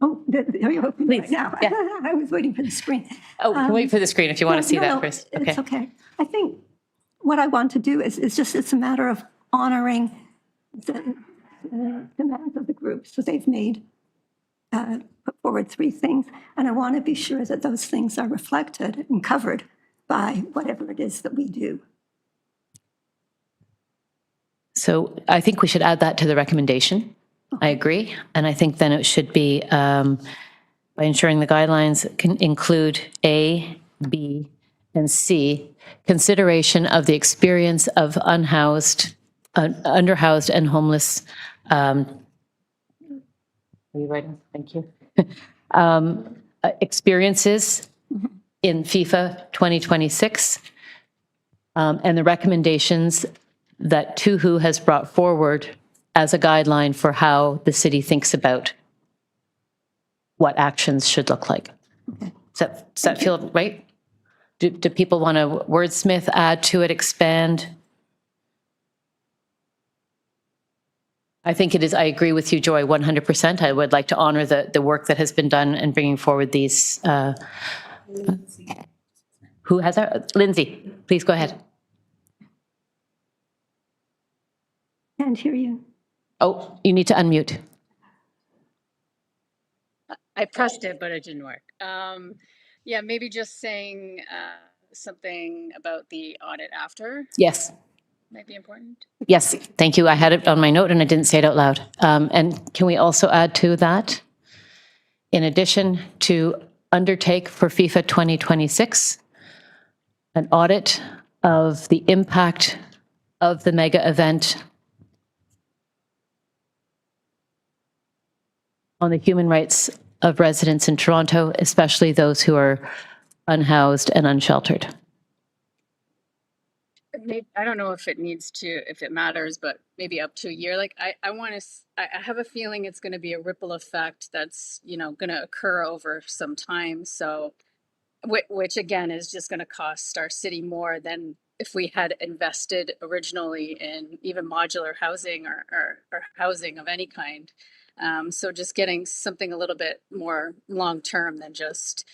Oh, are you opening Please. right now? Yeah. I was waiting for the screen. Oh, you can wait for the screen if you want to see that first. Okay. It's okay. I think what I want to do is just, it's a matter of honoring the demands of the group. So they've made, put forward 3 things, and I want to be sure that those things are reflected and covered by whatever it is that we do. So I think we should add that to the recommendation. I agree. And I think then it should be by ensuring the guidelines can include A, B, and C, consideration of the experience of unhoused, underhoused and homeless. Are you writing? Thank you. experiences in FIFA 2026 and the recommendations that TUHU has brought forward as a guideline for how the city thinks about what actions should look like. Does that feel right? Do people want to wordsmith, add to it, expand? I think it is, I agree with you, Joy, 100%. I would like to honor the work that has been done in bringing forward these. Who has that? Lindsay, please go ahead. Can't hear you. Oh, you need to unmute. I pressed it, but it didn't work. Yeah, maybe just saying something about the audit after Yes. might be important. Yes, thank you. I had it on my note and I didn't say it out loud. And can we also add to that, in addition to undertake for FIFA 2026, an audit of the impact of the mega event on the human rights of residents in Toronto, especially those who are unhoused and unsheltered? I don't know if it needs to, if it matters, but maybe up to a year. Like I want to, I have a feeling it's going to be a ripple effect that's, going to occur over some time. So, which again is just going to cost our city more than if we had invested originally in even modular housing or housing of any kind. So just getting something a little bit more long-term than just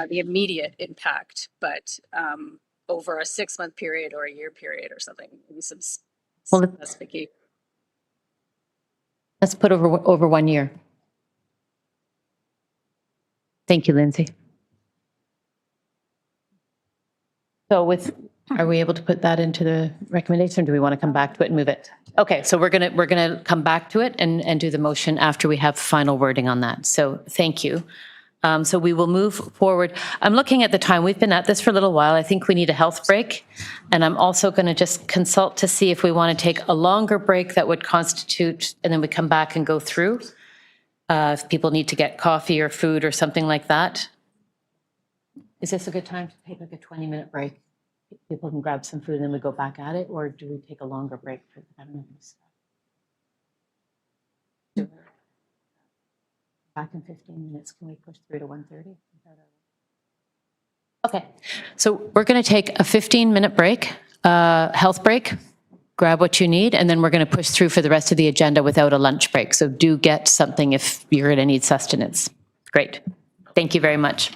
the immediate impact, but over a 6-month period or a year period or something, maybe some specification. Let's put over 1 year. Thank you, Lindsay. So are we able to put that into the recommendation, or do we want to come back to it and move it? Okay, so we're gonna come back to it and do the motion after we have final wording on that. So thank you. So we will move forward. I'm looking at the time. We've been at this for a little while. I think we need a health break. And I'm also going to just consult to see if we want to take a longer break that would constitute, and then we come back and go through. If people need to get coffee or food or something like that. Is this a good time to take like a 20-minute break? People can grab some food and then we go back at it, or do we take a longer break? I don't know. Back in 15 minutes, can we push through to 1:30? Okay, so we're going to take a 15-minute break, health break, grab what you need, and then we're going to push through for the rest of the agenda without a lunch break. So do get something if you're going to need sustenance. Great. Thank you very much.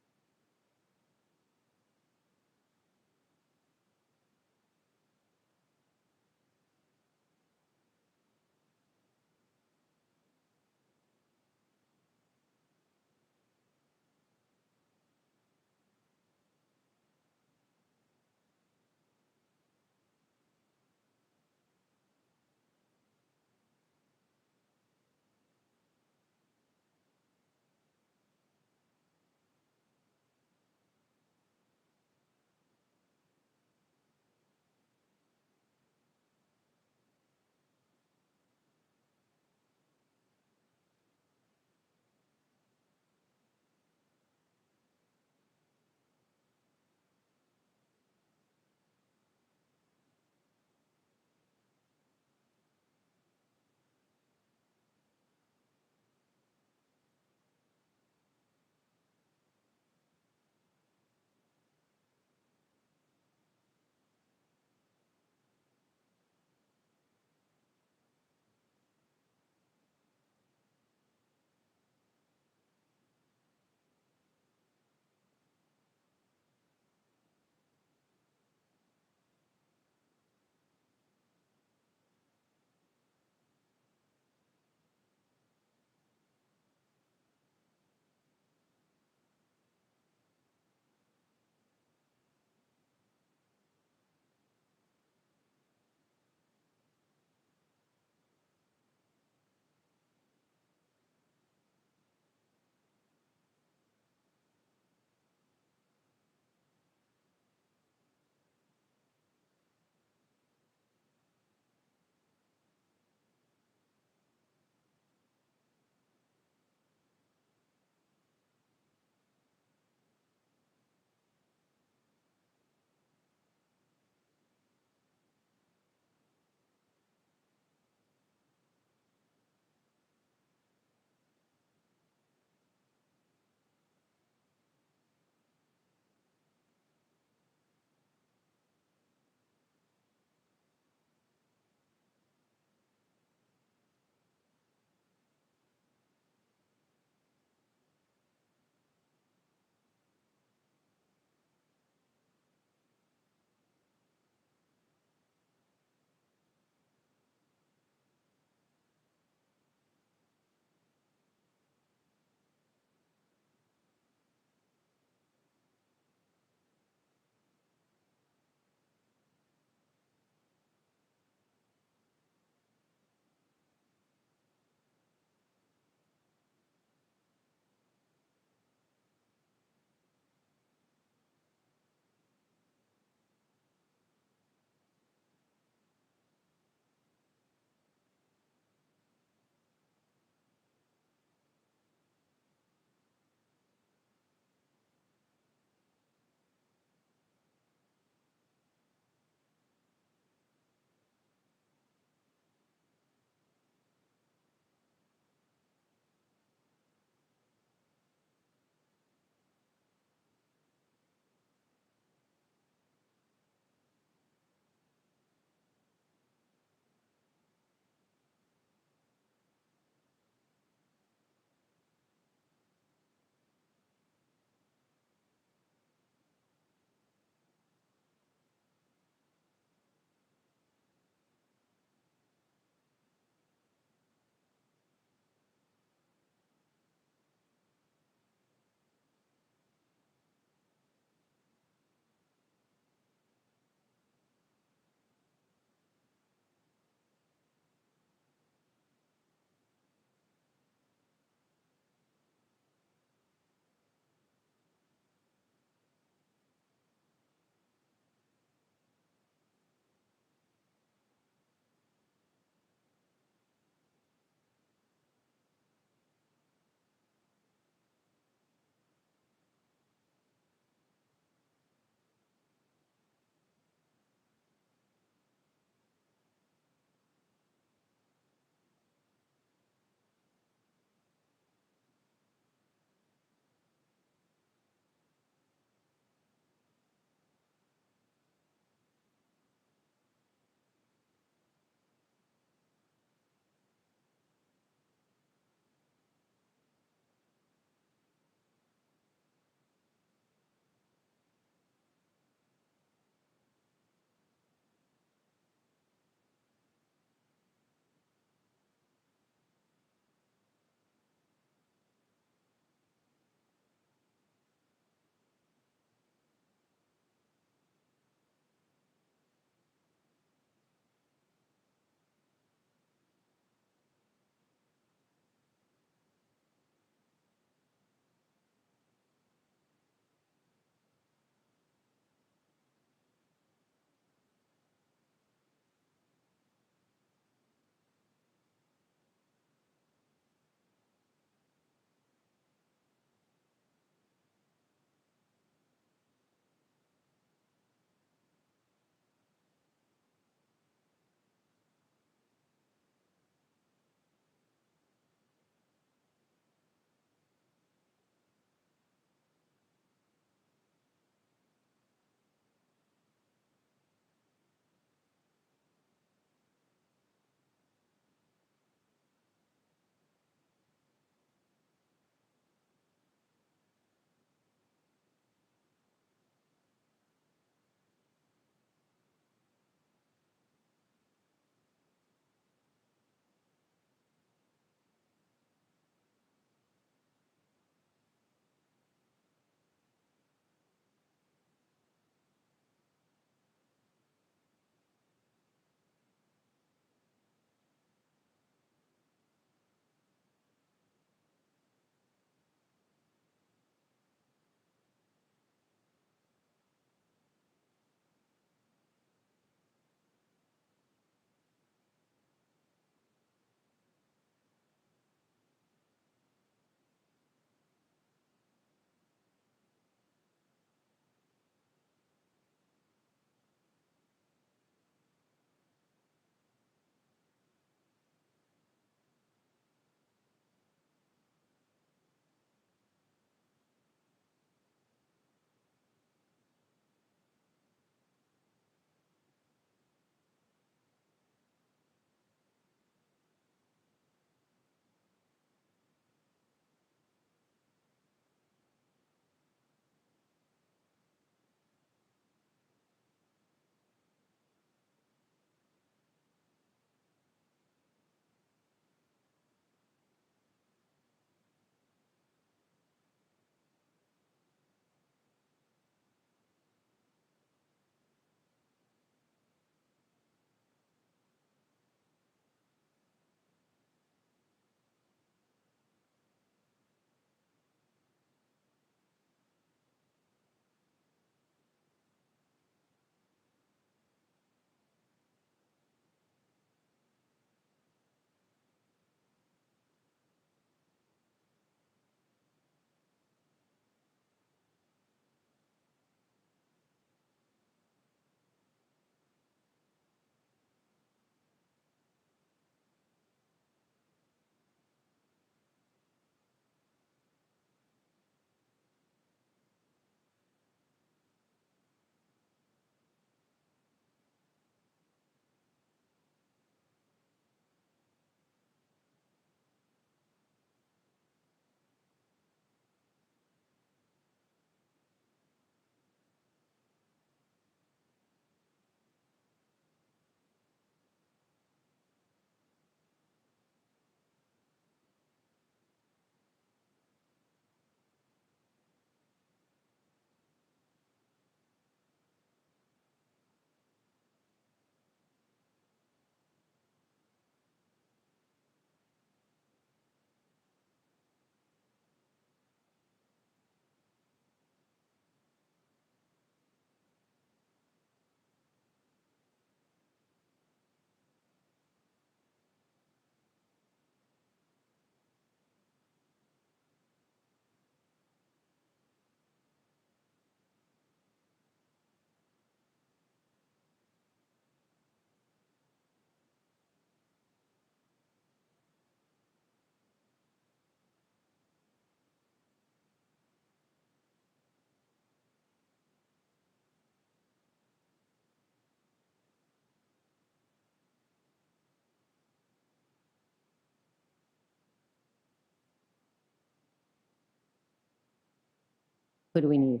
Who do we need?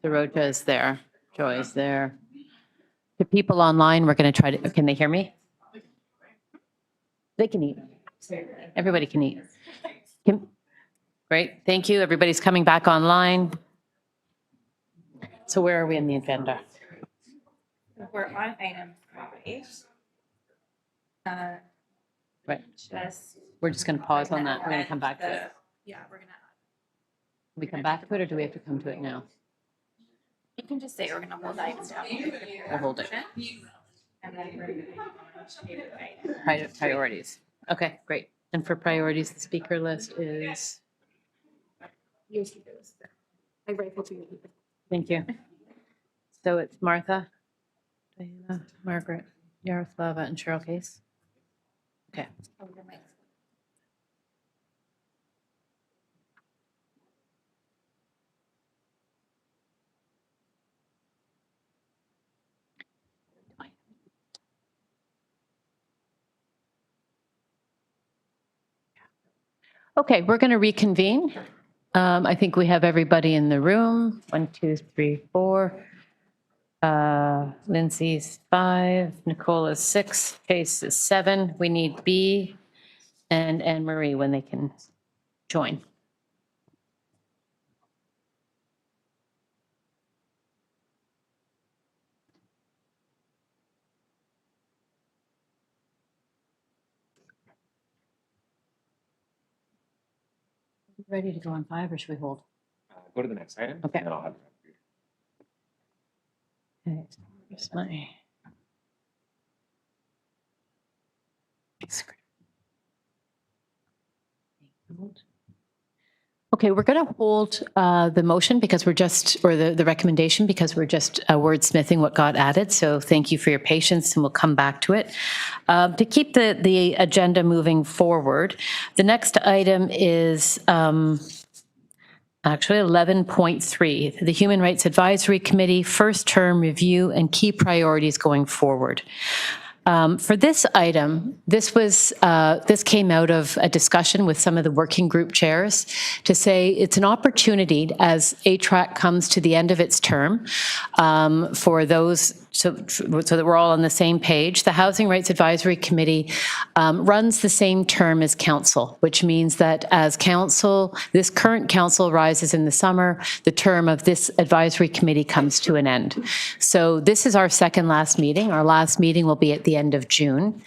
Saroja is there. Joy is there. The people online, we're going to try to, can they hear me? They can eat. Everybody can eat. Great, thank you. Everybody's coming back online. So where are we in the agenda? We're on item 5. Right. We're just going to pause on that. We're going to come back to it. Yeah, we're gonna. Do we come back to it or do we have to come to it now? You can just say we're gonna hold items down. We'll hold it. And then we're gonna. Priorities. Okay, great. And for priorities, the speaker list is? I rifled through. Thank you. So it's Martha, Diana, Margaret, Yaroslava, and Cheryl Case. Okay. Okay, we're going to reconvene. I think we have everybody in the room. 1, 2, 3, 4. Lindsay's 5. Nicola's 6. Chase is 7. We need B and Anne Marie when they can join. Ready to go on 5 or should we hold? Go to the next item. Okay. And I'll have Okay, here's my. Okay, we're going to hold the motion because we're just, or the recommendation because we're just wordsmithing what got added. So thank you for your patience and we'll come back to it. To keep the agenda moving forward, the next item is actually 11.3, the Human Rights Advisory Committee, first term review and key priorities going forward. For this item, this came out of a discussion with some of the working group chairs to say it's an opportunity as ATRAC comes to the end of its term for those, so that we're all on the same page. The Housing Rights Advisory Committee runs the same term as council, which means that as council, this current council rises in the summer, the term of this advisory committee comes to an end. So this is our second last meeting. Our last meeting will be at the end of June.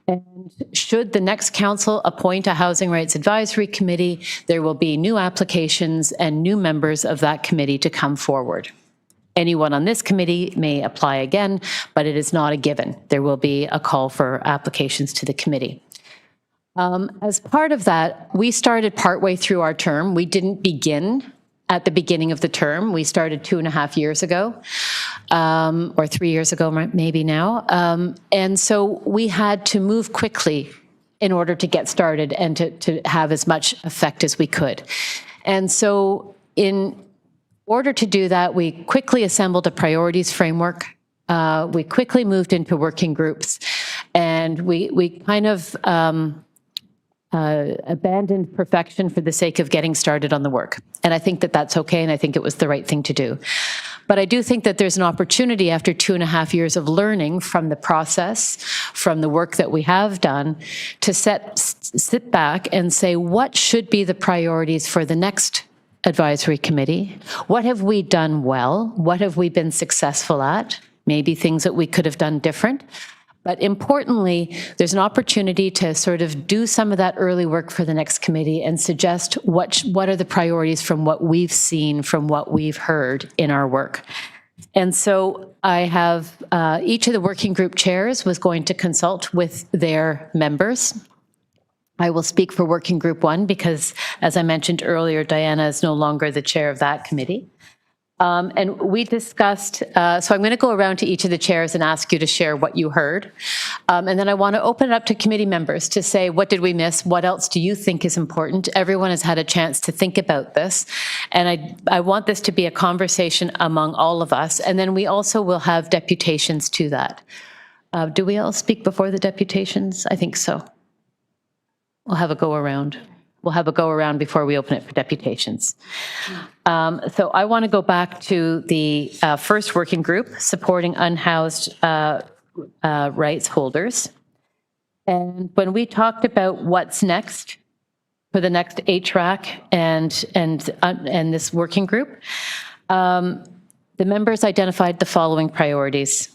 And should the next council appoint a Housing Rights Advisory Committee, there will be new applications and new members of that committee to come forward. Anyone on this committee may apply again, but it is not a given. There will be a call for applications to the committee. As part of that, we started partway through our term. We didn't begin at the beginning of the term. We started 2.5 years ago, or 3 years ago, maybe now. And so we had to move quickly in order to get started and to have as much effect as we could. And so in order to do that, we quickly assembled a priorities framework. We quickly moved into working groups, and we kind of abandoned perfection for the sake of getting started on the work. And I think that that's okay, and I think it was the right thing to do. But I do think that there's an opportunity after 2.5 years of learning from the process, from the work that we have done, to sit back and say, what should be the priorities for the next advisory committee? What have we done well? What have we been successful at? Maybe things that we could have done different. But importantly, there's an opportunity to sort of do some of that early work for the next committee and suggest what are the priorities from what we've seen, from what we've heard in our work. And so I have each of the working group chairs was going to consult with their members. I will speak for Working Group 1 because, as I mentioned earlier, Diana is no longer the chair of that committee. And we discussed, so I'm going to go around to each of the chairs and ask you to share what you heard. And then I want to open it up to committee members to say, what did we miss? What else do you think is important? Everyone has had a chance to think about this. And I want this to be a conversation among all of us. And then we also will have deputations to that. Do we all speak before the deputations? I think so. We'll have a go around. we'll have a go around before we open it for deputations. So I want to go back to the first working group, supporting unhoused rights holders. And when we talked about what's next for the next HRAC and this working group, the members identified the following priorities: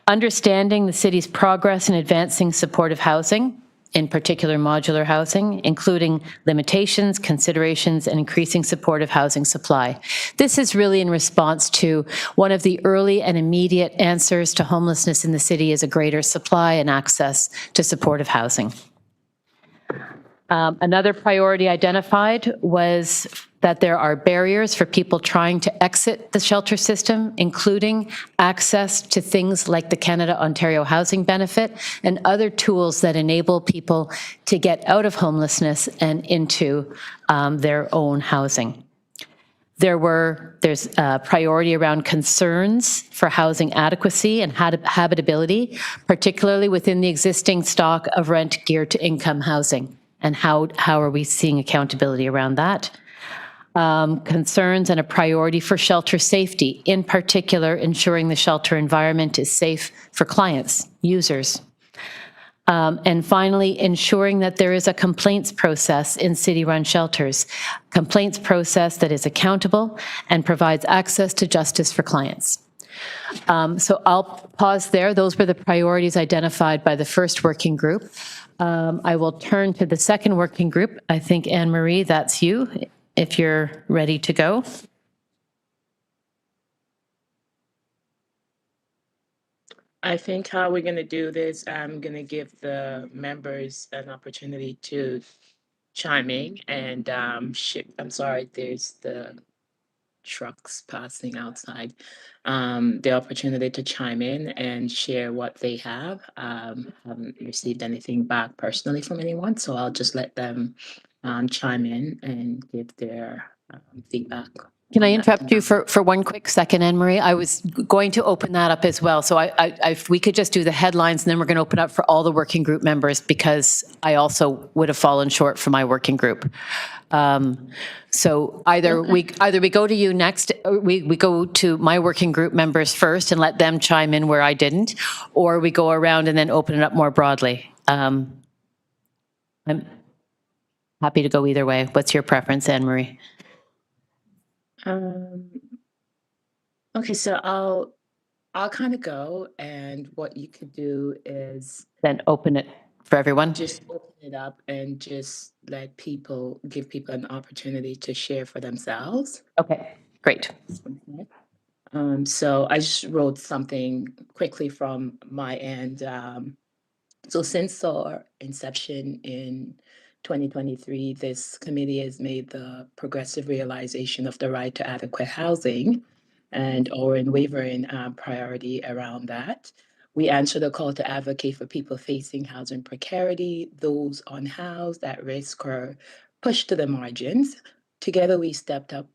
understanding the city's progress in advancing supportive housing, in particular modular housing, including limitations, considerations, and increasing supportive housing supply. This is really in response to one of the early and immediate answers to homelessness in the city is a greater supply and access to supportive housing. Another priority identified was that there are barriers for people trying to exit the shelter system, including access to things like the Canada-Ontario Housing Benefit and other tools that enable people to get out of homelessness and into their own housing. There's a priority around concerns for housing adequacy and habitability, particularly within the existing stock of rent geared to income housing. And how are we seeing accountability around that? Concerns and a priority for shelter safety, in particular ensuring the shelter environment is safe for clients, users. And finally, ensuring that there is a complaints process in city-run shelters, complaints process that is accountable and provides access to justice for clients. So I'll pause there. Those were the priorities identified by the first working group. I will turn to the second working group. I think, Anne-Marie, that's you, if you're ready to go. I think how we're going to do this, I'm going to give the members an opportunity to chime in and I'm sorry, there's the trucks passing outside, the opportunity to chime in and share what they have. Haven't received anything back personally from anyone, so I'll just let them chime in and give their feedback. Can I interrupt you for one quick second, Anne-Marie? I was going to open that up as well. So if we could just do the headlines, and then we're going to open up for all the working group members, because I also would have fallen short for my working group. So either we go to you next, or we go to my working group members first and let them chime in where I didn't, or we go around and then open it up more broadly. I'm happy to go either way. What's your preference, Anne-Marie? Okay, so I'll kind of go, and what you could do is then open it for everyone. Just open it up and just let people, give people an opportunity to share for themselves. Okay, great. So I just wrote something quickly from my end. So since our inception in 2023, this committee has made the progressive realization of the right to adequate housing and our unwavering priority around that. We answer the call to advocate for people facing housing precarity, those unhoused, at risk, or pushed to the margins. Together we stepped up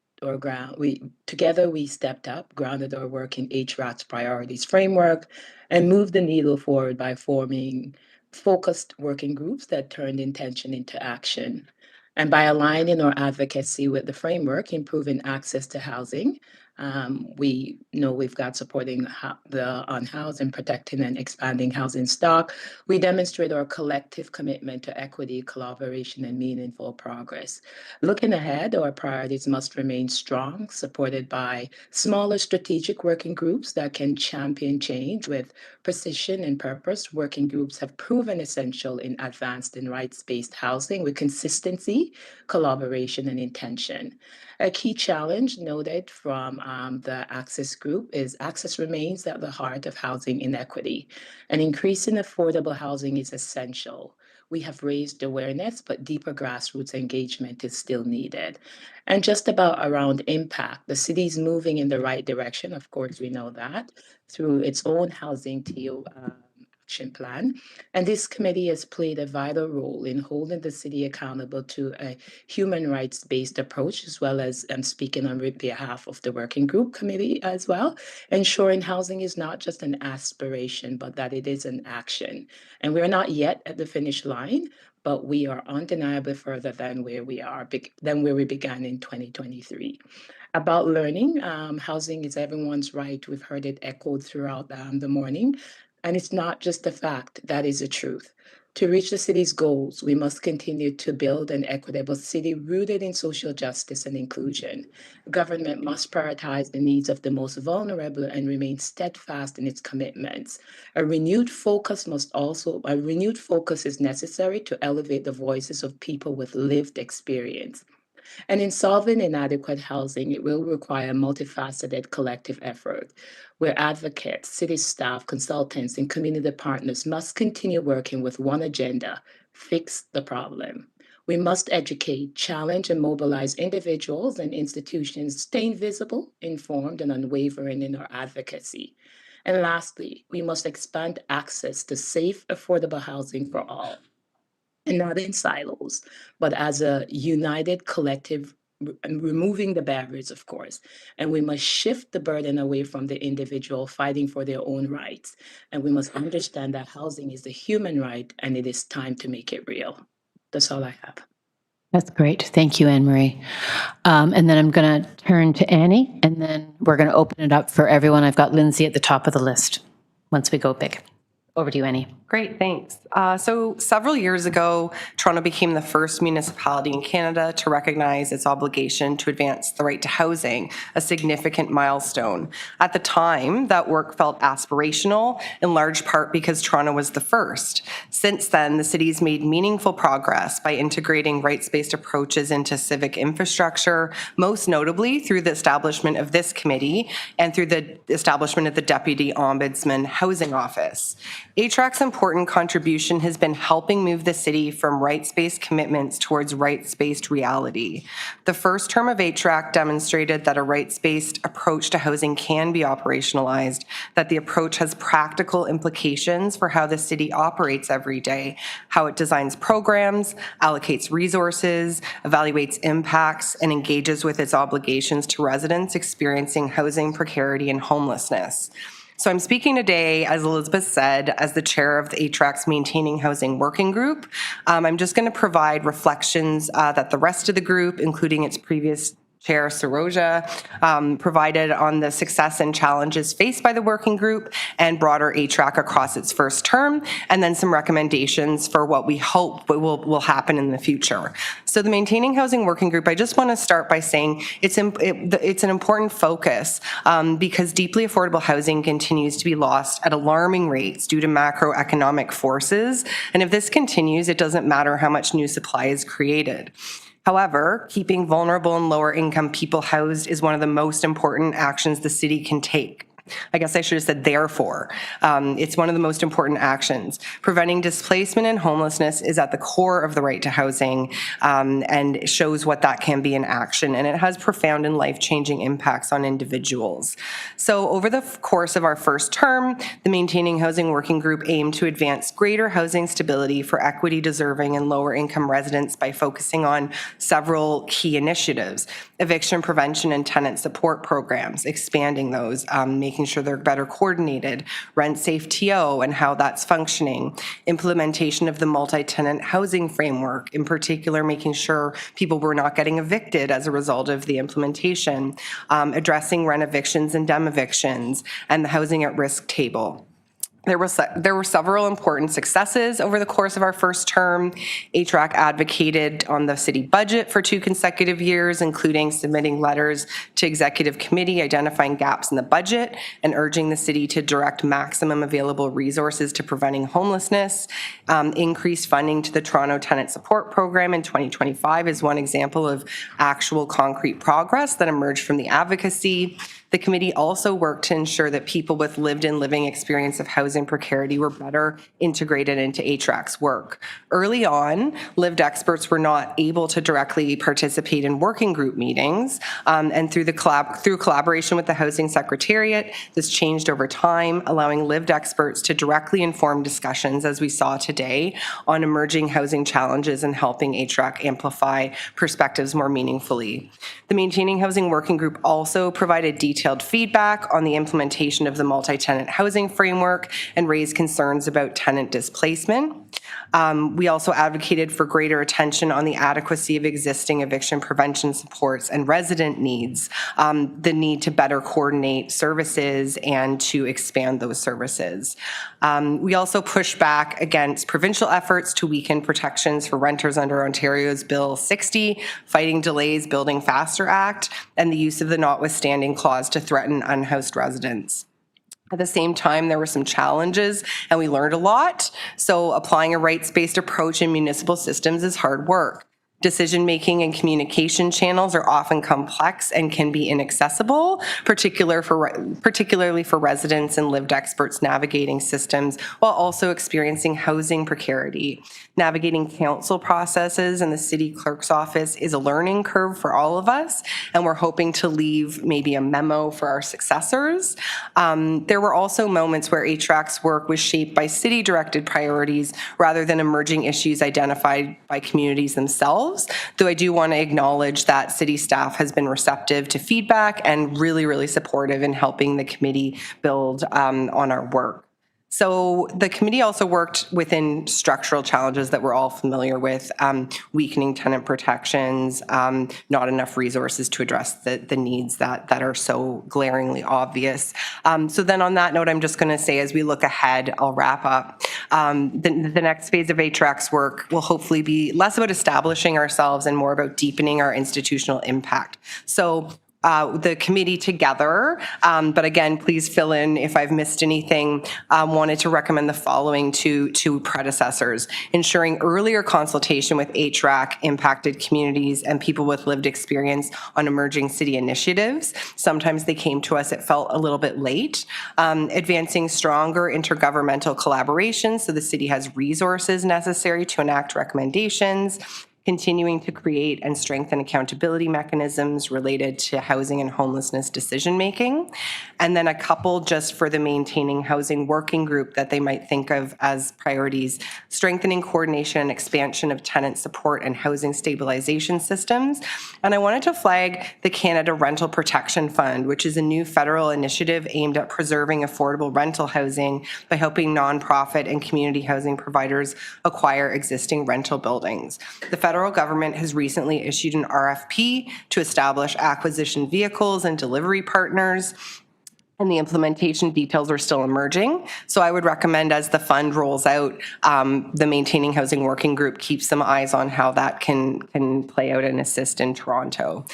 grounded our work in HRAC's priorities framework, and moved the needle forward by forming focused working groups that turned intention into action. And by aligning our advocacy with the framework, improving access to housing, we know we've got supporting the unhoused and protecting and expanding housing stock. We demonstrate our collective commitment to equity, collaboration, and meaningful progress. Looking ahead, our priorities must remain strong, supported by smaller strategic working groups that can champion change with precision and purpose. Working groups have proven essential in advanced and rights-based housing with consistency, collaboration, and intention. A key challenge noted from the Access Group is access remains at the heart of housing inequity. An increase in affordable housing is essential. We have raised awareness, but deeper grassroots engagement is still needed. And just about around impact, the city is moving in the right direction. Of course, we know that through its own housing TO action plan. And this committee has played a vital role in holding the city accountable to a human rights-based approach, as well as speaking on behalf of the working group committee as well, ensuring housing is not just an aspiration, but that it is an action. And we're not yet at the finish line, but we are undeniably further than where we began in 2023. About learning, housing is everyone's right. We've heard it echoed throughout the morning, and it's not just a fact, that is the truth. To reach the city's goals, we must continue to build an equitable city rooted in social justice and inclusion. Government must prioritize the needs of the most vulnerable and remain steadfast in its commitments. A renewed focus is necessary to elevate the voices of people with lived experience. And in solving inadequate housing, it will require a multifaceted collective effort where advocates, city staff, consultants, and community partners must continue working with one agenda: fix the problem. We must educate, challenge, and mobilize individuals and institutions, staying visible, informed, and unwavering in our advocacy. And lastly, we must expand access to safe, affordable housing for all, and not in silos, but as a united collective, and removing the barriers, of course. And we must shift the burden away from the individual fighting for their own rights. And we must understand that housing is a human right, and it is time to make it real. That's all I have. That's great. Thank you, Anne Marie. And then I'm going to turn to Annie, and then we're going to open it up for everyone. I've got Lindsay at the top of the list once we go big. Over to you, Annie. Great, thanks. So several years ago, Toronto became the first municipality in Canada to recognize its obligation to advance the right to housing, a significant milestone. At the time, that work felt aspirational, in large part because Toronto was the first. Since then, the city's made meaningful progress by integrating rights-based approaches into civic infrastructure, most notably through the establishment of this committee and through the establishment of the Deputy Ombudsman Housing Office. HRAC's important contribution has been helping move the city from rights-based commitments towards rights-based reality. The first term of HRAC demonstrated that a rights-based approach to housing can be operationalized, that the approach has practical implications for how the city operates every day, how it designs programs, allocates resources, evaluates impacts, and engages with its obligations to residents experiencing housing precarity and homelessness. So I'm speaking today, as Elizabeth said, as the chair of the HRAC's Maintaining Housing Working Group. I'm just going to provide reflections that the rest of the group, including its previous Chair Saroja, provided on the success and challenges faced by the working group and broader HRAC across its first term, and then some recommendations for what we hope will happen in the future. So the Maintaining Housing Working Group, I just want to start by saying it's an important focus because deeply affordable housing continues to be lost at alarming rates due to macroeconomic forces. And if this continues, it doesn't matter how much new supply is created. However, keeping vulnerable and lower income people housed is one of the most important actions the city can take. I guess I should have said therefore. It's one of the most important actions. Preventing displacement and homelessness is at the core of the right to housing and shows what that can be in action. And it has profound and life-changing impacts on individuals. So over the course of our first term, the Maintaining Housing Working Group aimed to advance greater housing stability for equity-deserving and lower-income residents by focusing on several key initiatives: eviction prevention and tenant support programs, expanding those, making sure they're better coordinated, rent-safe TO and how that's functioning, implementation of the multi-tenant housing framework, in particular making sure people were not getting evicted as a result of the implementation, addressing rent evictions and dem evictions, and the housing at risk table. There were several important successes over the course of our first term. HRAC advocated on the city budget for 2 consecutive years, including submitting letters to executive committee identifying gaps in the budget and urging the city to direct maximum available resources to preventing homelessness. Increased funding to the Toronto Tenant Support Program in 2025 is one example of actual concrete progress that emerged from the advocacy. The committee also worked to ensure that people with lived-in living experience of housing precarity were better integrated into HRAC's work. Early on, lived experts were not able to directly participate in working group meetings, and through collaboration with the Housing Secretariat, this changed over time, allowing lived experts to directly inform discussions, as we saw today, on emerging housing challenges and helping HRAC amplify perspectives more meaningfully. The Maintaining Housing Working Group also provided detailed detailed feedback on the implementation of the multi-tenant housing framework and raised concerns about tenant displacement. We also advocated for greater attention on the adequacy of existing eviction prevention supports and resident needs, the need to better coordinate services and to expand those services. We also pushed back against provincial efforts to weaken protections for renters under Ontario's Bill 60, Fighting Delays, Building Faster Act, and the use of the notwithstanding clause to threaten unhoused residents. At the same time, there were some challenges and we learned a lot. So applying a rights-based approach in municipal systems is hard work. Decision-making and communication channels are often complex and can be inaccessible, particularly for residents and lived experts navigating systems while also experiencing housing precarity. Navigating council processes and the city clerk's office is a learning curve for all of us, and we're hoping to leave maybe a memo for our successors. There were also moments where HRAC's work was shaped by city-directed priorities rather than emerging issues identified by communities themselves. Though I do want to acknowledge that city staff has been receptive to feedback and really, really supportive in helping the committee build on our work. So the committee also worked within structural challenges that we're all familiar with, weakening tenant protections, not enough resources to address the needs that are so glaringly obvious. So then on that note, I'm just going to say as we look ahead, I'll wrap up. The next phase of HRAC's work will hopefully be less about establishing ourselves and more about deepening our institutional impact. So the committee together, but again, please fill in if I've missed anything, wanted to recommend the following to predecessors: ensuring earlier consultation with HRAC impacted communities and people with lived experience on emerging city initiatives. Sometimes they came to us, it felt a little bit late. Advancing stronger intergovernmental collaboration so the city has resources necessary to enact recommendations. Continuing to create and strengthen accountability mechanisms related to housing and homelessness decision-making. And then a couple just for the maintaining housing working group that they might think of as priorities: strengthening coordination and expansion of tenant support and housing stabilization systems. And I wanted to flag the Canada Rental Protection Fund, which is a new federal initiative aimed at preserving affordable rental housing by helping nonprofit and community housing providers acquire existing rental buildings. The federal government has recently issued an RFP to establish acquisition vehicles and delivery partners, and the implementation details are still emerging. So I would recommend as the fund rolls out, the Maintaining Housing Working Group keeps some eyes on how that can play out and assist in Toronto.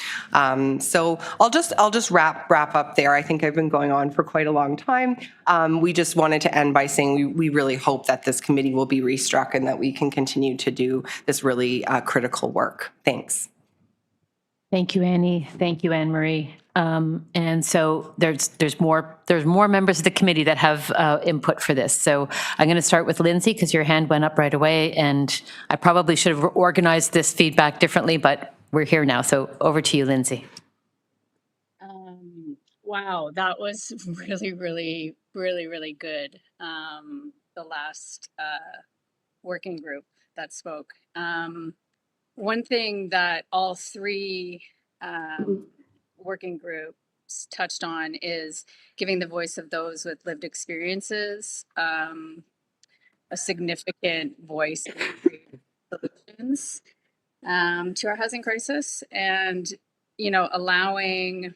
So I'll just wrap up there. I think I've been going on for quite a long time. We just wanted to end by saying we really hope that this committee will be restruck and that we can continue to do this really critical work. Thanks. Thank you, Annie. Thank you, Anne Marie. And so there's more members of the committee that have input for this. So I'm going to start with Lindsay because your hand went up right away, and I probably should have organized this feedback differently, but we're here now. So over to you, Lindsay. Wow, that was really, really, really, really good. The last working group that spoke. One thing that all three working groups touched on is giving the voice of those with lived experiences a significant voice in solutions to our housing crisis, and allowing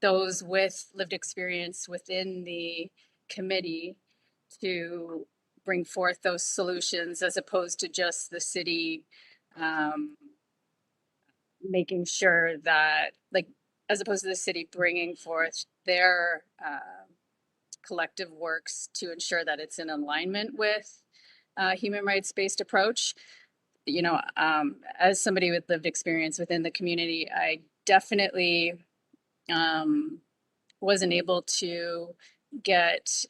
those with lived experience within the committee to bring forth those solutions as opposed to just the city making sure that, as opposed to the city bringing forth their collective works to ensure that it's in alignment with human rights-based approach. As somebody with lived experience within the community, I definitely wasn't able to get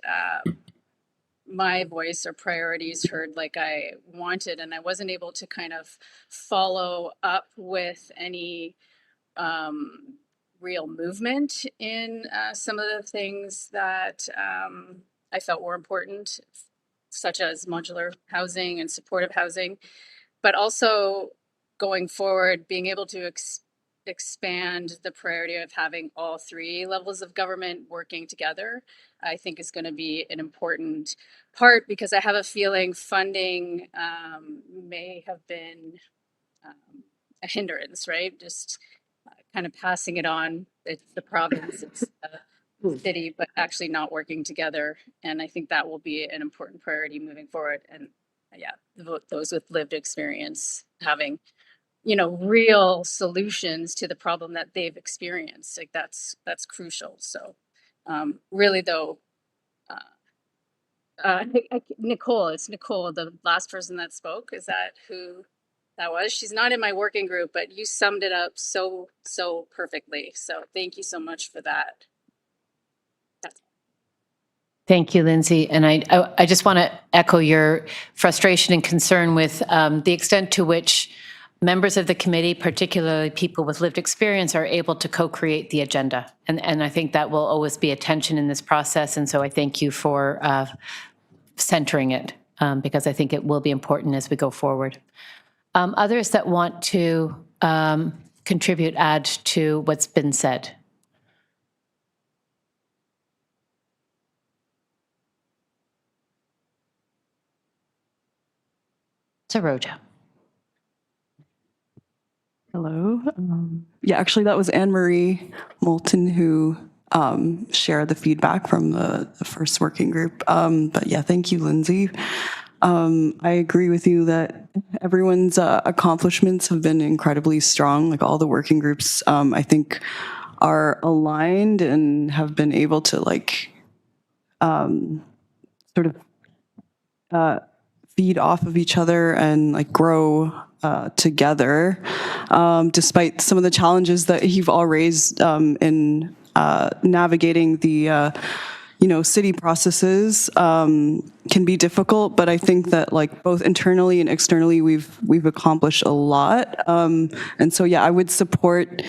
my voice or priorities heard like I wanted, and I wasn't able to kind of follow up with any real movement in some of the things that I felt were important, such as modular housing and supportive housing, but also going forward, being able to expand the priority of having all three levels of government working together, I think is going to be an important part, because I have a feeling funding may have been a hindrance, right? Just kind of passing it on. It's the province, it's the city, but actually not working together. And I think that will be an important priority moving forward. And yeah, those with lived experience having, you know, real solutions to the problem that they've experienced. Like that's crucial. So really though, Nicole, it's Nicole, the last person that spoke. Is that who that was? She's not in my working group, but you summed it up so perfectly. So thank you so much for that. Thank you, Lindsay. And I just want to echo your frustration and concern with the extent to which members of the committee, particularly people with lived experience, are able to co-create the agenda. And I think that will always be a tension in this process. And so I thank you for centering it, because I think it will be important as we go forward. Others that want to contribute, add to what's been said. Saroja. Hello. Yeah, actually, that was Anne-Marie Moulton who shared the feedback from the first working group. But yeah, thank you, Lindsay. I agree with you that everyone's accomplishments have been incredibly strong. Like all the working groups, I think, are aligned and have been able to like sort of feed off of each other and like grow together, despite some of the challenges that you've all raised in navigating the city processes can be difficult, but I think that like both internally and externally we've accomplished a lot, and so yeah, I would support.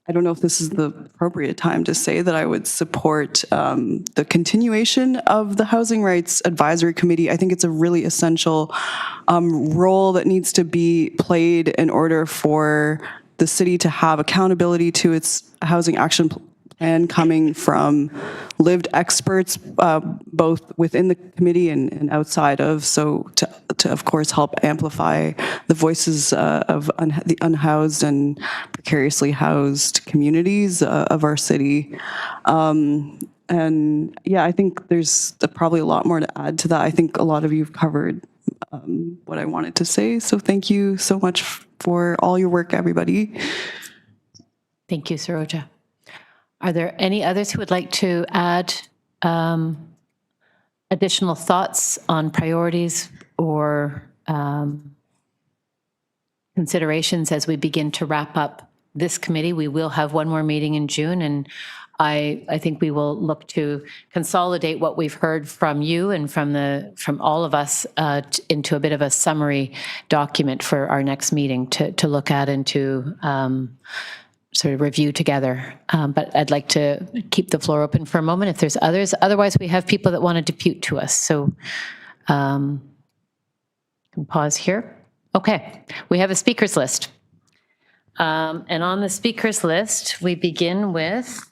I don't know if this is the appropriate time to say that I would support the continuation of the Housing Rights Advisory Committee. I think it's a really essential role that needs to be played in order for the city to have accountability to its housing action plan coming from lived experts, both within the committee and outside of, so to of course help amplify the voices of the unhoused and precariously housed communities of our city. And yeah, I think there's probably a lot more to add to that. I think a lot of you have covered what I wanted to say, so thank you so much for all your work, everybody. Thank you, Saroja. Are there any others who would like to add additional thoughts on priorities or considerations as we begin to wrap up this committee? We will have one more meeting in June, and I think we will look to consolidate what we've heard from you and from all of us into a bit of a summary document for our next meeting to look at and to sort of review together. But I'd like to keep the floor open for a moment if there's others. Otherwise, we have people that want to depute to us. So can pause here. Okay, we have a speakers list. And on the speakers list, we begin with,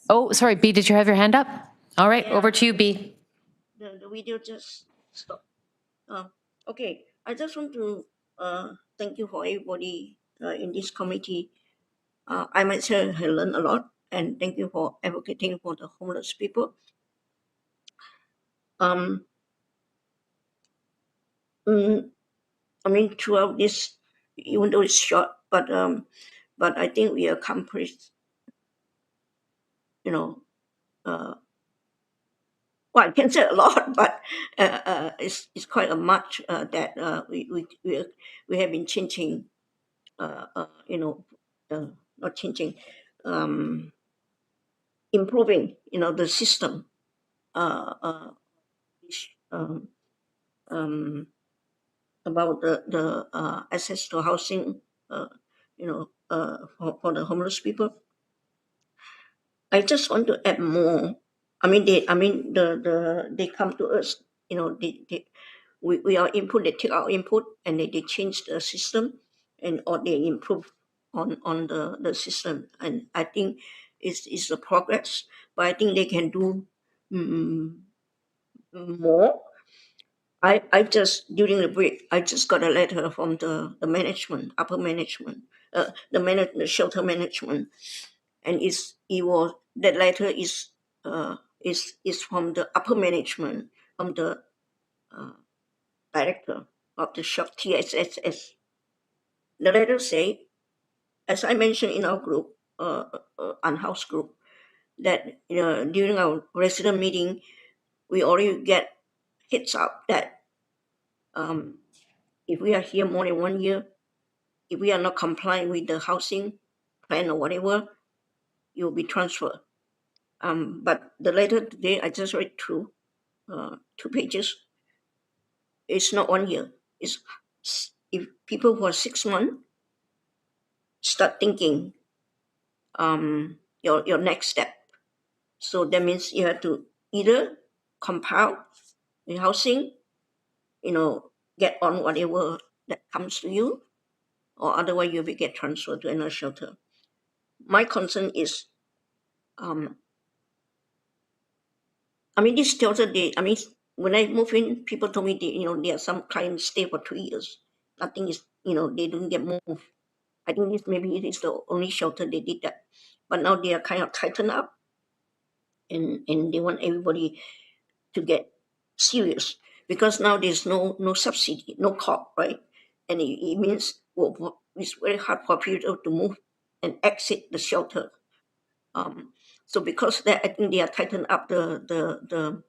oh, sorry, B, did you have your hand up? All right, over to you, B. The video just stopped. Okay, I just want to thank you for everybody in this committee. I myself have learned a lot, and thank you for advocating for the homeless people. I mean, throughout this, even though it's short, but I think we accomplished, well, I can say a lot, but it's quite a much that we have been changing, not changing, improving, the system, about the access to housing, for the homeless people. I just want to add more. I mean, they come to us, we are input, they take our input and they change the system or they improve on the system, and I think it's a progress, but I think they can do more. I just during the break, I just got a letter from the management, upper management, the shelter management, and that letter is from the upper management, from the director of the shop TSSS. The letter say, as I mentioned in our group, Unhoused group, that during our resident meeting, we already get heads up that if we are here more than 1 year, if we are not complying with the housing plan or whatever, you'll be transferred. But the letter today, I just read through 2 pages. It's not 1 year. It's if people who are 6 months start thinking your next step. So that means you have to either compile the housing, get on whatever that comes to you, or otherwise you'll get transferred to another shelter. My concern is, this shelter, when I move in, people told me there are some clients stay for 2 years. Nothing is, they don't get moved. I think maybe it is the only shelter they did that. But now they are kind of tightened up, and they want everybody to get serious, because now there's no subsidy, no COP, right? And it means it's very hard for people to move and exit the shelter. So because of that, I think they are tightened up to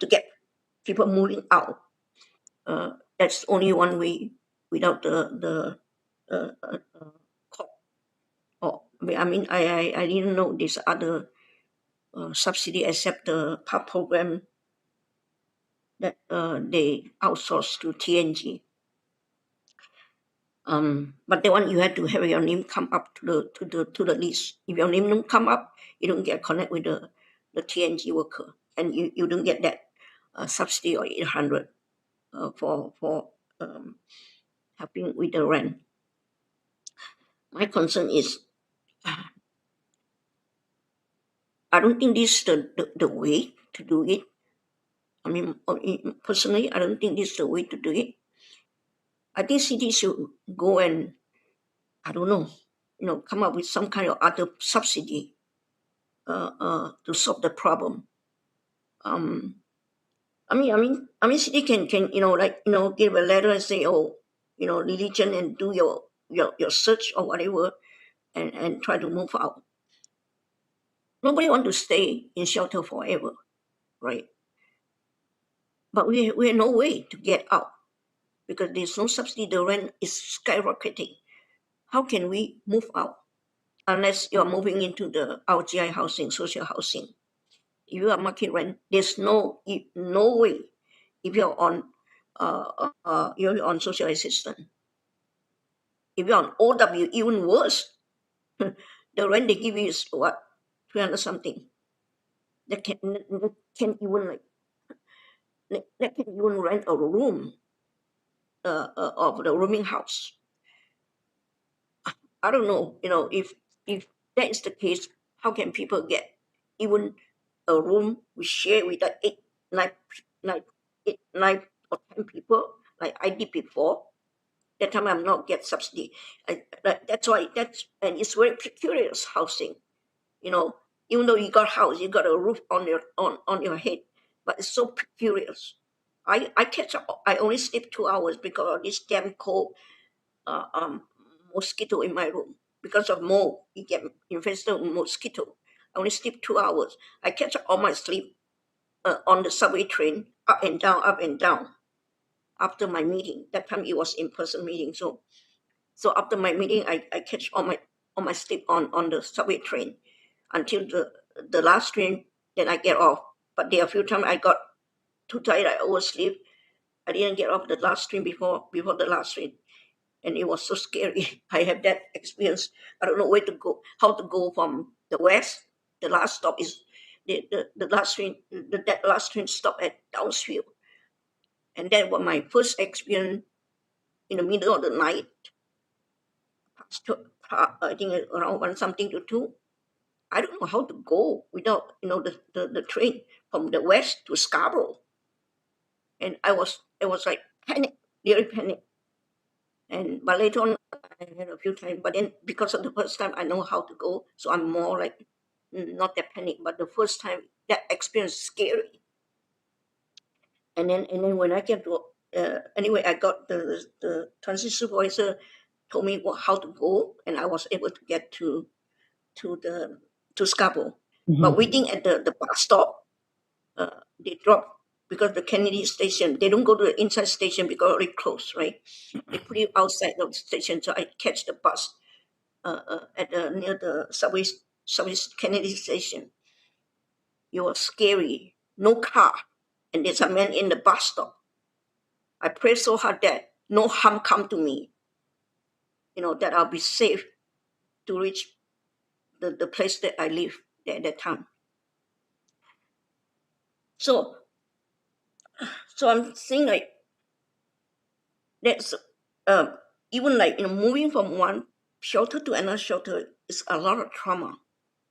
get people moving out. That's only one way without the COP. I didn't know this other subsidy except the PAP program that they outsource to TNG. But the one you have to have your name come up to the list. If your name don't come up, you don't get connect with the TNG worker, and you don't get that subsidy or 800 for helping with the rent. My concern is, I don't think this is the way to do it. Personally, I don't think this is the way to do it. I think cities should go and, I don't know, come up with some kind of other subsidy to solve the problem. City can give a letter and say, religion, and do your search or whatever, and try to move out. Nobody want to stay in shelter forever, right? But we have no way to get out because there's no subsidy. The rent is skyrocketing. How can we move out unless you're moving into the RGI housing, social housing? If you are market rent, there's no way. If you're on social assistance, if you're on OW, even worse. The rent they give you is what, 300 something. That can even rent a room of the rooming house. I don't know, if that is the case, how can people get even a room we share with 8, 9 or 10 people like I did before? That time I'm not get subsidy. That's why and it's very precarious housing. Even though you got house, you got a roof on your head, but it's so precarious. I catch up. I only sleep 2 hours because of this damn cold mosquito in my room. Because of mold, you get infested with mosquito. I only sleep 2 hours. I catch up all my sleep on the subway train, up and down. After my meeting, that time it was in-person meeting. So after my meeting, I catch all my sleep on the subway train until the last train. Then I get off. But there are a few times I got too tired, I oversleep. I didn't get off the last train before the last train, and it was so scary. I have that experience. I don't know where to go, how to go from the west. The last stop is the last train. That last train stop at Downsville, and that was my first experience in the middle of the night. I think around 1 something to 2. I don't know how to go without, the train from the west to Scarborough. And I was like panic, really panic. But later on, I had a few times. But then because of the first time, I know how to go, so I'm more like not that panic. But the first time, that experience is scary. And then when I get to anyway, I got the transit supervisor told me how to go, and I was able to get to Scarborough. But waiting at the bus stop, they drop because the Kennedy station, they don't go to the inside station because already closed, right? They put you outside of the station, so I catch the bus at near the subway Kennedy station. It was scary, no car, and there's a man in the bus stop. I pray so hard that no harm come to me, that I'll be safe to reach the place that I live at that time. So I'm saying like that's even like moving from one shelter to another shelter is a lot of trauma.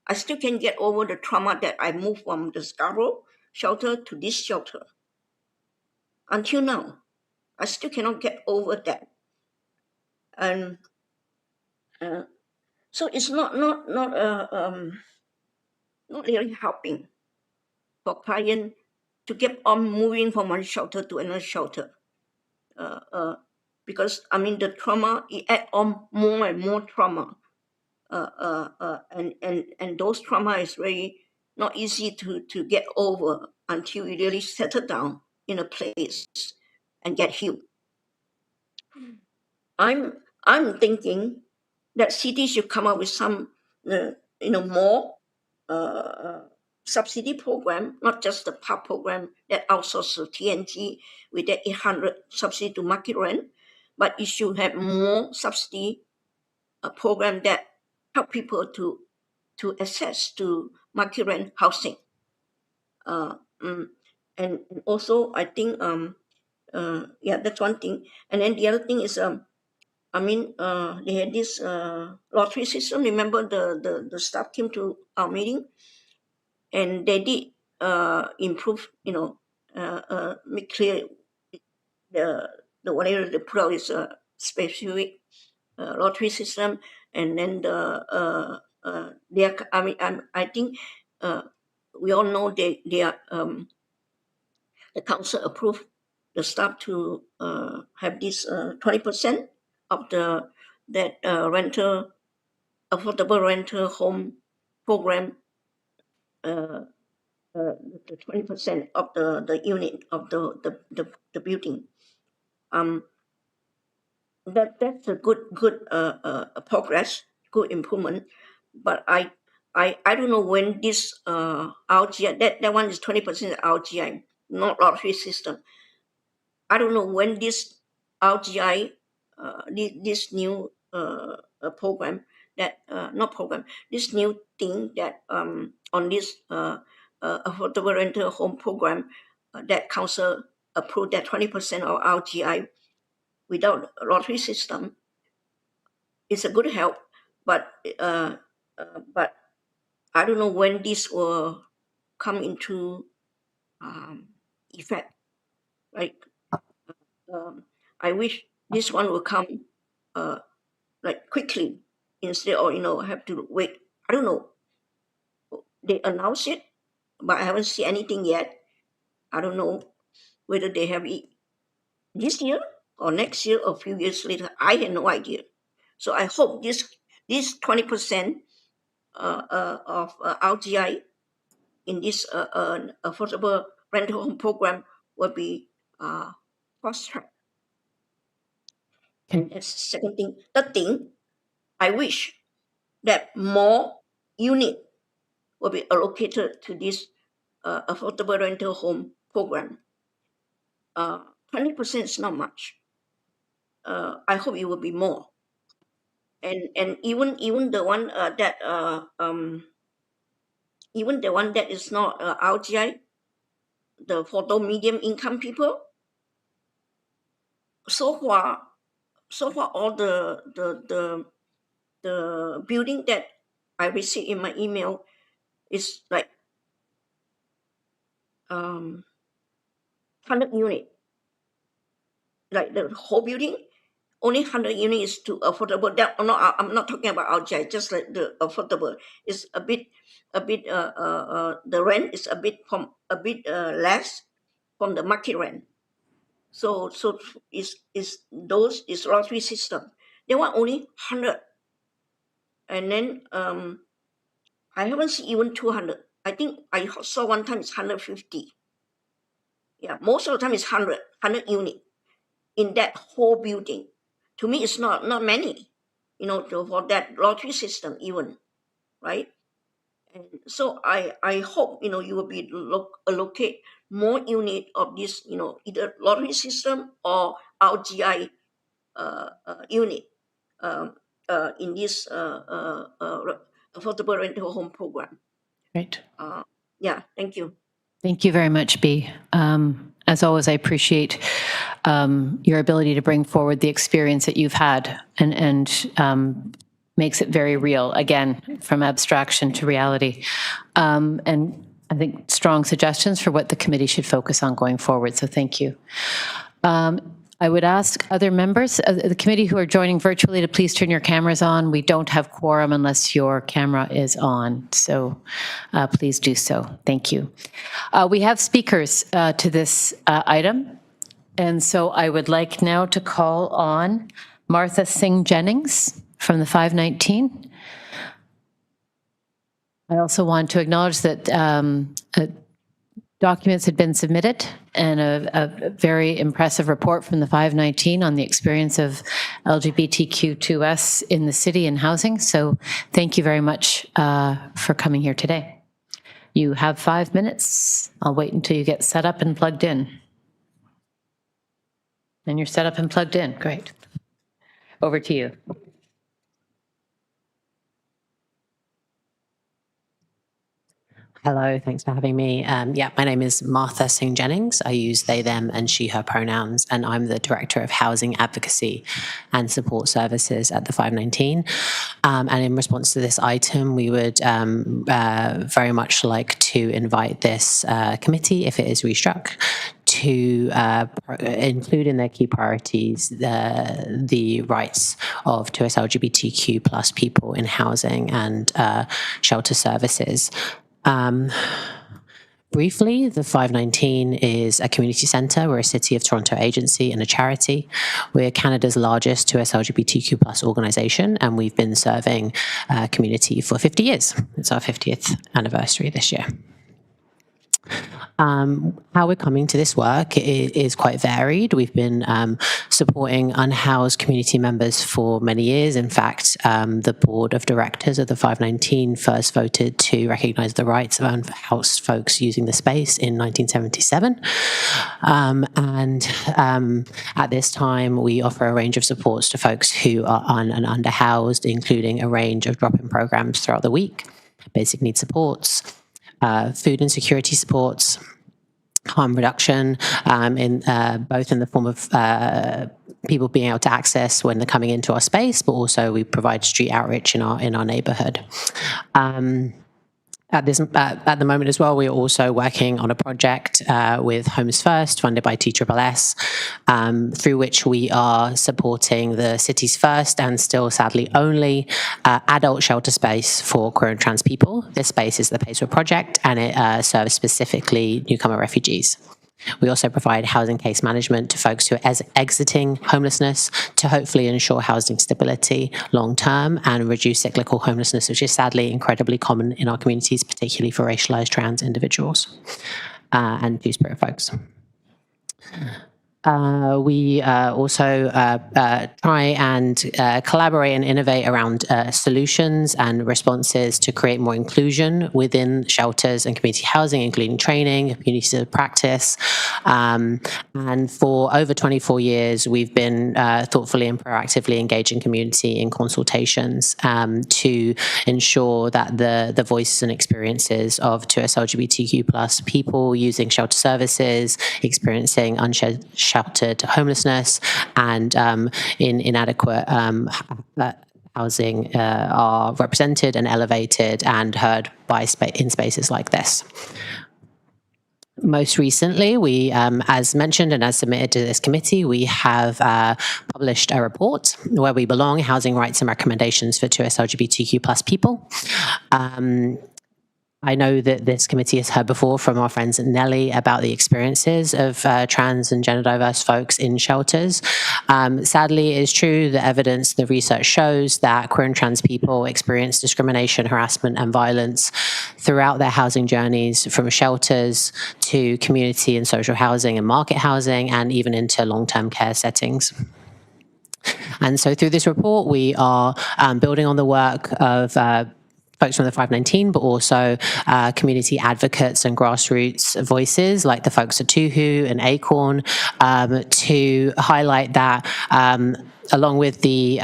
I still can get over the trauma that I moved from the Scarborough shelter to this shelter. Until now, I still cannot get over that. And so it's not really helping for client to get on moving from one shelter to another shelter. Because the trauma, it add on more and more trauma. And those trauma is very not easy to get over until you really settle down in a place and get healed. I'm thinking that cities should come up with some more subsidy program, not just the PAP program that outsources to TNT with the 800 subsidy to market rent, but it should have more subsidy program that help people to access to market rent housing. And also I think that's one thing. And then the other thing is they had this lottery system. Remember the staff came to our meeting and they did improve, make clear the whatever they put out is a specific lottery system. And then I think we all know they are the council approved the staff to have this 20% of that affordable rental home program, the 20% of the unit of the building. That's a good progress, good improvement. But I don't know when this RGI, that one is 20% RGI, not lottery system. I don't know when this RGI, this new program that not program, this new thing that on this affordable rental home program that council approved that 20% of RGI without a lottery system. It's a good help, but I don't know when this will come into effect. Like I wish this one will come like quickly instead of have to wait. I don't know. They announced it, but I haven't seen anything yet. I don't know whether they have it this year or next year or a few years later. I have no idea. So I hope this 20% of RGI in this affordable rental home program will be fast-tracked. And that's the second thing. Third thing, I wish that more unit will be allocated to this affordable rental home program. 20% is not much. I hope it will be more. And even the one even the one that is not RGI, the for medium income people, so far so far all the building that I received in my email is like 100 unit, like the whole building. Only 100 unit is too affordable. That I'm not talking about outside, just like the affordable. It's a bit the rent is a bit less from the market rent. So is those is lottery system. They want only 100, and then I haven't seen even 200. I think I saw one time it's 150. Yeah, most of the time it's 100 unit in that whole building. To me, it's not many, for that lottery system even, right? And so I hope you will be allocate more unit of this, either lottery system or RGI unit in this affordable rental home program. Great. Yeah, thank you. Thank you very much, Bea. As always, I appreciate your ability to bring forward the experience that you've had and makes it very real, again, from abstraction to reality. And I think strong suggestions for what the committee should focus on going forward, so thank you. I would ask other members of the committee who are joining virtually to please turn your cameras on. We don't have quorum unless your camera is on, so please do so. Thank you. We have speakers to this item, and so I would like now to call on Martha Singh Jennings from the 519. I also want to acknowledge that documents had been submitted and a very impressive report from the 519 on the experience of LGBTQ2S in the city and housing. So thank you very much for coming here today. You have 5 minutes. I'll wait until you get set up and plugged in. And you're set up and plugged in. Great. Over to you. Hello, thanks for having me. My name is Martha Singh Jennings. I use they, them, and she, her pronouns, and I'm the Director of Housing Advocacy and Support Services at the 519. And in response to this item, we would very much like to invite this committee, if it is restruck, to include in their key priorities the rights of 2S LGBTQ plus people in housing and shelter services. Briefly, the 519 is a community centre. We're a City of Toronto agency and a charity. We're Canada's largest 2S LGBTQ plus organisation, and we've been serving community for 50 years. It's our 50th anniversary this year. How we're coming to this work is quite varied. We've been supporting unhoused community members for many years. In fact, the board of directors of the 519 first voted to recognise the rights of unhoused folks using the space in 1977. At this time, we offer a range of supports to folks who are and underhoused, including a range of drop-in programs throughout the week, basic needs supports, food and security supports, harm reduction, both in the form of people being able to access when they're coming into our space, but also we provide street outreach in our neighbourhood. At the moment as well, we are also working on a project with Homes First, funded by TSSS, through which we are supporting the city's first and still sadly only adult shelter space for queer and trans people. This space is the Paceway Project, and it serves specifically newcomer refugees. We also provide housing case management to folks who are exiting homelessness to hopefully ensure housing stability long-term and reduce cyclical homelessness, which is sadly incredibly common in our communities, particularly for racialized trans individuals and two-spirit folks. We also try and collaborate and innovate around solutions and responses to create more inclusion within shelters and community housing, including training, community of practice. And for over 24 years, we've been thoughtfully and proactively engaging community in consultations to ensure that the voices and experiences of 2S LGBTQ plus people using shelter services, experiencing unsheltered unsheltered homelessness and inadequate housing are represented and elevated and heard by in spaces like this. Most recently, we, as mentioned and as submitted to this committee, we have published a report, Where We Belong, Housing Rights and Recommendations for 2S LGBTQ+ people. I know that this committee has heard before from our friends at Nellie about the experiences of trans and gender diverse folks in shelters. Sadly, it is true, the evidence, the research shows that queer and trans people experience discrimination, harassment, and violence throughout their housing journeys, from shelters to community and social housing and market housing, and even into long-term care settings. And so through this report, we are building on the work of folks from the 519, but also community advocates and grassroots voices like the folks at Tuhu and Acorn, to highlight that along with the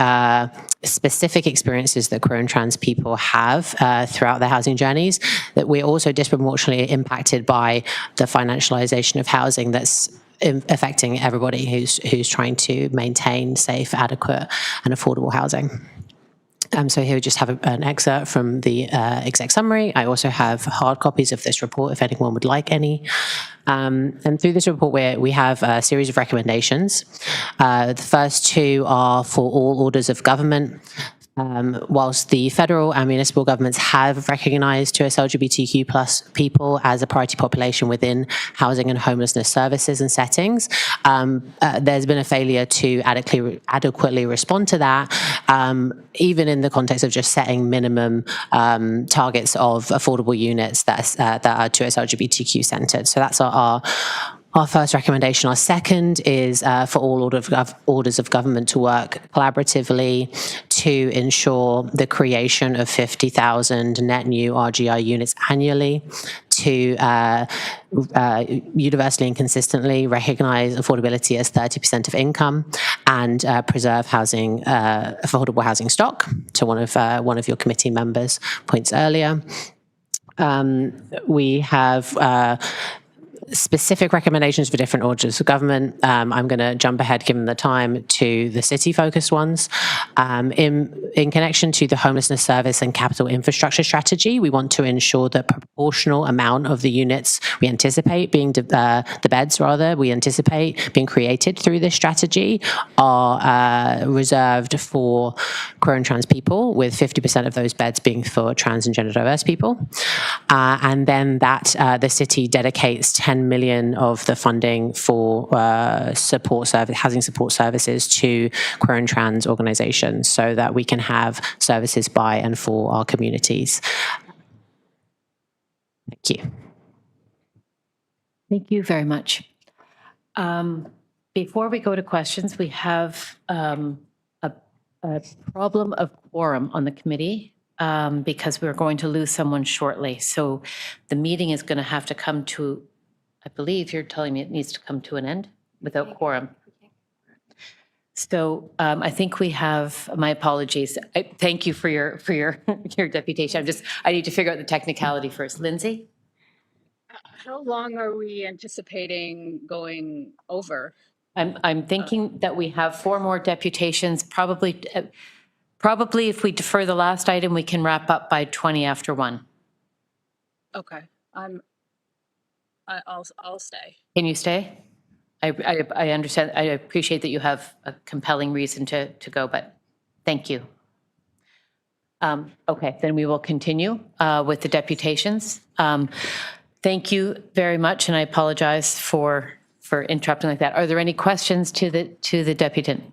specific experiences that queer and trans people have throughout their housing journeys, that we're also disproportionately impacted by the financialization of housing that's affecting everybody who's trying to maintain safe, adequate, and affordable housing. So here we just have an excerpt from the exec summary. I also have hard copies of this report if anyone would like any. And through this report, we have a series of recommendations. The first two are for all orders of government. Whilst the federal and municipal governments have recognised 2S LGBTQ+ people as a priority population within housing and homelessness services and settings, there's been a failure to adequately respond to that, even in the context of just setting minimum targets of affordable units that are 2S LGBTQ centred. So that's our first recommendation. Our second is for all orders of government to work collaboratively to ensure the creation of 50,000 net new RGI units annually, to universally and consistently recognise affordability as 30% of income, and preserve housing, affordable housing stock, to one of your committee members' points earlier. We have specific recommendations for different orders of government. I'm going to jump ahead, given the time, to the city-focused ones. In connection to the homelessness service and capital infrastructure strategy, we want to ensure that proportional amount of the units we anticipate being, the beds rather, we anticipate being created through this strategy are reserved for queer and trans people, with 50% of those beds being for trans and gender diverse people. And then that the city dedicates 10 million of the funding for housing support services to queer and trans organisations, so that we can have services by and for our communities. Thank you. Thank you very much. Before we go to questions, we have a problem of quorum on the committee because we're going to lose someone shortly. So the meeting is going to have to come to, I believe you're telling me it needs to come to an end without quorum. So I think we have, my apologies. Thank you for your your deputation. I need to figure out the technicality first. Lindsay? How long are we anticipating going over? I'm thinking that we have 4 more deputations. Probably if we defer the last item, we can wrap up by 20 after 1. Okay, I'll stay. Can you stay? I understand. I appreciate that you have a compelling reason to go, but thank you. Okay, then we will continue with the deputations. Thank you very much, and I apologize for interrupting like that. Are there any questions to the deputant?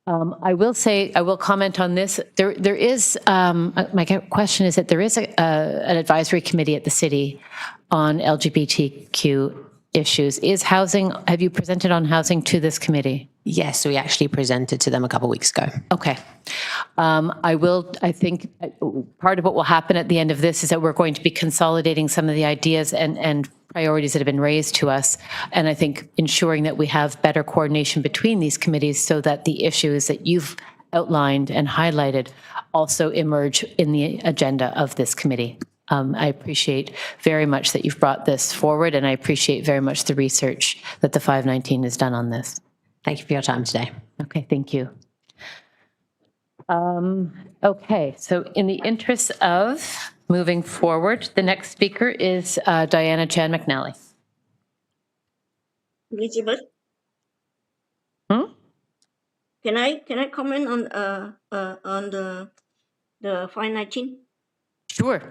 I will say, I will comment on this. There is, my question is that there is an advisory committee at the city on LGBTQ issues. Have you presented on housing to this committee? Yes, we actually presented to them a couple of weeks ago. Okay. I think part of what will happen at the end of this is that we're going to be consolidating some of the ideas and priorities that have been raised to us. And I think ensuring that we have better coordination between these committees so that the issues that you've outlined and highlighted also emerge in the agenda of this committee. I appreciate very much that you've brought this forward, and I appreciate very much the research that the 519 has done on this. Thank you for your time today. Okay, thank you. Okay, so in the interest of moving forward, the next speaker is Diana Chan McNally. Elizabeth? Can I comment on the 519? Sure.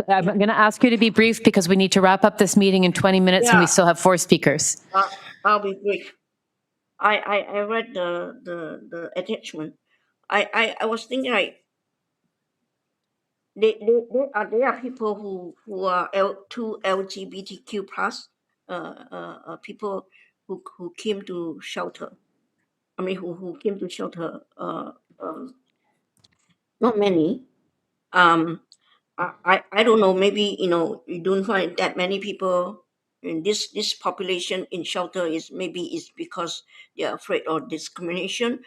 I'm going to ask you to be brief because we need to wrap up this meeting in 20 minutes and we still have 4 speakers. I'll be brief. I read the attachment. I was thinking like there are people who are two LGBTQ plus people who came to shelter. I mean who came to shelter. Not many. I don't know. Maybe you don't find that many people in this population in shelter is because they're afraid of discrimination.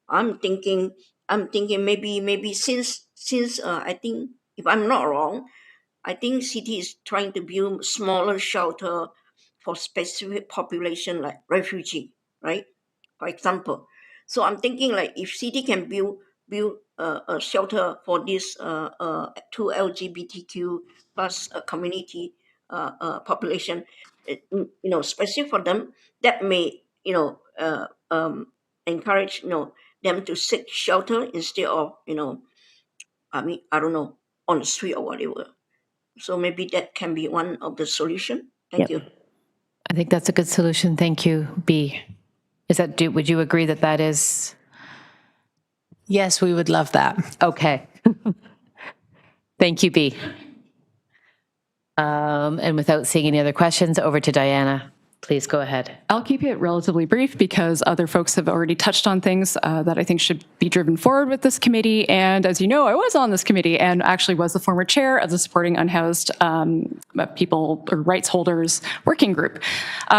I'm thinking maybe since I think, if I'm not wrong, I think city is trying to build smaller shelter for specific population like refugee, right? For example, so I'm thinking like if city can build a shelter for this two LGBTQ plus community population, especially for them, that may encourage them to seek shelter instead of I don't know, on the street or whatever. So maybe that can be one of the solution. Thank you. I think that's a good solution. Thank you, B. Would you agree that that is? Yes, we would love that. Okay. Thank you, B. And without seeing any other questions, over to Diana. Please go ahead. I'll keep it relatively brief because other folks have already touched on things that I think should be driven forward with this committee. And as you know, I was on this committee and actually was the former chair of the Supporting Unhoused People or Rights Holders Working Group.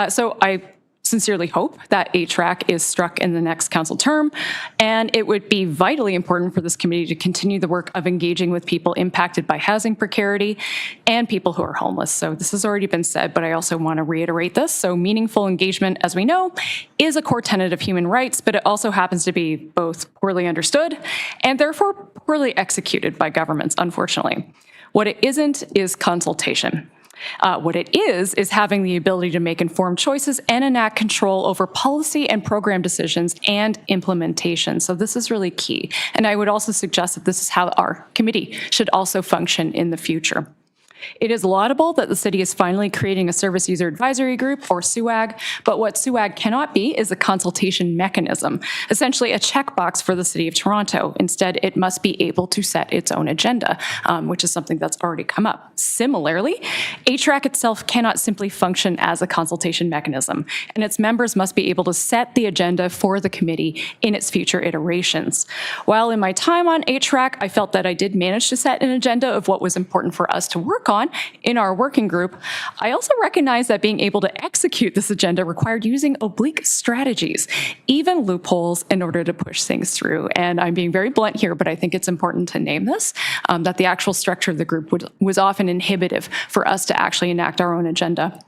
So I sincerely hope that HRAC is struck in the next council term, and it would be vitally important for this committee to continue the work of engaging with people impacted by housing precarity and people who are homeless. So this has already been said, but I also want to reiterate this. So meaningful engagement, as we know, is a core tenet of human rights, but it also happens to be both poorly understood and therefore poorly executed by governments, unfortunately. What it isn't is consultation. What it is having the ability to make informed choices and enact control over policy and program decisions and implementation. So this is really key. And I would also suggest that this is how our committee should also function in the future. It is laudable that the city is finally creating a Service User Advisory Group, or SUAG, but what SUAG cannot be is a consultation mechanism, essentially a checkbox for the City of Toronto. Instead, it must be able to set its own agenda, which is something that's already come up. Similarly, HRAC itself cannot simply function as a consultation mechanism, and its members must be able to set the agenda for the committee in its future iterations. While in my time on HRAC, I felt that I did manage to set an agenda of what was important for us to work on in our working group, I also recognize that being able to execute this agenda required using oblique strategies, even loopholes, in order to push things through. And I'm being very blunt here, but I think it's important to name this, that the actual structure of the group was often inhibitive for us to actually enact our own agenda.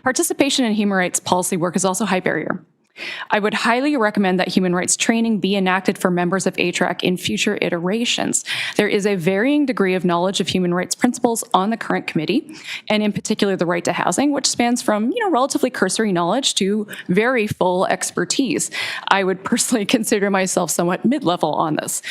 Participation in human rights policy work is also a high barrier. I would highly recommend that human rights training be enacted for members of HRAC in future iterations. There is a varying degree of knowledge of human rights principles on the current committee, and in particular the right to housing, which spans from relatively cursory knowledge to very full expertise. I would personally consider myself somewhat mid-level on this.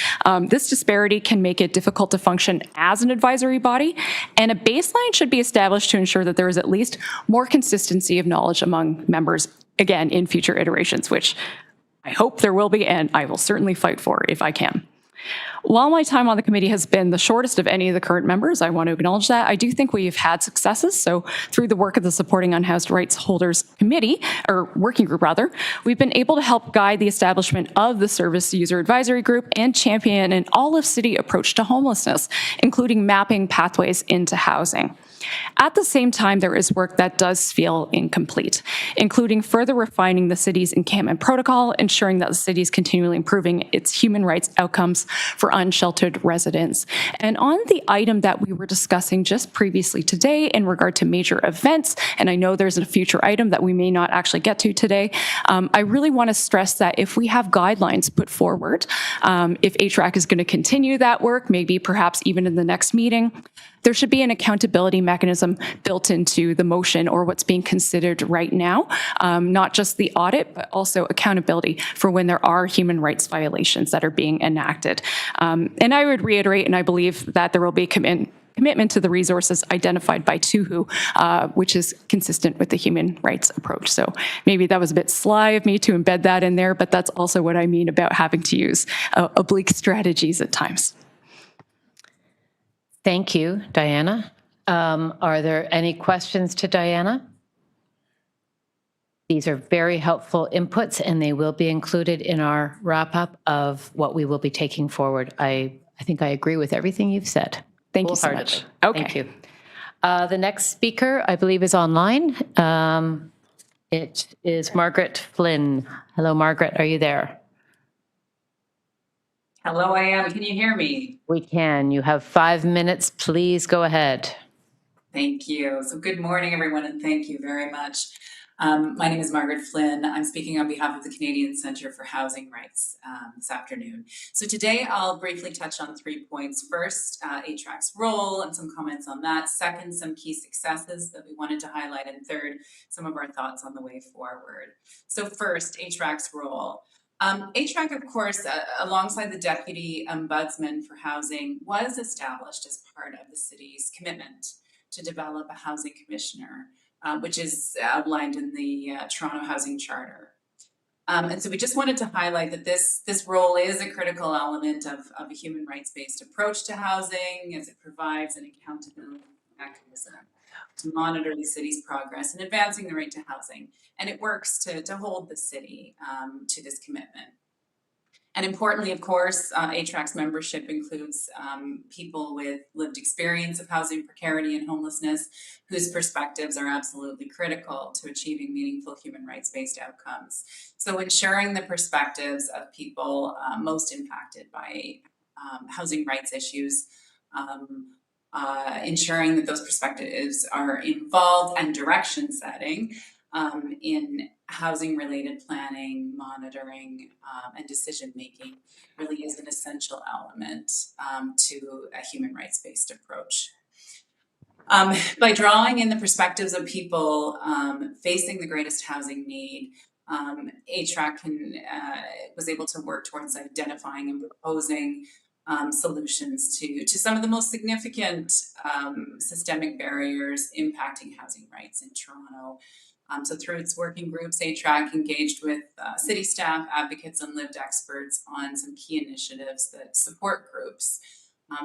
This disparity can make it difficult to function as an advisory body, and a baseline should be established to ensure that there is at least more consistency of knowledge among members, again, in future iterations, which I hope there will be, and I will certainly fight for if I can. While my time on the committee has been the shortest of any of the current members, I want to acknowledge that, I do think we've had successes. So through the work of the Supporting Unhoused Rights Holders Committee, or Working Group rather, we've been able to help guide the establishment of the Service User Advisory Group and champion an all-of-city approach to homelessness, including mapping pathways into housing. At the same time, there is work that does feel incomplete, including further refining the city's encampment protocol, ensuring that the city is continually improving its human rights outcomes for unsheltered residents. And on the item that we were discussing just previously today in regard to major events, and I know there's a future item that we may not actually get to today, I really want to stress that if we have guidelines put forward, if HRAC is going to continue that work, maybe perhaps even in the next meeting, there should be an accountability mechanism built into the motion or what's being considered right now, not just the audit, but also accountability for when there are human rights violations that are being enacted. And I would reiterate, and I believe that there will be commitment to the resources identified by TUHU, which is consistent with the human rights approach. So maybe that was a bit sly of me to embed that in there, but that's also what I mean about having to use oblique strategies at times. Thank you, Diana. Are there any questions to Diana? These are very helpful inputs, and they will be included in our wrap-up of what we will be taking forward. I think I agree with everything you've said. Thank you so much. Okay. Thank you. The next speaker, I believe, is online. It is Margaret Flynn. Hello, Margaret. Are you there? Hello, I am. Can you hear me? We can. You have 5 minutes. Please go ahead. Thank you. So good morning, everyone, and thank you very much. My name is Margaret Flynn. I'm speaking on behalf of the Canadian Centre for Housing Rights this afternoon. So today I'll briefly touch on 3 points. First, HRAC's role and some comments on that. Second, some key successes that we wanted to highlight. And third, some of our thoughts on the way forward. So first, HRAC's role. HRAC, of course, alongside the Deputy Ombudsman for Housing, was established as part of the city's commitment to develop a housing commissioner, which is outlined in the Toronto Housing Charter. And so we just wanted to highlight that this role is a critical element of a human rights-based approach to housing, as it provides an accountability mechanism to monitor the city's progress in advancing the right to housing. And it works to hold the city to this commitment. And importantly, of course, HRAC's membership includes people with lived experience of housing precarity and homelessness, whose perspectives are absolutely critical to achieving meaningful human rights-based outcomes. So ensuring the perspectives of people most impacted by housing rights issues, ensuring that those perspectives are involved and direction setting in housing-related planning, monitoring, and decision-making really is an essential element to a human rights-based approach. By drawing in the perspectives of people facing the greatest housing need, HRAC was able to work towards identifying and proposing solutions to some of the most significant systemic barriers impacting housing rights in Toronto. So through its working groups, HRAC engaged with city staff, advocates, and lived experts on some key initiatives that support groups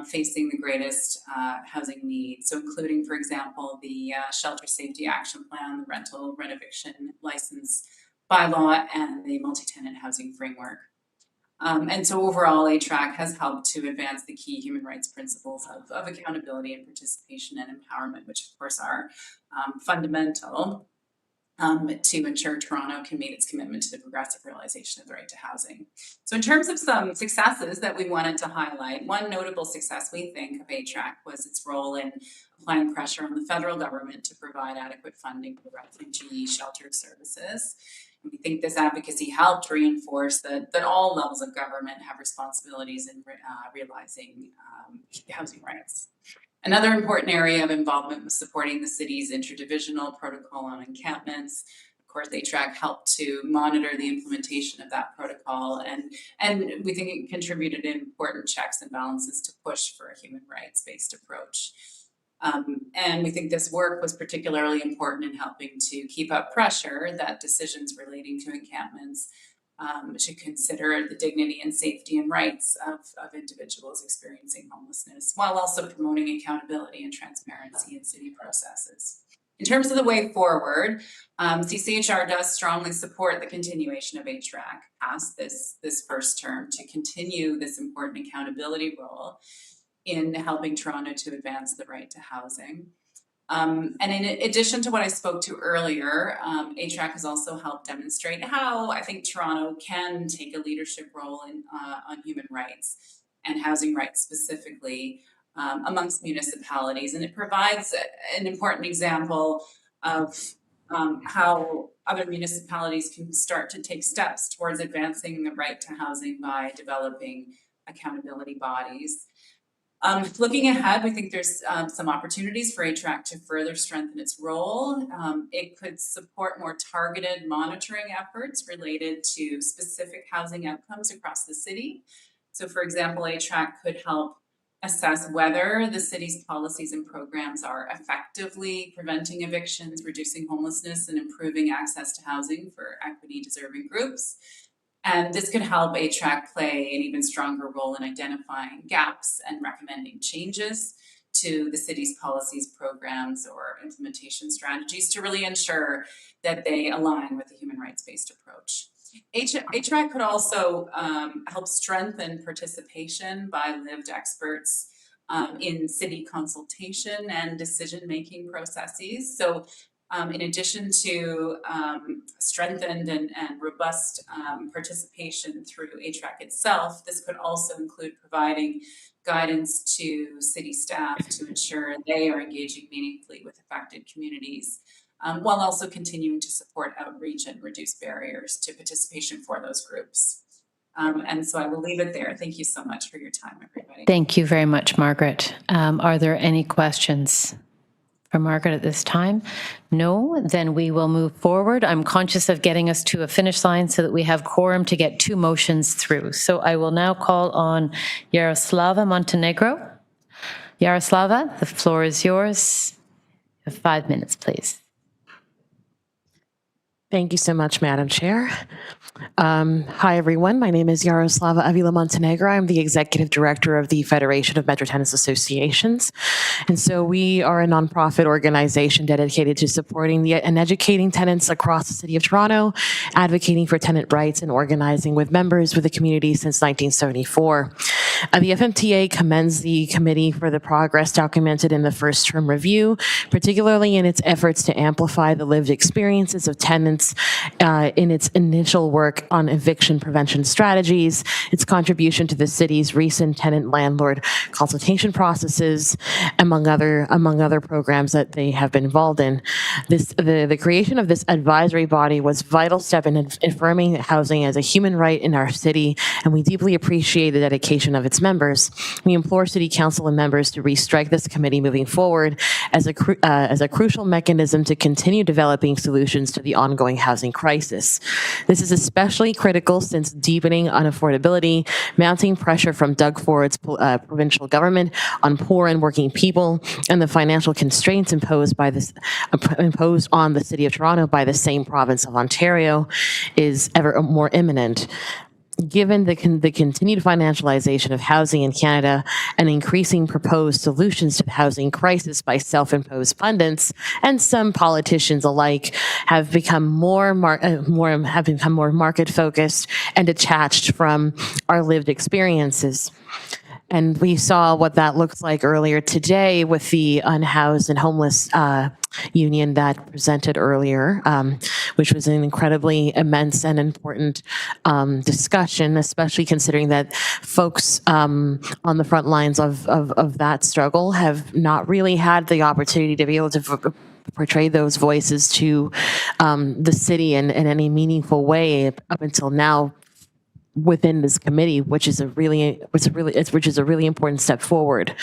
facing the greatest housing needs. So including, for example, the Shelter Safety Action Plan, the Rental Renovation License Bylaw, and the Multi-Tenant Housing Framework. And so overall, HRAC has helped to advance the key human rights principles of accountability and participation and empowerment, which of course are fundamental to ensure Toronto can meet its commitment to the progressive realization of the right to housing. So in terms of some successes that we wanted to highlight, one notable success we think of HRAC was its role in applying pressure on the federal government to provide adequate funding for refugee shelter services. And we think this advocacy helped reinforce that all levels of government have responsibilities in realizing housing rights. Another important area of involvement was supporting the city's interdivisional protocol on encampments. Of course, HRAC helped to monitor the implementation of that protocol, and we think it contributed important checks and balances to push for a human rights-based approach. And we think this work was particularly important in helping to keep up pressure that decisions relating to encampments should consider the dignity and safety and rights of individuals experiencing homelessness, while also promoting accountability and transparency in city processes. In terms of the way forward, CCHR does strongly support the continuation of HRAC past this first term to continue this important accountability role in helping Toronto to advance the right to housing. And in addition to what I spoke to earlier, HRAC has also helped demonstrate how I think Toronto can take a leadership role on human rights. and housing rights specifically amongst municipalities. And it provides an important example of how other municipalities can start to take steps towards advancing the right to housing by developing accountability bodies. Looking ahead, we think there's some opportunities for ATRAC to further strengthen its role. It could support more targeted monitoring efforts related to specific housing outcomes across the city. So for example, ATRAC could help assess whether the city's policies and programs are effectively preventing evictions, reducing homelessness, and improving access to housing for equity-deserving groups. And this could help ATRAC play an even stronger role in identifying gaps and recommending changes to the city's policies, programs, or implementation strategies to really ensure that they align with the human rights-based approach. ATRAC could also help strengthen participation by lived experts in city consultation and decision-making processes. So in addition to strengthened and robust participation through ATRAC itself, this could also include providing guidance to city staff to ensure they are engaging meaningfully with affected communities, while also continuing to support outreach and reduce barriers to participation for those groups. And so I will leave it there. Thank you so much for your time, everybody. Thank you very much, Margaret. Are there any questions for Margaret at this time? No, then we will move forward. I'm conscious of getting us to a finish line so that we have quorum to get 2 motions through. So I will now call on Yaroslava Montenegro. Yaroslava, the floor is yours. You have 5 minutes, please. Thank you so much, Madam Chair. Hi, everyone. My name is Yaroslava Avila Montenegro. I'm the Executive Director of the Federation of Metro Tenants Associations. And so we are a nonprofit organization dedicated to supporting and educating tenants across the City of Toronto, advocating for tenant rights, and organizing with members with the community since 1974. The FMTA commends the committee for the progress documented in the first term review, particularly in its efforts to amplify the lived experiences of tenants in its initial work on eviction prevention strategies, its contribution to the city's recent tenant-landlord consultation processes, among other programs that they have been involved in. The creation of this advisory body was a vital step in affirming housing as a human right in our city, and we deeply appreciate the dedication of its members. We implore City Council and members to restrike this committee moving forward as a crucial mechanism to continue developing solutions to the ongoing housing crisis. This is especially critical since deepening unaffordability, mounting pressure from Doug Ford's provincial government on poor and working people, and the financial constraints imposed on the City of Toronto by the same province of Ontario is ever more imminent. Given the continued financialization of housing in Canada and increasing proposed solutions to the housing crisis by self-imposed pundits, and some politicians alike have become more market-focused and detached from our lived experiences. And we saw what that looks like earlier today with the Unhoused and Homeless union that presented earlier, which was an incredibly immense and important discussion, especially considering that folks on the front lines of that struggle have not really had the opportunity to be able to portray those voices to the city in any meaningful way up until now within this committee, which is a really important step forward.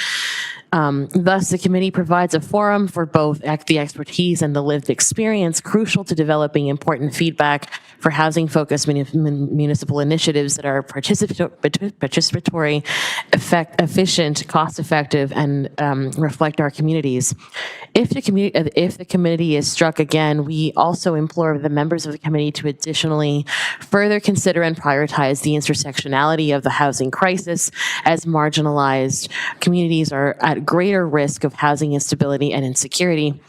Thus, the committee provides a forum for both the expertise and the lived experience crucial to developing important feedback for housing-focused municipal initiatives that are participatory, efficient, cost-effective, and reflect our communities. If the committee is struck again, we also implore the members of the committee to additionally further consider and prioritize the intersectionality of the housing crisis, as marginalized communities are at greater risk of housing instability and insecurity.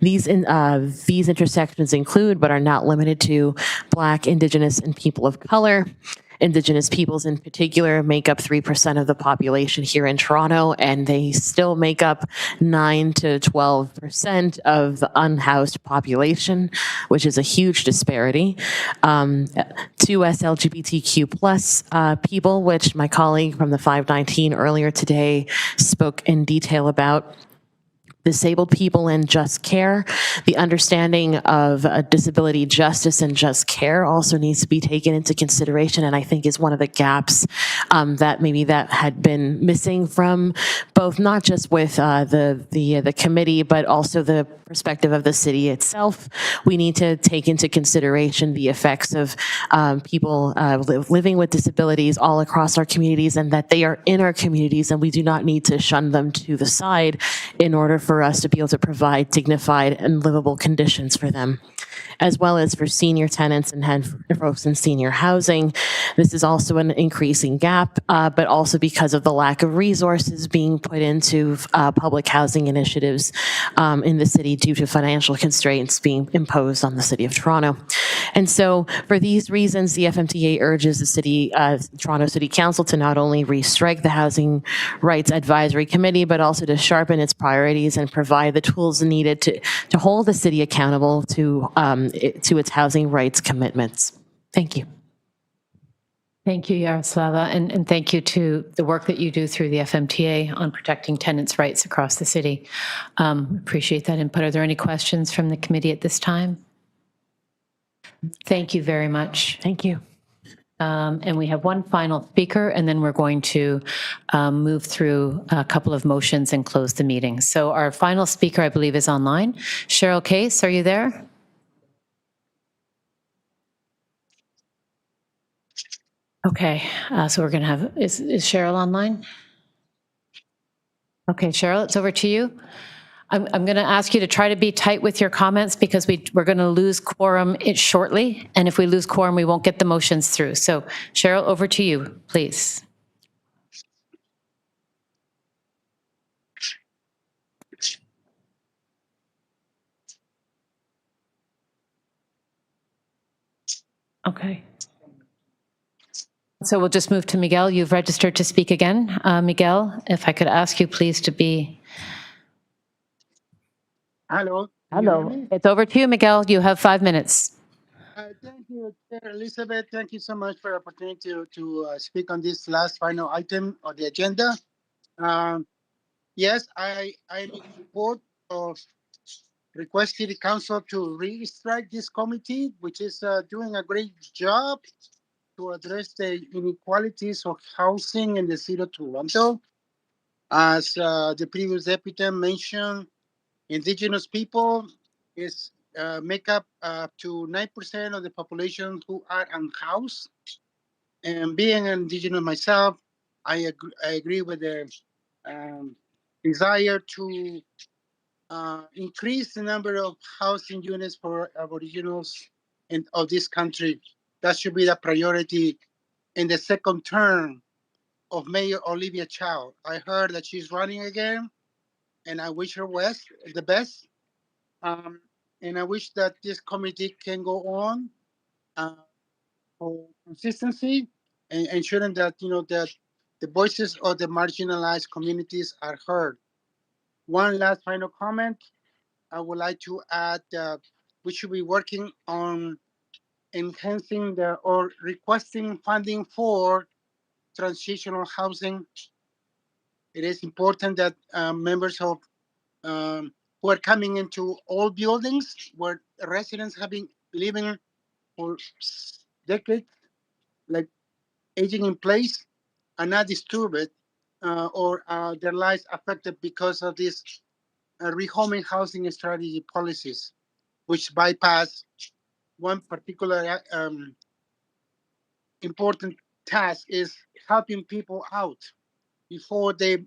These intersections include, but are not limited to, Black, Indigenous, and people of color, Indigenous peoples in particular make up 3% of the population here in Toronto, and they still make up 9 to 12% of the unhoused population, which is a huge disparity. 2 LGBTQ plus people, which my colleague from the 519 earlier today spoke in detail about. Disabled people in just care. The understanding of disability justice and just care also needs to be taken into consideration, and I think is one of the gaps that maybe that had been missing from both, not just with the committee, but also the perspective of the city itself. We need to take into consideration the effects of people living with disabilities all across our communities, and that they are in our communities, and we do not need to shun them to the side in order for us to be able to provide dignified and livable conditions for them, as well as for senior tenants and folks in senior housing. This is also an increasing gap, but also because of the lack of resources being put into public housing initiatives in the city due to financial constraints being imposed on the City of Toronto. And so for these reasons, the FMTA urges the Toronto City Council to not only restrike the Housing Rights Advisory Committee, but also to sharpen its priorities and provide the tools needed to hold the city accountable to its housing rights commitments. Thank you. Thank you, Yaroslava, and thank you to the work that you do through the FMTA on protecting tenants' rights across the city. Appreciate that input. Are there any questions from the committee at this time? Thank you very much. Thank you. And we have one final speaker, and then we're going to move through a couple of motions and close the meeting. So our final speaker, I believe, is online. Cheryl Case, are you there? Okay, so we're going to have, is Cheryl online? Okay, Cheryl, it's over to you. I'm going to ask you to try to be tight with your comments because we're going to lose quorum shortly. And if we lose quorum, we won't get the motions through. So Cheryl, over to you, please. Okay. So we'll just move to Miguel. You've registered to speak again. Miguel, if I could ask you please to be. Hello. Hello. It's over to you, Miguel. You have 5 minutes. Thank you, Chair Elizabeth. Thank you so much for the opportunity to speak on this last final item of the agenda. Yes, I'm in support of requesting the council to re-strike this committee, which is doing a great job to address the inequalities of housing in the city of Toronto. As the previous deputy mentioned, Indigenous people make up to 9% of the population who are unhoused. And being an Indigenous myself, I agree with the desire to increase the number of housing units for Aboriginals of this country. That should be the priority in the second term of Mayor Olivia Chow. I heard that she's running again, and I wish her the best. And I wish that this committee can go on for consistency and ensuring that that the voices of the marginalized communities are heard. One last final comment. I would like to add we should be working on enhancing or requesting funding for transitional housing. It is important that members of who are coming into old buildings where residents have been living for decades, like aging in place, are not disturbed or their lives affected because of these rehoming housing strategy policies, which bypass one particular important task is helping people out before they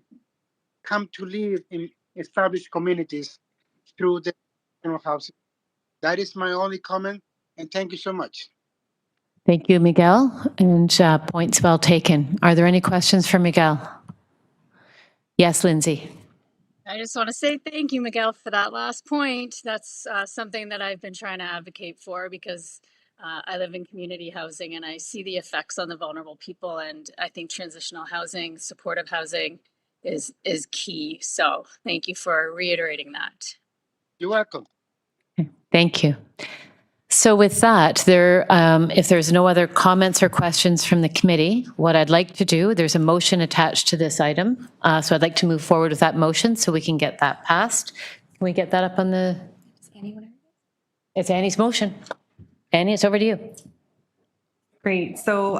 come to live in established communities through the housing. That is my only comment, and thank you so much. Thank you, Miguel, and points well taken. Are there any questions for Miguel? Yes, Lindsay. I just want to say thank you, Miguel, for that last point. That's something that I've been trying to advocate for because I live in community housing and I see the effects on the vulnerable people. And I think transitional housing, supportive housing is key. So thank you for reiterating that. You're welcome. Thank you. So with that, if there's no other comments or questions from the committee, what I'd like to do, there's a motion attached to this item. So I'd like to move forward with that motion so we can get that passed. Can we get that up on the? It's Annie's motion. Annie, it's over to you. Great. So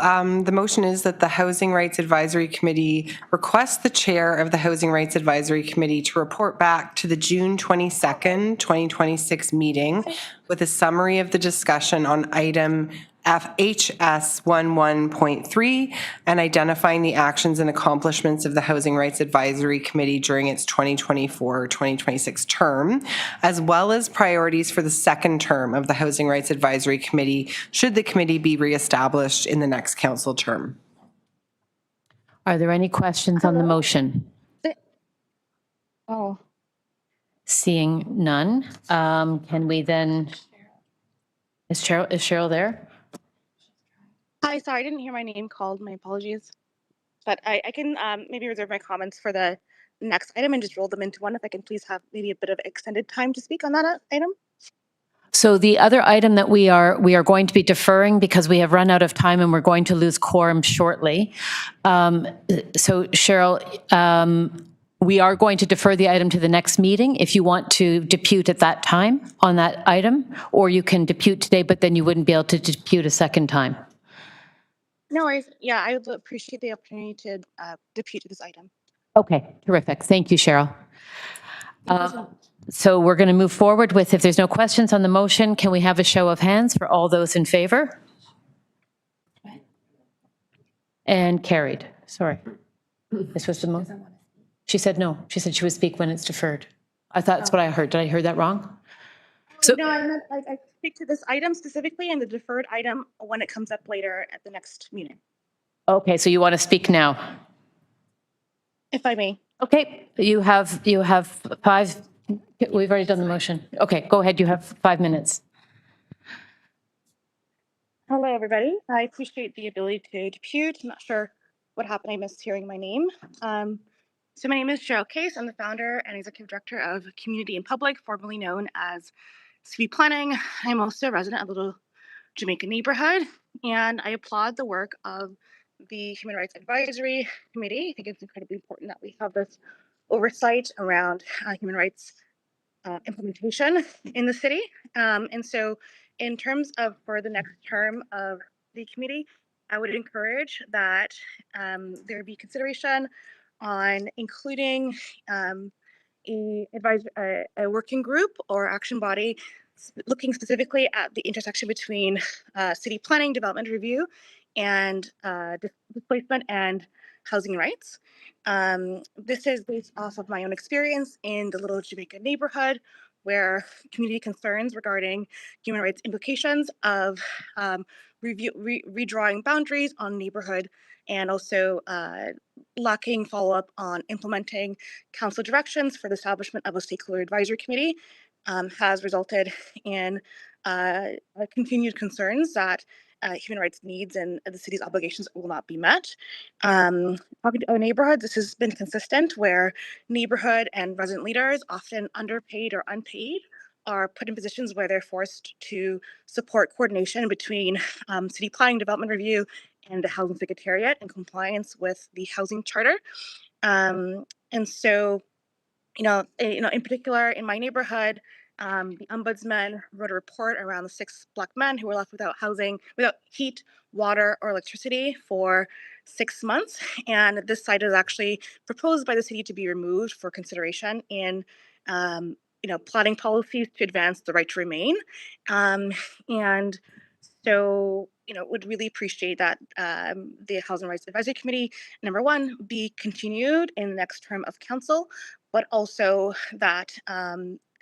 the motion is that the Housing Rights Advisory Committee requests the chair of the Housing Rights Advisory Committee to report back to the June 22nd, 2026 meeting with a summary of the discussion on item FHS 11.3 and identifying the actions and accomplishments of the Housing Rights Advisory Committee during its 2024-2026 term, as well as priorities for the second term of the Housing Rights Advisory Committee should the committee be reestablished in the next council term. Are there any questions on the motion? Oh. Seeing none, can we then, is Cheryl there? Hi, sorry, I didn't hear my name called. My apologies. But I can maybe reserve my comments for the next item and just roll them into one if I can please have maybe a bit of extended time to speak on that item. So the other item that we are going to be deferring because we have run out of time and we're going to lose quorum shortly. So Cheryl, we are going to defer the item to the next meeting if you want to depute at that time on that item, or you can depute today, but then you wouldn't be able to depute a second time. No worries. Yeah, I would appreciate the opportunity to depute to this item. Okay, terrific. Thank you, Cheryl. So we're going to move forward with, if there's no questions on the motion, can we have a show of hands for all those in favor? And carried. Sorry. This was the motion. She said no. She said she would speak when it's deferred. I thought that's what I heard. Did I hear that wrong? So, no, I meant I speak to this item specifically and the deferred item when it comes up later at the next meeting. okay, so you want to speak now? If I may. Okay, you have 5. We've already done the motion. Okay, go ahead. You have 5 minutes. Hello, everybody. I appreciate the ability to depute. I'm not sure what happened. I missed hearing my name. So my name is Cheryl Case. I'm the founder and executive director of Community and Public, formerly known as City Planning. I'm also a resident of Little Jamaica neighborhood, and I applaud the work of the Human Rights Advisory Committee. I think it's incredibly important that we have this oversight around human rights implementation in the city. And so in terms of for the next term of the committee, I would encourage that there be consideration on including a working group or action body looking specifically at the intersection between city planning, development review, and displacement and housing rights. This is based off of my own experience in the Little Jamaica neighborhood, where community concerns regarding human rights implications of redrawing boundaries on neighborhood and also lacking follow-up on implementing council directions for the establishment of a stakeholder advisory committee has resulted in continued concerns that human rights needs and the city's obligations will not be met. Talking to our neighborhoods, this has been consistent where neighborhood and resident leaders, often underpaid or unpaid, are put in positions where they're forced to support coordination between city planning, development review, and the housing secretariat in compliance with the housing charter. And so, in particular, in my neighborhood, the Ombudsman wrote a report around the 6 Black men who were left without housing, without heat, water, or electricity for 6 months. And this site is actually proposed by the city to be removed for consideration in, plotting policies to advance the right to remain. And so, would really appreciate that the Housing Rights Advisory Committee, number one, be continued in the next term of council, but also that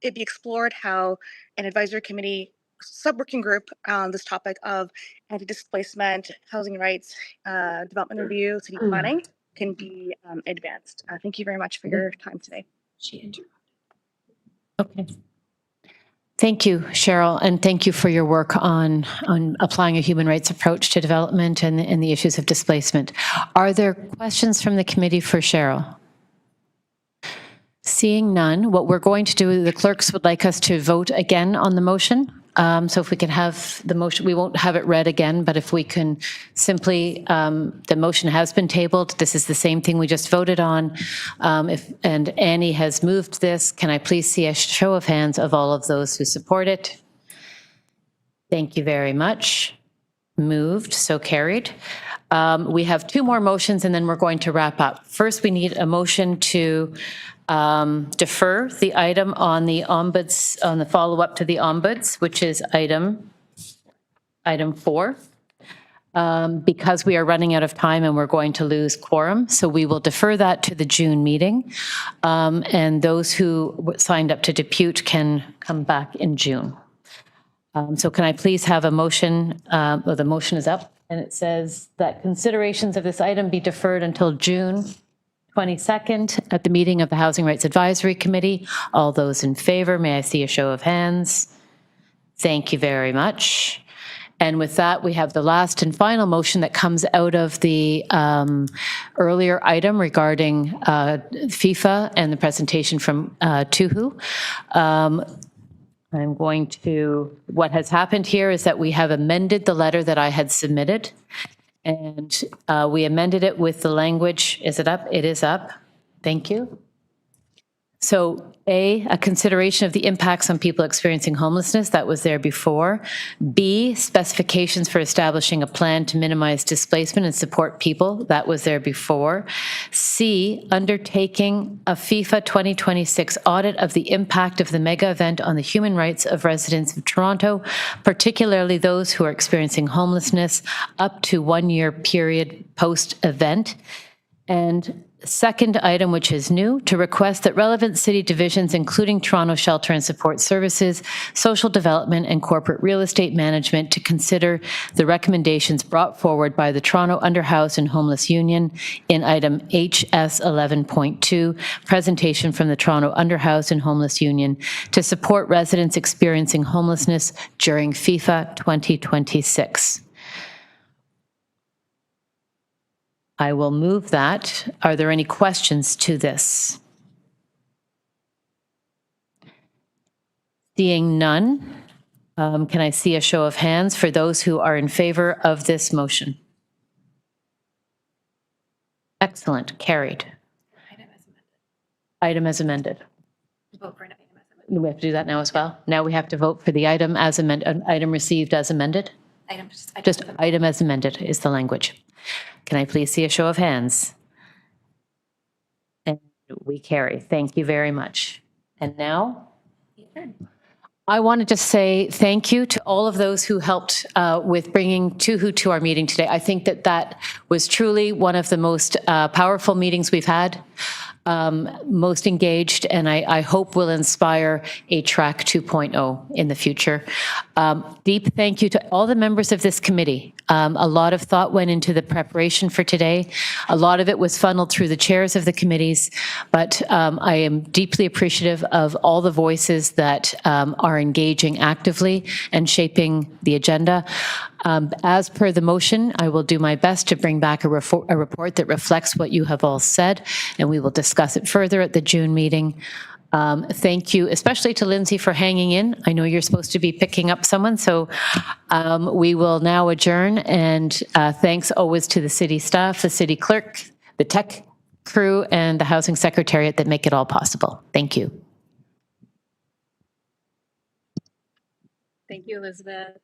it be explored how an advisory committee sub-working group on this topic of anti-displacement, housing rights, development review, city planning can be advanced. Thank you very much for your time today. Okay. Thank you, Cheryl, and thank you for your work on applying a human rights approach to development and the issues of displacement. Are there questions from the committee for Cheryl? Seeing none, what we're going to do, the clerks would like us to vote again on the motion. So if we can have the motion, we won't have it read again, but if we can simply, the motion has been tabled. This is the same thing we just voted on. And Annie has moved this. Can I please see a show of hands of all of those who support it? Thank you very much. Moved, so carried. We have two more motions and then we're going to wrap up. First, we need a motion to defer the item on the on the follow-up to the ombuds, which is item 4, because we are running out of time and we're going to lose quorum. So we will defer that to the June meeting. And those who signed up to depute can come back in June. So can I please have a motion? Well, the motion is up and it says that considerations of this item be deferred until June 22nd at the meeting of the Housing Rights Advisory Committee. All those in favor, may I see a show of hands? Thank you very much. And with that, we have the last and final motion that comes out of the earlier item regarding FIFA and the presentation from Tuhu. I'm going to, what has happened here is that we have amended the letter that I had submitted. And we amended it with the language, is it up? It is up. Thank you. So A, consideration of the impacts on people experiencing homelessness, that was there before. B, specifications for establishing a plan to minimize displacement and support people, that was there before. C, undertaking a FIFA 2026 audit of the impact of the mega event on the human rights of residents of Toronto, particularly those who are experiencing homelessness up to 1 year period post-event. And second item, which is new, to request that relevant city divisions, including Toronto Shelter and Support Services, Social Development, and Corporate Real Estate Management, to consider the recommendations brought forward by the Toronto Underhoused and Homeless Union in item HS 11.2, presentation from the Toronto Underhoused and Homeless Union to support residents experiencing homelessness during FIFA 2026. I will move that. Are there any questions to this? Seeing none, can I see a show of hands for those who are in favor of this motion? Excellent, carried. Item as amended. Vote for an item as amended. We have to do that now as well? Now we have to vote for the item as amended, item received as amended? Just item as amended is the language. Can I please see a show of hands? And we carry. Thank you very much. And now, I want to just say thank you to all of those who helped with bringing Tuhu to our meeting today. I think that that was truly one of the most powerful meetings we've had, most engaged, and I hope will inspire a track 2.0 in the future. Deep thank you to all the members of this committee. A lot of thought went into the preparation for today. A lot of it was funneled through the chairs of the committees, but I am deeply appreciative of all the voices that are engaging actively and shaping the agenda. As per the motion, I will do my best to bring back a report that reflects what you have all said, and we will discuss it further at the June meeting. Thank you, especially to Lindsay, for hanging in. I know you're supposed to be picking up someone, so we will now adjourn. And thanks always to the city staff, the city clerk, the tech crew, and the housing secretariat that make it all possible. Thank you. Thank you, Elizabeth.